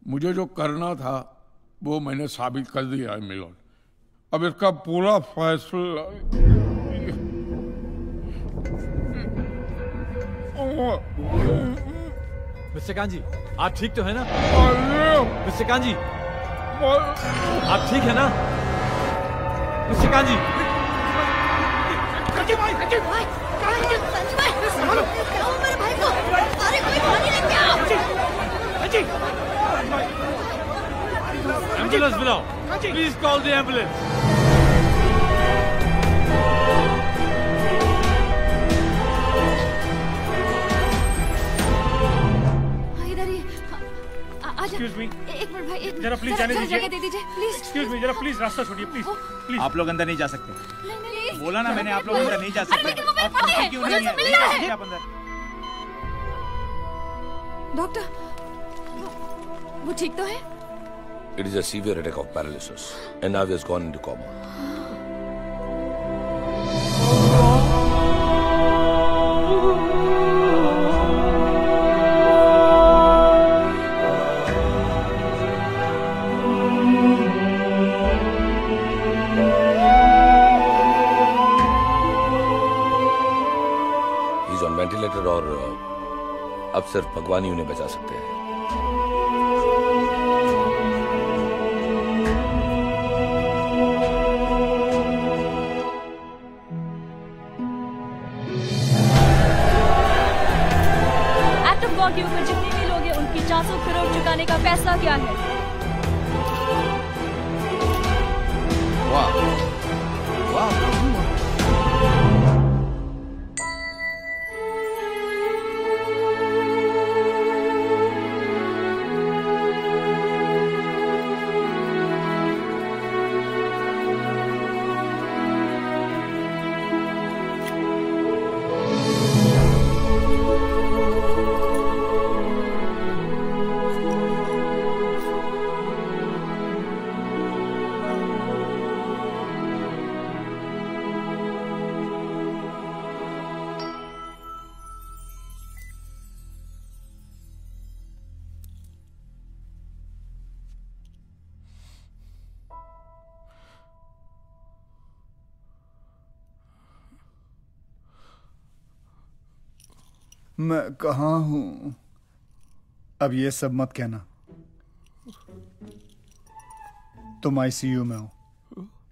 [SPEAKER 2] मुझे जो करना था वो मैंने साबित कर दिया है मिलोन। अब इसका पूरा फैसला।
[SPEAKER 3] मिस्टर कांजी, आप ठीक तो है ना? मिस्टर कांजी, आप ठीक है ना? मिस्टर कांजी।
[SPEAKER 8] कांजी भाई, कांजी भाई, कांजी भाई, क्या हुआ मेरे भाई को? अरे कोई पानी लेके आओ। कांजी,
[SPEAKER 3] एम्बुलेंस बुलाओ। Please call the ambulance.
[SPEAKER 4] इधर ही आजा।
[SPEAKER 16] Excuse me.
[SPEAKER 4] एक मिनट भाई, एक
[SPEAKER 16] जरा प्लीज जाने दीजिए।
[SPEAKER 4] जगह दे दीजिए प्लीज।
[SPEAKER 16] Excuse me, जरा प्लीज रास्ता छोड़िए प्लीज। प्लीज।
[SPEAKER 9] आप लोग अंदर नहीं जा सकते।
[SPEAKER 4] नहीं,
[SPEAKER 9] बोला ना मैंने, आप लोग अंदर नहीं जा सकते।
[SPEAKER 4] है।
[SPEAKER 9] क्यों नहीं है?
[SPEAKER 4] मिलना है।
[SPEAKER 9] आप अंदर।
[SPEAKER 4] डॉक्टर, वो ठीक तो है?
[SPEAKER 10] It is a severe attack of paralysis, and now he has gone into coma. He's on ventilator और अब सिर्फ भगवान ही उन्हें बचा सकते हैं।
[SPEAKER 24] के ऊपर जितने भी लोग हैं उनकी 400 करोड़ चुकाने का फैसला किया है।
[SPEAKER 15] वाह वाह।
[SPEAKER 12] मैं कहाँ हूं? अब ये सब मत कहना। तुम आईसीयू में हो,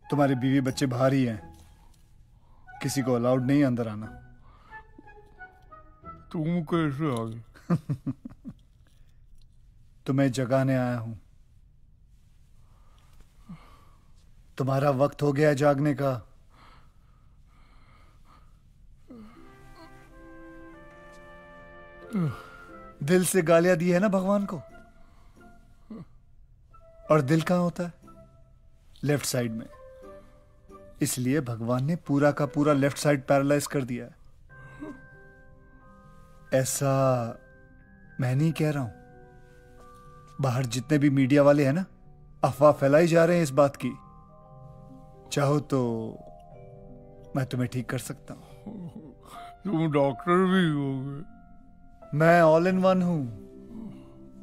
[SPEAKER 12] तुम्हारी बीवी बच्चे बाहर ही हैं, किसी को अलाउड नहीं अंदर आना।
[SPEAKER 2] तुम कैसे आ गए?
[SPEAKER 12] तुम्हें जगाने आया हूं। तुम्हारा वक्त हो गया जागने का। दिल से गालियां दी है ना भगवान को, और दिल कहां होता है? लेफ्ट साइड में। इसलिए भगवान ने पूरा का पूरा लेफ्ट साइड पैरालाइज कर दिया है। ऐसा मैं नहीं कह रहा हूं, बाहर जितने भी मीडिया वाले हैं ना, अफवाह फैलाई जा रहे हैं इस बात की। चाहो तो मैं तुम्हें ठीक कर सकता हूं।
[SPEAKER 22] तुम डॉक्टर भी होगे?
[SPEAKER 12] मैं ऑल इन वन हूं।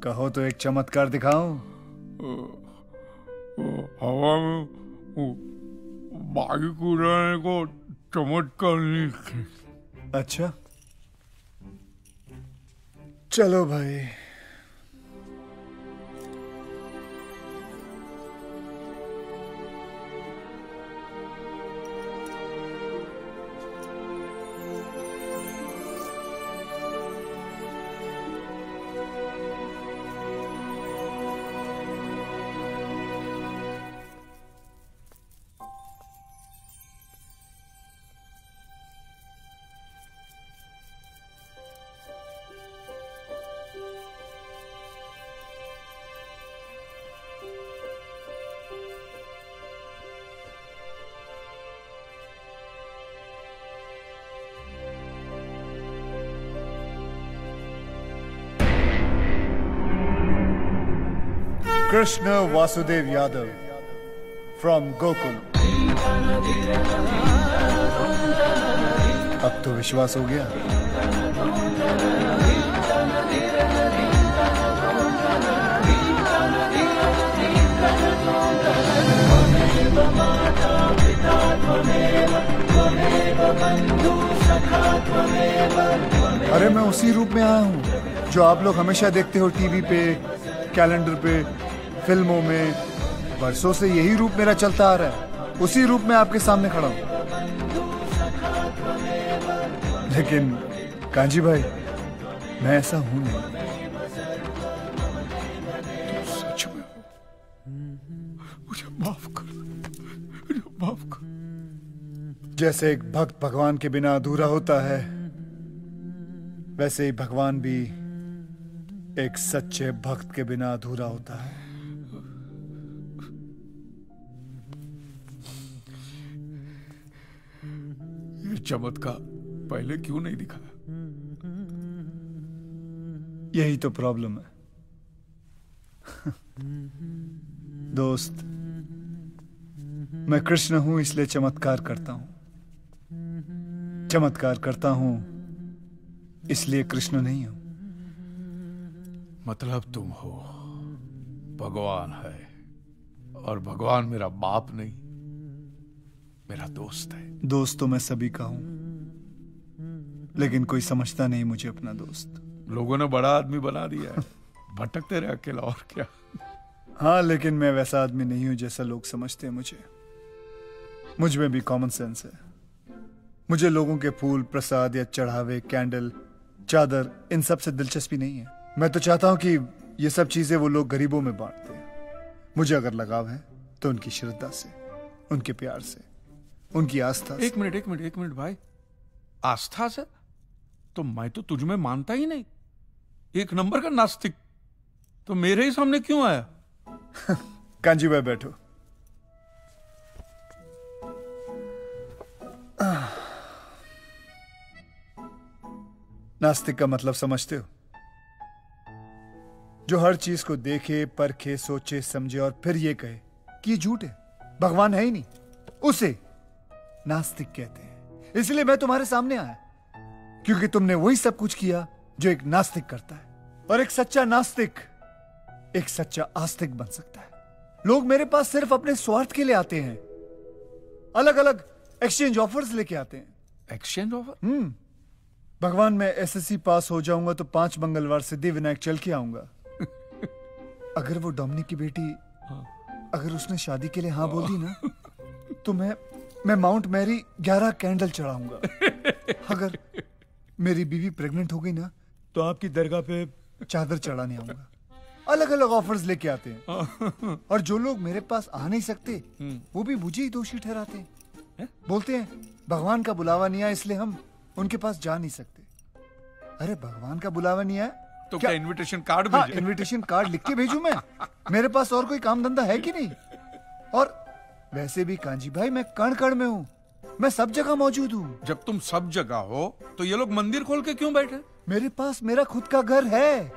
[SPEAKER 12] कहो तो एक चमत्कार दिखाऊं?
[SPEAKER 22] हवा में बाइक उड़ाने को चमत्कार नहीं।
[SPEAKER 12] अच्छा चलो भाई। Krishna Vasudev Yadav from Gokul। अब तो विश्वास हो गया। अरे मैं उसी रूप में आया हूँ जो आप लोग हमेशा देखते हो टीवी पे, कैलेंडर पे, फिल्मों में। वर्षों से यही रूप मेरा चलता आ रहा है। उसी रूप में आपके सामने खड़ा हूं। लेकिन कांजी भाई, मैं ऐसा हूं नहीं।
[SPEAKER 22] सच में मुझे माफ कर, मुझे माफ कर।
[SPEAKER 12] जैसे एक भक्त भगवान के बिना अधूरा होता है, वैसे ही भगवान भी एक सच्चे भक्त के बिना अधूरा होता है।
[SPEAKER 22] ये चमत्कार पहले क्यों नहीं दिखाया?
[SPEAKER 12] यही तो प्रॉब्लम है दोस्त। मैं कृष्ण हूं इसलिए चमत्कार करता हूं, चमत्कार करता हूं इसलिए कृष्ण नहीं हूं।
[SPEAKER 22] मतलब तुम हो, भगवान है, और भगवान मेरा बाप नहीं, मेरा दोस्त है।
[SPEAKER 12] दोस्त तो मैं सभी का हूं, लेकिन कोई समझता नहीं मुझे अपना दोस्त।
[SPEAKER 22] लोगों ने बड़ा आदमी बना दिया है, भटकते रहे अकेला, और क्या।
[SPEAKER 12] हाँ, लेकिन मैं वैसा आदमी नहीं हूं जैसा लोग समझते हैं मुझे। मुझ में भी कॉमन सेंस है। मुझे लोगों के फूल, प्रसाद या चढ़ावे, कैंडल, चादर, इन सब से दिलचस्पी नहीं है। मैं तो चाहता हूं कि ये सब चीजें वो लोग गरीबों में बांटते हैं। मुझे अगर लगाव है तो उनकी श्रद्धा से, उनके प्यार से, उनकी आस्था से।
[SPEAKER 22] एक मिनट भाई, आस्था से? तो मैं तो तुझ में मानता ही नहीं, एक नंबर का नास्तिक। तो मेरे ही सामने क्यों आया?
[SPEAKER 12] कांजी भाई बैठो। नास्तिक का मतलब समझते हो? जो हर चीज को देखे, परखे, सोचे, समझे और फिर ये कहे कि ये झूठ है, भगवान है ही नहीं, उसे नास्तिक कहते हैं। इसलिए मैं तुम्हारे सामने आया, क्योंकि तुमने वही सब कुछ किया जो एक नास्तिक करता है। और एक सच्चा नास्तिक एक सच्चा आस्तिक बन सकता है। लोग मेरे पास सिर्फ अपने स्वार्थ के लिए आते हैं, अलग अलग एक्सचेंज ऑफर्स लेके आते हैं।
[SPEAKER 22] Exchange offer?
[SPEAKER 12] भगवान, मैं एसएससी पास हो जाऊंगा तो 5 मंगलवार सिद्धिविनायक चल के आऊंगा। अगर वो डोमिनिक की बेटी, अगर उसने शादी के लिए हाँ बोल दी ना, तो मैं माउंट मैरी 11 कैंडल चढ़ाऊंगा। अगर मेरी बीवी प्रेग्नेंट हो गई ना, तो आपकी दरगाह पे चादर चढ़ाने आऊंगा। अलग अलग ऑफर्स लेके आते हैं और जो लोग मेरे पास आ नहीं सकते वो भी मुझे ही दोषी ठहराते हैं। बोलते हैं भगवान का बुलावा नहीं आया इसलिए हम उनके पास जा नहीं सकते। अरे भगवान का बुलावा नहीं आया
[SPEAKER 2] तो क्या इनविटेशन कार्ड
[SPEAKER 12] हाँ,
[SPEAKER 2] भेजे?
[SPEAKER 12] इनविटेशन कार्ड लिख के भेजूं मैं? मेरे पास और कोई काम धंधा है कि नहीं? और वैसे भी कांजी भाई मैं कण कण में हूँ, मैं सब जगह मौजूद हूँ।
[SPEAKER 2] जब तुम सब जगह हो तो ये लोग मंदिर खोल के क्यों बैठे?
[SPEAKER 12] मेरे पास मेरा खुद का घर है,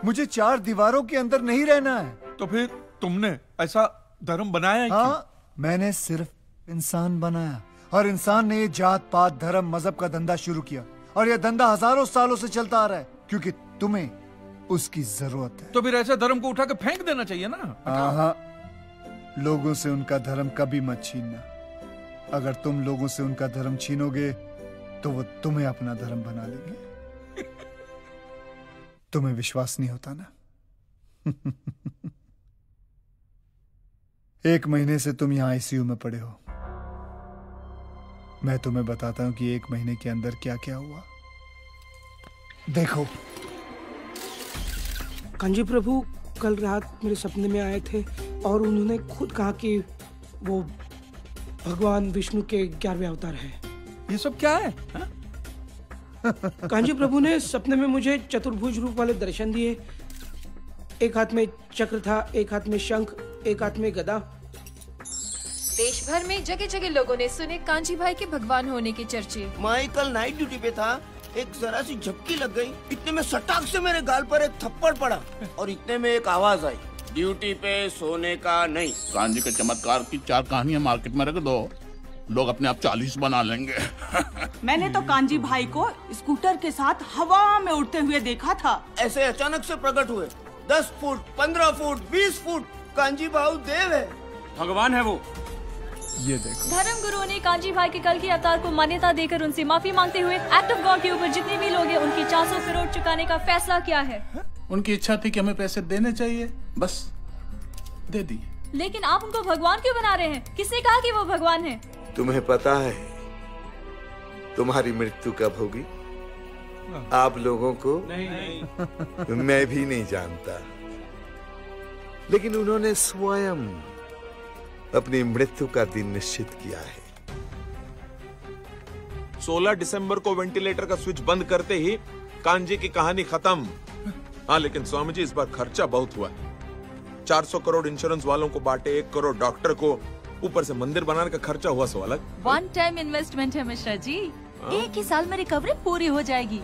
[SPEAKER 12] मुझे 4 दीवारों के अंदर नहीं रहना है।
[SPEAKER 2] तो फिर तुमने ऐसा धर्म बनाया?
[SPEAKER 12] हाँ, मैंने सिर्फ इंसान बनाया और इंसान ने ये जात पात धर्म मजहब का धंधा शुरू किया और ये धंधा हजारों सालों से चलता आ रहा है क्योंकि तुम्हें उसकी जरूरत है।
[SPEAKER 2] तो फिर ऐसे धर्म को उठा के फेंक देना चाहिए ना।
[SPEAKER 12] हाँ, लोगों से उनका धर्म कभी मत छीनना। अगर तुम लोगों से उनका धर्म छीनोगे तो वो तुम्हें अपना धर्म बना लेंगे। तुम्हें विश्वास नहीं होता ना? 1 महीने से तुम यहाँ आईसीयू में पड़े हो। मैं तुम्हें बताता हूं कि 1 महीने के अंदर क्या क्या हुआ। देखो
[SPEAKER 6] कांजी प्रभु कल रात मेरे सपने में आए थे और उन्होंने खुद कहा कि वो भगवान विष्णु के 11वें अवतार है।
[SPEAKER 2] ये सब क्या है?
[SPEAKER 6] कांजी प्रभु ने सपने में मुझे चतुर्भुज रूप वाले दर्शन दिए। एक हाथ में चक्र था, एक हाथ में शंख, एक हाथ में गदा।
[SPEAKER 13] देश भर में जगह जगह लोगों ने सुने कांजी भाई के भगवान होने के चर्चे।
[SPEAKER 14] मैं कल नाइट ड्यूटी पे था, एक जरा सी झपकी लग गई, इतने में सटाक से मेरे गाल पर एक थप्पड़ पड़ा और इतने में एक आवाज आई, ड्यूटी पे सोने का नहीं।
[SPEAKER 1] कांजी के चमत्कार की 4 कहानियां मार्केट में रख दो, लोग अपने आप 40 बना लेंगे।
[SPEAKER 25] मैंने तो कांजी भाई को स्कूटर के साथ हवा में उड़ते हुए देखा था।
[SPEAKER 14] ऐसे अचानक से प्रकट हुए, 10 फुट, 15 फुट, 20 फुट। कांजी भाऊ देव है,
[SPEAKER 21] भगवान है वो।
[SPEAKER 12] ये देखो,
[SPEAKER 24] धर्म गुरुओं ने कांजी भाई के कल के अवतार को मान्यता देकर उनसे माफी मांगते हुए एक्ट ऑफ गॉड के ऊपर जितने भी लोग हैं उनकी 400 करोड़ चुकाने का फैसला किया है।
[SPEAKER 1] उनकी इच्छा थी कि हमें पैसे देने चाहिए, बस दे दिए।
[SPEAKER 24] लेकिन आप उनको भगवान क्यों बना रहे हैं? किसने कहा कि वो भगवान है?
[SPEAKER 5] तुम्हें पता है तुम्हारी मृत्यु कब होगी? आप लोगों को नहीं। मैं भी नहीं जानता, लेकिन उन्होंने स्वयं अपनी मृत्यु का दिन निश्चित किया है।
[SPEAKER 17] 16 दिसंबर को वेंटिलेटर का स्विच बंद करते ही कांजी की कहानी खत्म। हाँ, लेकिन स्वामी जी इस बार खर्चा बहुत हुआ। 400 करोड़ इंश्योरेंस वालों को बांटे, 1 करोड़ डॉक्टर को, ऊपर से मंदिर बनाने का खर्चा हुआ सो अलग।
[SPEAKER 24] 1 टाइम इन्वेस्टमेंट है मिश्रा जी, 1 ही साल में रिकवरी पूरी हो जाएगी।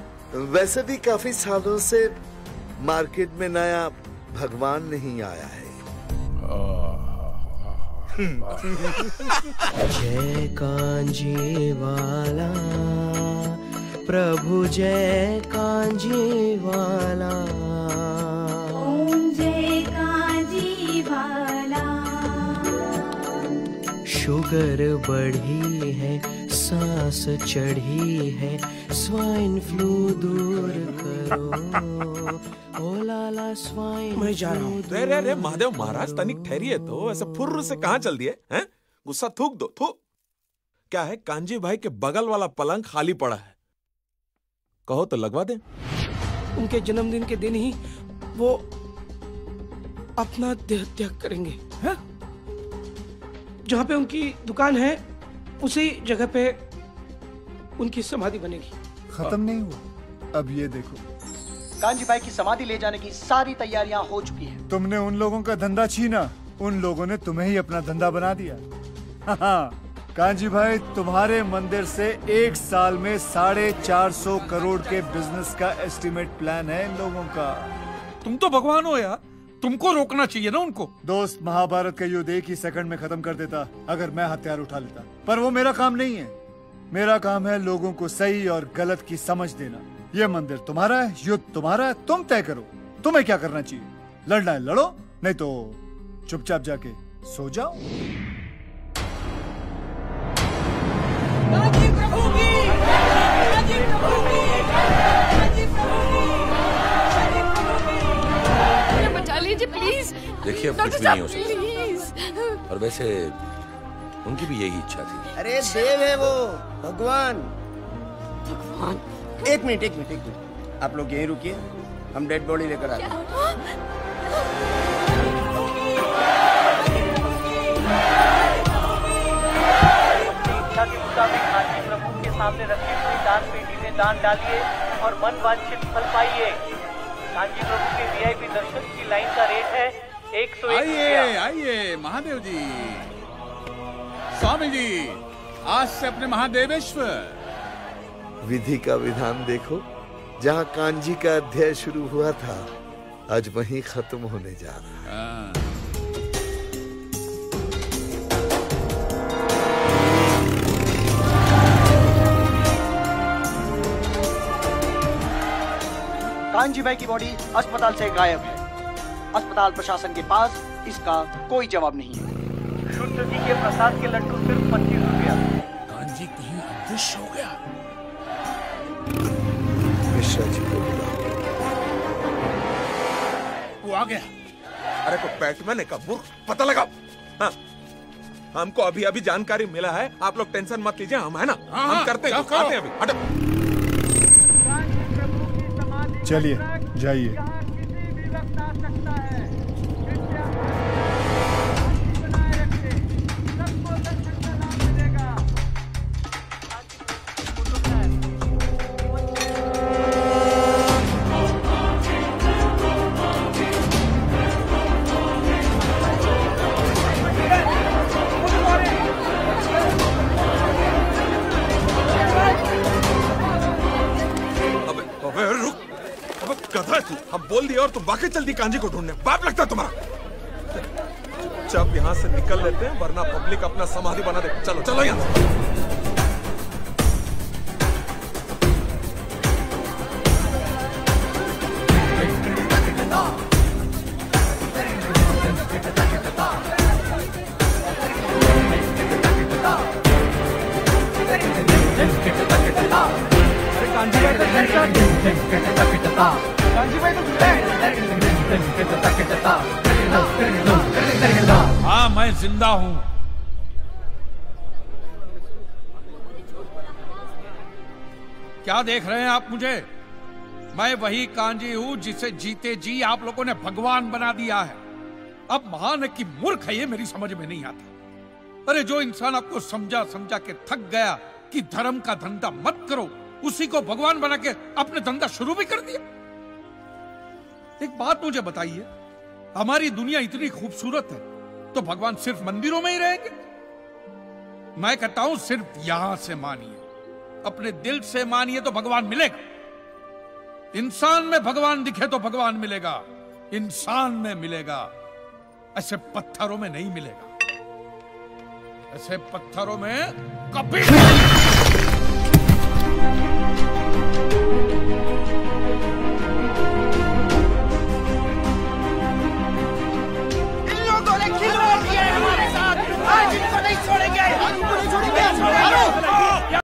[SPEAKER 5] वैसे भी काफी सालों से मार्केट में नया भगवान नहीं आया है।
[SPEAKER 18] जय कांजी वाला प्रभु, जय कांजी वाला।
[SPEAKER 8] ओम जय कांजी वाला।
[SPEAKER 18] शुगर बढ़ी है, सांस चढ़ी है, स्वाइन फ्लू दूर करो। ओ लाला स्वाइन।
[SPEAKER 6] मैं जा रहा हूँ।
[SPEAKER 17] रे महादेव महाराज, तनिक ठहरिए तो, ऐसे फुर्र से कहाँ चल दिए हैं? गुस्सा थूक दो, थूक। क्या है, कांजी भाई के बगल वाला पलंग खाली पड़ा है, कहो तो लगवा दे।
[SPEAKER 6] उनके जन्मदिन के दिन ही वो अपना देह त्याग करेंगे। जहाँ पे उनकी दुकान है उसी जगह पे उनकी समाधि बनेगी।
[SPEAKER 12] खत्म नहीं हुआ, अब ये देखो।
[SPEAKER 11] कांजी भाई की समाधि ले जाने की सारी तैयारियां हो चुकी हैं।
[SPEAKER 12] तुमने उन लोगों का धंधा छीना, उन लोगों ने तुम्हें ही अपना धंधा बना दिया। हाँ, कांजी भाई, तुम्हारे मंदिर से 1 साल में 450 करोड़ के बिजनेस का एस्टिमेट प्लान है इन लोगों का।
[SPEAKER 2] तुम तो भगवान हो यार, तुमको रोकना चाहिए ना उनको।
[SPEAKER 12] दोस्त, महाभारत का युद्ध 1 ही सेकंड में खत्म कर देता अगर मैं हथियार उठा लेता, पर वो मेरा काम नहीं है। मेरा काम है लोगों को सही और गलत की समझ देना। ये मंदिर तुम्हारा है, युद्ध तुम्हारा है, तुम तय करो तुम्हें क्या करना चाहिए। लड़ना है लड़ो, नहीं तो चुपचाप जाके सो जाओ।
[SPEAKER 13] बचा लीजिए प्लीज।
[SPEAKER 10] देखिए, अब कुछ भी नहीं हो सकता। और वैसे उनकी भी यही इच्छा थी।
[SPEAKER 14] अरे देव है वो, भगवान। एक मिनट, आप लोग यहीं रुकिए, हम डेड बॉडी लेकर आते हैं।
[SPEAKER 11] इच्छा के मुताबिक कांची प्रभु के सामने रखी हुई दान पेटी में दान डालिए और मन वांछित फल पाइए। कांची प्रभु के वीआईपी दर्शन की लाइन का रेट है 101
[SPEAKER 1] आइए आइए महादेव जी, स्वामी जी, आज से अपने महादेवेश्वर।
[SPEAKER 5] विधि का विधान देखो, जहाँ कांजी का अध्याय शुरू हुआ था आज वहीं खत्म होने जा रहा है।
[SPEAKER 11] कांजी भाई की बॉडी अस्पताल से गायब है। अस्पताल प्रशासन के पास इसका कोई जवाब नहीं है। शुद्ध घी के प्रसाद के लड्डू सिर्फ 25 रुपया।
[SPEAKER 1] कांजी कहीं अदृश्य हो गया।
[SPEAKER 5] मिश्रा जी को बुलाओ।
[SPEAKER 1] वो आ गया।
[SPEAKER 17] अरे को बैटमैन है का मूर्ख, पता लगा। हाँ, हमको अभी अभी जानकारी मिला है, आप लोग टेंशन मत लीजिए, हम है ना, हम करते हैं, आते हैं अभी। हटो।
[SPEAKER 12] चलिए जाइए।
[SPEAKER 17] हम बोल दिए और तुम वाकई चल दी कांजी को ढूंढने। बाप लगता तुम्हारा। जब यहाँ से निकल लेते हैं, वरना पब्लिक अपना समाधि बना दे। चलो चलो यहाँ से।
[SPEAKER 2] हाँ, मैं जिंदा हूं। क्या देख रहे हैं आप मुझे? मैं वही कांजी हूं जिसे जीते जी आप लोगों ने भगवान बना दिया है। अब महान है कि मूर्ख है, ये मेरी समझ में नहीं आता। अरे जो इंसान आपको समझा समझा के थक गया कि धर्म का धंधा मत करो, उसी को भगवान बना के अपने धंधा शुरू भी कर दिया। एक बात मुझे बताइए, हमारी दुनिया इतनी खूबसूरत है तो भगवान सिर्फ मंदिरों में ही रहेंगे? मैं कहता हूं सिर्फ यहां से मानिए, अपने दिल से मानिए तो भगवान मिलेगा। इंसान में भगवान दिखे तो भगवान मिलेगा, इंसान में मिलेगा, ऐसे पत्थरों में नहीं मिलेगा। ऐसे पत्थरों में कभी